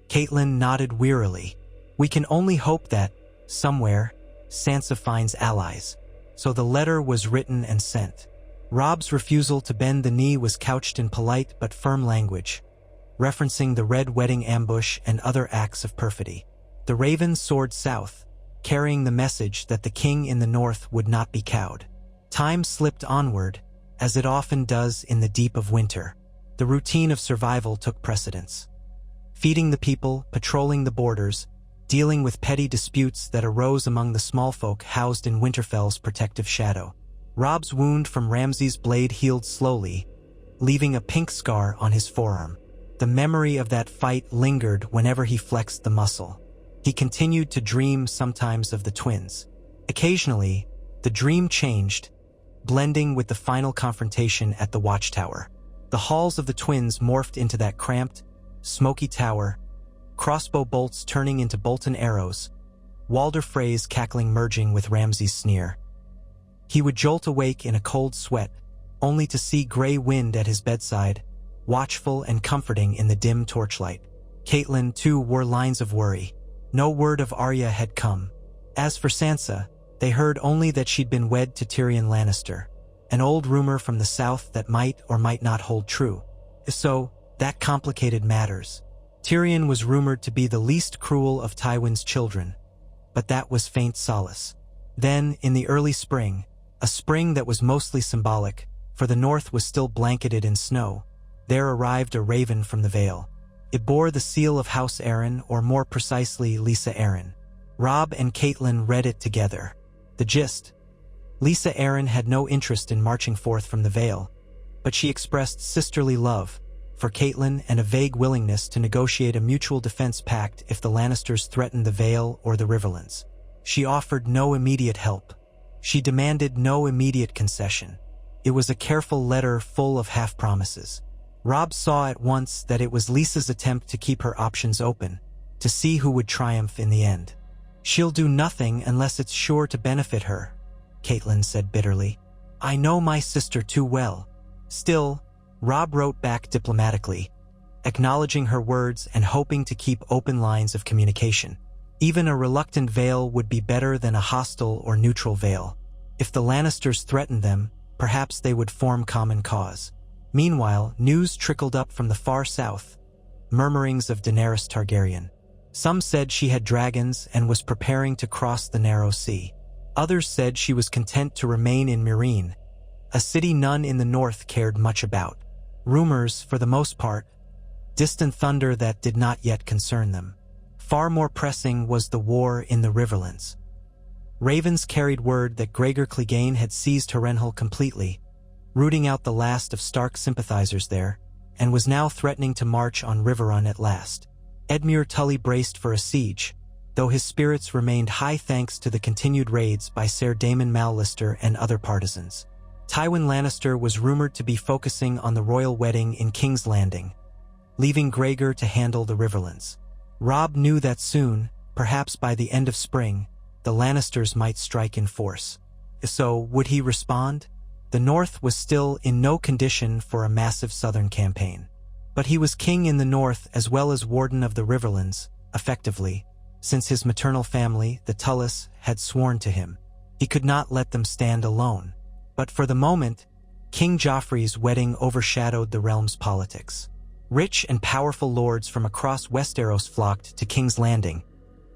Caitlin nodded wearily. "We can only hope that, somewhere, Sansa finds allies." So the letter was written and sent. Robb's refusal to bend the knee was couched in polite but firm language, referencing the Red Wedding ambush and other acts of perfidy. The Raven soared south, carrying the message that the king in the north would not be cowed. Time slipped onward, as it often does in the deep of winter. The routine of survival took precedence. Feeding the people, patrolling the borders, dealing with petty disputes that arose among the small folk housed in Winterfell's protective shadow. Robb's wound from Ramsay's blade healed slowly, leaving a pink scar on his forearm. The memory of that fight lingered whenever he flexed the muscle. He continued to dream sometimes of the twins. Occasionally, the dream changed, blending with the final confrontation at the watchtower. The halls of the twins morphed into that cramped, smoky tower, crossbow bolts turning into Bolton arrows, Walder Freys cackling merging with Ramsay's sneer. He would jolt awake in a cold sweat, only to see Grey Wind at his bedside, watchful and comforting in the dim torchlight. Caitlin, too, wore lines of worry. No word of Arya had come. As for Sansa, they heard only that she'd been wed to Tyrion Lannister, an old rumor from the south that might or might not hold true. So, that complicated matters. Tyrion was rumored to be the least cruel of Tywin's children, but that was faint solace. Then, in the early spring, a spring that was mostly symbolic, for the north was still blanketed in snow, there arrived a raven from the Vale. It bore the seal of House Arryn, or more precisely, Lisa Arryn. Robb and Caitlin read it together. The gist: Lisa Arryn had no interest in marching forth from the Vale, but she expressed sisterly love for Caitlin and a vague willingness to negotiate a mutual defense pact if the Lannisters threatened the Vale or the Riverlands. She offered no immediate help. She demanded no immediate concession. It was a careful letter full of half-promises. Robb saw at once that it was Lisa's attempt to keep her options open, to see who would triumph in the end. "She'll do nothing unless it's sure to benefit her," Caitlin said bitterly. "I know my sister too well." Still, Robb wrote back diplomatically, acknowledging her words and hoping to keep open lines of communication. Even a reluctant Vale would be better than a hostile or neutral Vale. If the Lannisters threatened them, perhaps they would form common cause. Meanwhile, news trickled up from the far south, murmurings of Daenerys Targaryen. Some said she had dragons and was preparing to cross the narrow sea. Others said she was content to remain in Meereen, a city none in the north cared much about. Rumors, for the most part, distant thunder that did not yet concern them. Far more pressing was the war in the Riverlands. Ravens carried word that Gregor Clegane had seized Harrenhal completely, rooting out the last of Stark sympathizers there, and was now threatening to march on Riverrun at last. Edmure Tully braced for a siege, though his spirits remained high thanks to the continued raids by Ser Daemon Mallister and other partisans. Tywin Lannister was rumored to be focusing on the royal wedding in King's Landing, leaving Gregor to handle the Riverlands. Robb knew that soon, perhaps by the end of spring, the Lannisters might strike in force. So, would he respond? The North was still in no condition for a massive southern campaign. But he was king in the North as well as warden of the Riverlands, effectively, since his maternal family, the Tullys, had sworn to him. He could not let them stand alone. But for the moment, King Joffrey's wedding overshadowed the realm's politics. Rich and powerful lords from across Westeros flocked to King's Landing,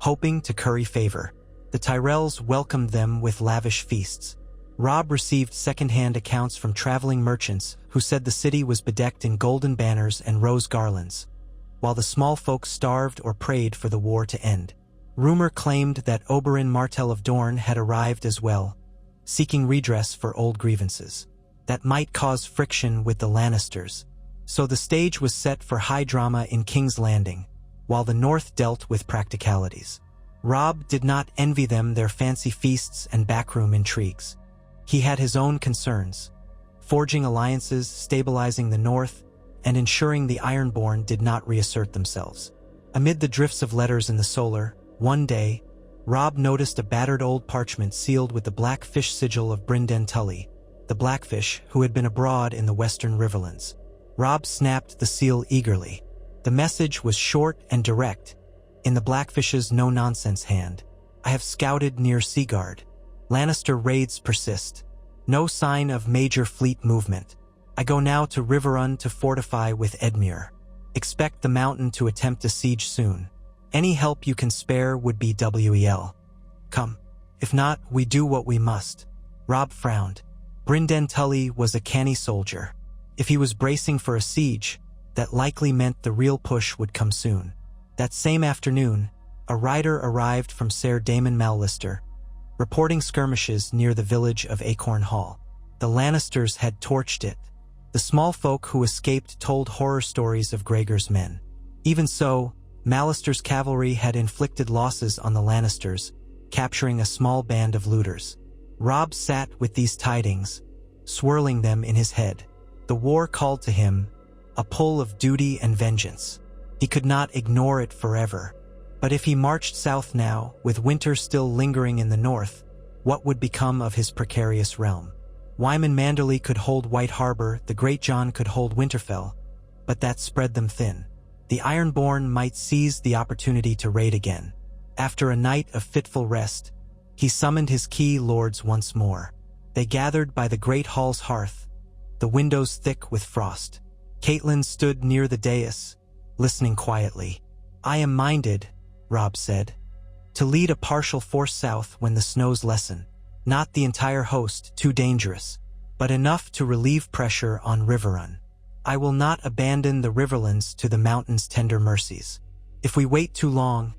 hoping to curry favor. The Tyrells welcomed them with lavish feasts. Robb received second-hand accounts from traveling merchants who said the city was bedecked in golden banners and rose garlands, while the small folk starved or prayed for the war to end. Rumor claimed that Oberyn Martell of Dorne had arrived as well, seeking redress for old grievances. That might cause friction with the Lannisters. So the stage was set for high drama in King's Landing, while the North dealt with practicalities. Robb did not envy them their fancy feasts and backroom intrigues. He had his own concerns, forging alliances, stabilizing the North, and ensuring the Ironborn did not reassert themselves. Amid the drifts of letters in the Solar, one day, Robb noticed a battered old parchment sealed with the blackfish sigil of Bryn den Tully, the blackfish who had been abroad in the western riverlands. Robb snapped the seal eagerly. The message was short and direct, in the blackfish's no-nonsense hand. I have scouted near Seaguard. Lannister raids persist. No sign of major fleet movement. I go now to Riverrun to fortify with Edmure. Expect the mountain to attempt a siege soon. Any help you can spare would be wel. Come. If not, we do what we must. Robb frowned. Bryn den Tully was a canny soldier. If he was bracing for a siege, that likely meant the real push would come soon. That same afternoon, a rider arrived from Ser Daemon Mallister, reporting skirmishes near the village of Acorn Hall. The Lannisters had torched it. The small folk who escaped told horror stories of Gregor's men. Even so, Mallister's cavalry had inflicted losses on the Lannisters, capturing a small band of looters. Robb sat with these tidings, swirling them in his head. The war called to him, a pull of duty and vengeance. He could not ignore it forever. But if he marched south now, with winter still lingering in the north, what would become of his precarious realm? Wyman Manderley could hold White Harbor, the Great John could hold Winterfell, but that spread them thin. The Ironborn might seize the opportunity to raid again. After a night of fitful rest, he summoned his key lords once more. They gathered by the great hall's hearth, the windows thick with frost. Catelyn stood near the dais, listening quietly. I am minded, Robb said, to lead a partial force south when the snows lessen. Not the entire host, too dangerous, but enough to relieve pressure on Riverrun. I will not abandon the Riverlands to the mountain's tender mercies. If we wait too long,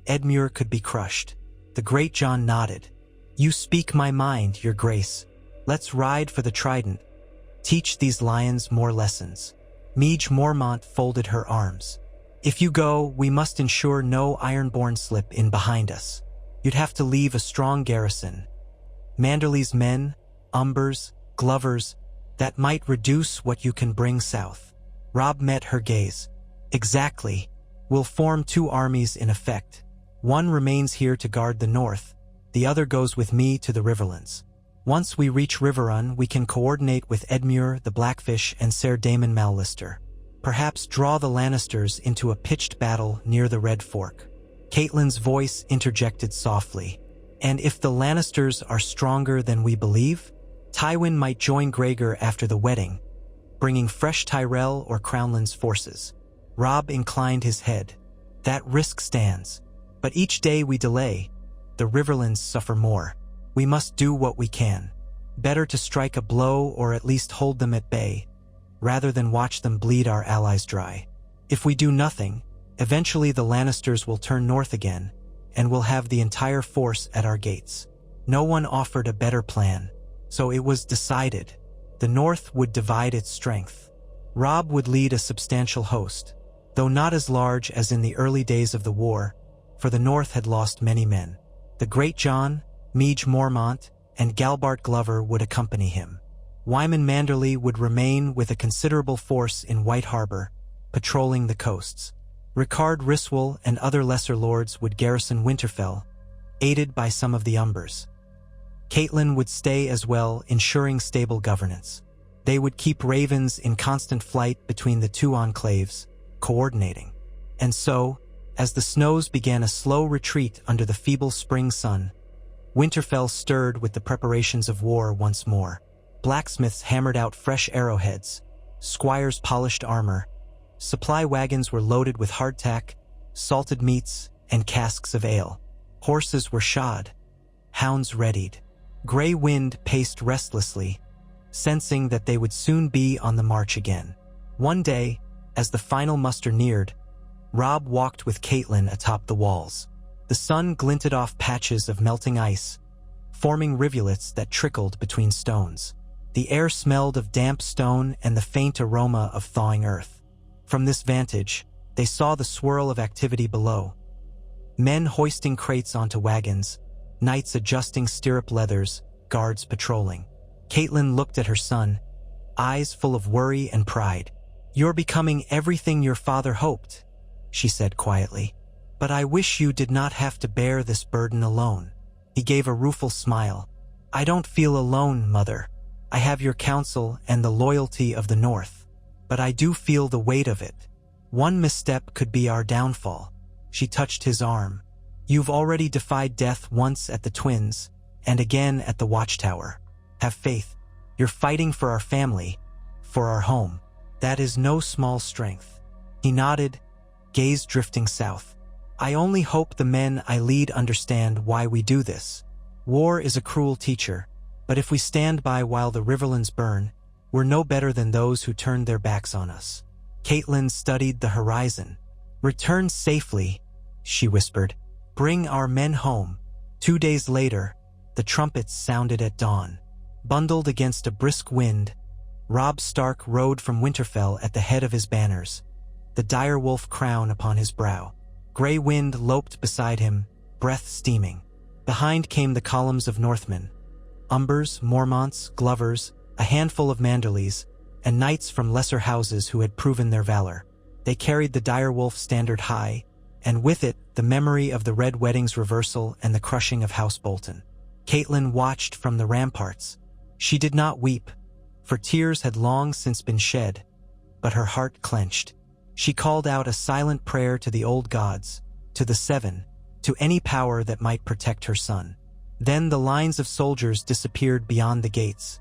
Edmure could be crushed. The Great John nodded. You speak my mind, your grace. Let's ride for the Trident. Teach these lions more lessons. Meage Mormont folded her arms. If you go, we must ensure no Ironborn slip in behind us. You'd have to leave a strong garrison. Manderley's men, Umbers, Glovers, that might reduce what you can bring south. Robb met her gaze. Exactly. We'll form two armies in effect. One remains here to guard the north, the other goes with me to the Riverlands. Once we reach Riverrun, we can coordinate with Edmure, the Blackfish, and Ser Daemon Mallister. Perhaps draw the Lannisters into a pitched battle near the Red Fork. Catelyn's voice interjected softly. And if the Lannisters are stronger than we believe, Tywin might join Gregor after the wedding, bringing fresh Tyrell or Crownland's forces. Robb inclined his head. That risk stands. But each day we delay, the Riverlands suffer more. We must do what we can. Better to strike a blow or at least hold them at bay, rather than watch them bleed our allies dry. If we do nothing, eventually the Lannisters will turn north again, and we'll have the entire force at our gates. No one offered a better plan, so it was decided. The North would divide its strength. Robb would lead a substantial host, though not as large as in the early days of the war, for the North had lost many men. The Great John, Meage Mormont, and Galbart Glover would accompany him. Wyman Manderley would remain with a considerable force in White Harbor, patrolling the coasts. Rickard Ryswell and other lesser lords would garrison Winterfell, aided by some of the Umbers. Catelyn would stay as well, ensuring stable governance. They would keep ravens in constant flight between the two enclaves, coordinating. And so, as the snows began a slow retreat under the feeble spring sun, Winterfell stirred with the preparations of war once more. Blacksmiths hammered out fresh arrowheads, squires polished armor, supply wagons were loaded with hardtack, salted meats, and casks of ale. Horses were shod, hounds readied. Grey Wind paced restlessly, sensing that they would soon be on the march again. One day, as the final muster neared, Robb walked with Catelyn atop the walls. The sun glinted off patches of melting ice, forming rivulets that trickled between stones. The air smelled of damp stone and the faint aroma of thawing earth. From this vantage, they saw the swirl of activity below. Men hoisting crates onto wagons, knights adjusting stirrup leathers, guards patrolling. Catelyn looked at her son, eyes full of worry and pride. "You're becoming everything your father hoped," she said quietly. But I wish you did not have to bear this burden alone." He gave a rueful smile. "I don't feel alone, Mother. I have your counsel and the loyalty of the North. But I do feel the weight of it. One misstep could be our downfall." She touched his arm. "You've already defied death once at the Twins, and again at the Watchtower. Have faith. You're fighting for our family, for our home. That is no small strength." He nodded, gaze drifting south. "I only hope the men I lead understand why we do this. War is a cruel teacher, but if we stand by while the Riverlands burn, we're no better than those who turned their backs on us." Caitlin studied the horizon. "Return safely," she whispered. "Bring our men home." 2 days later, the trumpets sounded at dawn. Bundled against a brisk wind, Robb Stark rode from Winterfell at the head of his banners, the direwolf crown upon his brow. Grey Wind loped beside him, breath steaming. Behind came the columns of Northmen, Umbers, Mormonts, Glovers, a handful of Manderleys, and knights from lesser houses who had proven their valor. They carried the direwolf standard high, and with it the memory of the Red Wedding's reversal and the crushing of House Bolton. Caitlin watched from the ramparts. She did not weep, for tears had long since been shed, but her heart clenched. She called out a silent prayer to the old gods, to the Seven, to any power that might protect her son. Then the lines of soldiers disappeared beyond the gates,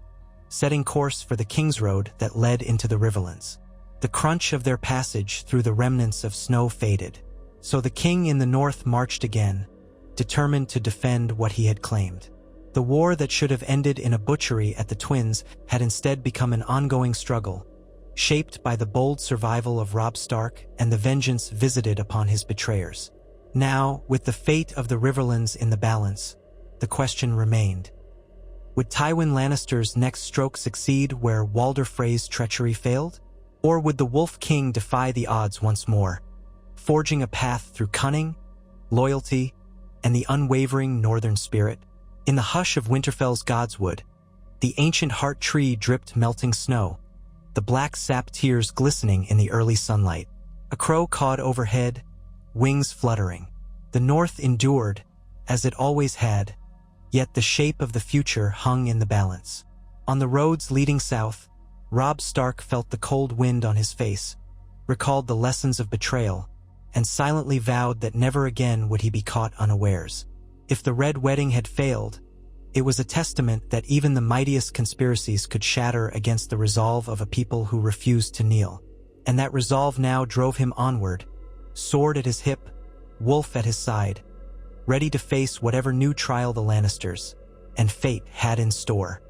setting course for the King's Road that led into the Riverlands. The crunch of their passage through the remnants of snow faded. So the king in the north marched again, determined to defend what he had claimed. The war that should have ended in a butchery at the Twins had instead become an ongoing struggle, shaped by the bold survival of Robb Stark and the vengeance visited upon his betrayers. Now, with the fate of the Riverlands in the balance, the question remained: would Tywin Lannister's next stroke succeed where Walder Frey's treachery failed? Or would the Wolf King defy the odds once more, forging a path through cunning, loyalty, and the unwavering northern spirit? In the hush of Winterfell's Godswood, the ancient heart tree dripped melting snow, the black sap tears glistening in the early sunlight. A crow cawed overhead, wings fluttering. The north endured, as it always had, yet the shape of the future hung in the balance. On the roads leading south, Robb Stark felt the cold wind on his face, recalled the lessons of betrayal, and silently vowed that never again would he be caught unawares. If the Red Wedding had failed, it was a testament that even the mightiest conspiracies could shatter against the resolve of a people who refused to kneel. And that resolve now drove him onward, sword at his hip, wolf at his side, ready to face whatever new trial the Lannisters and fate had in store.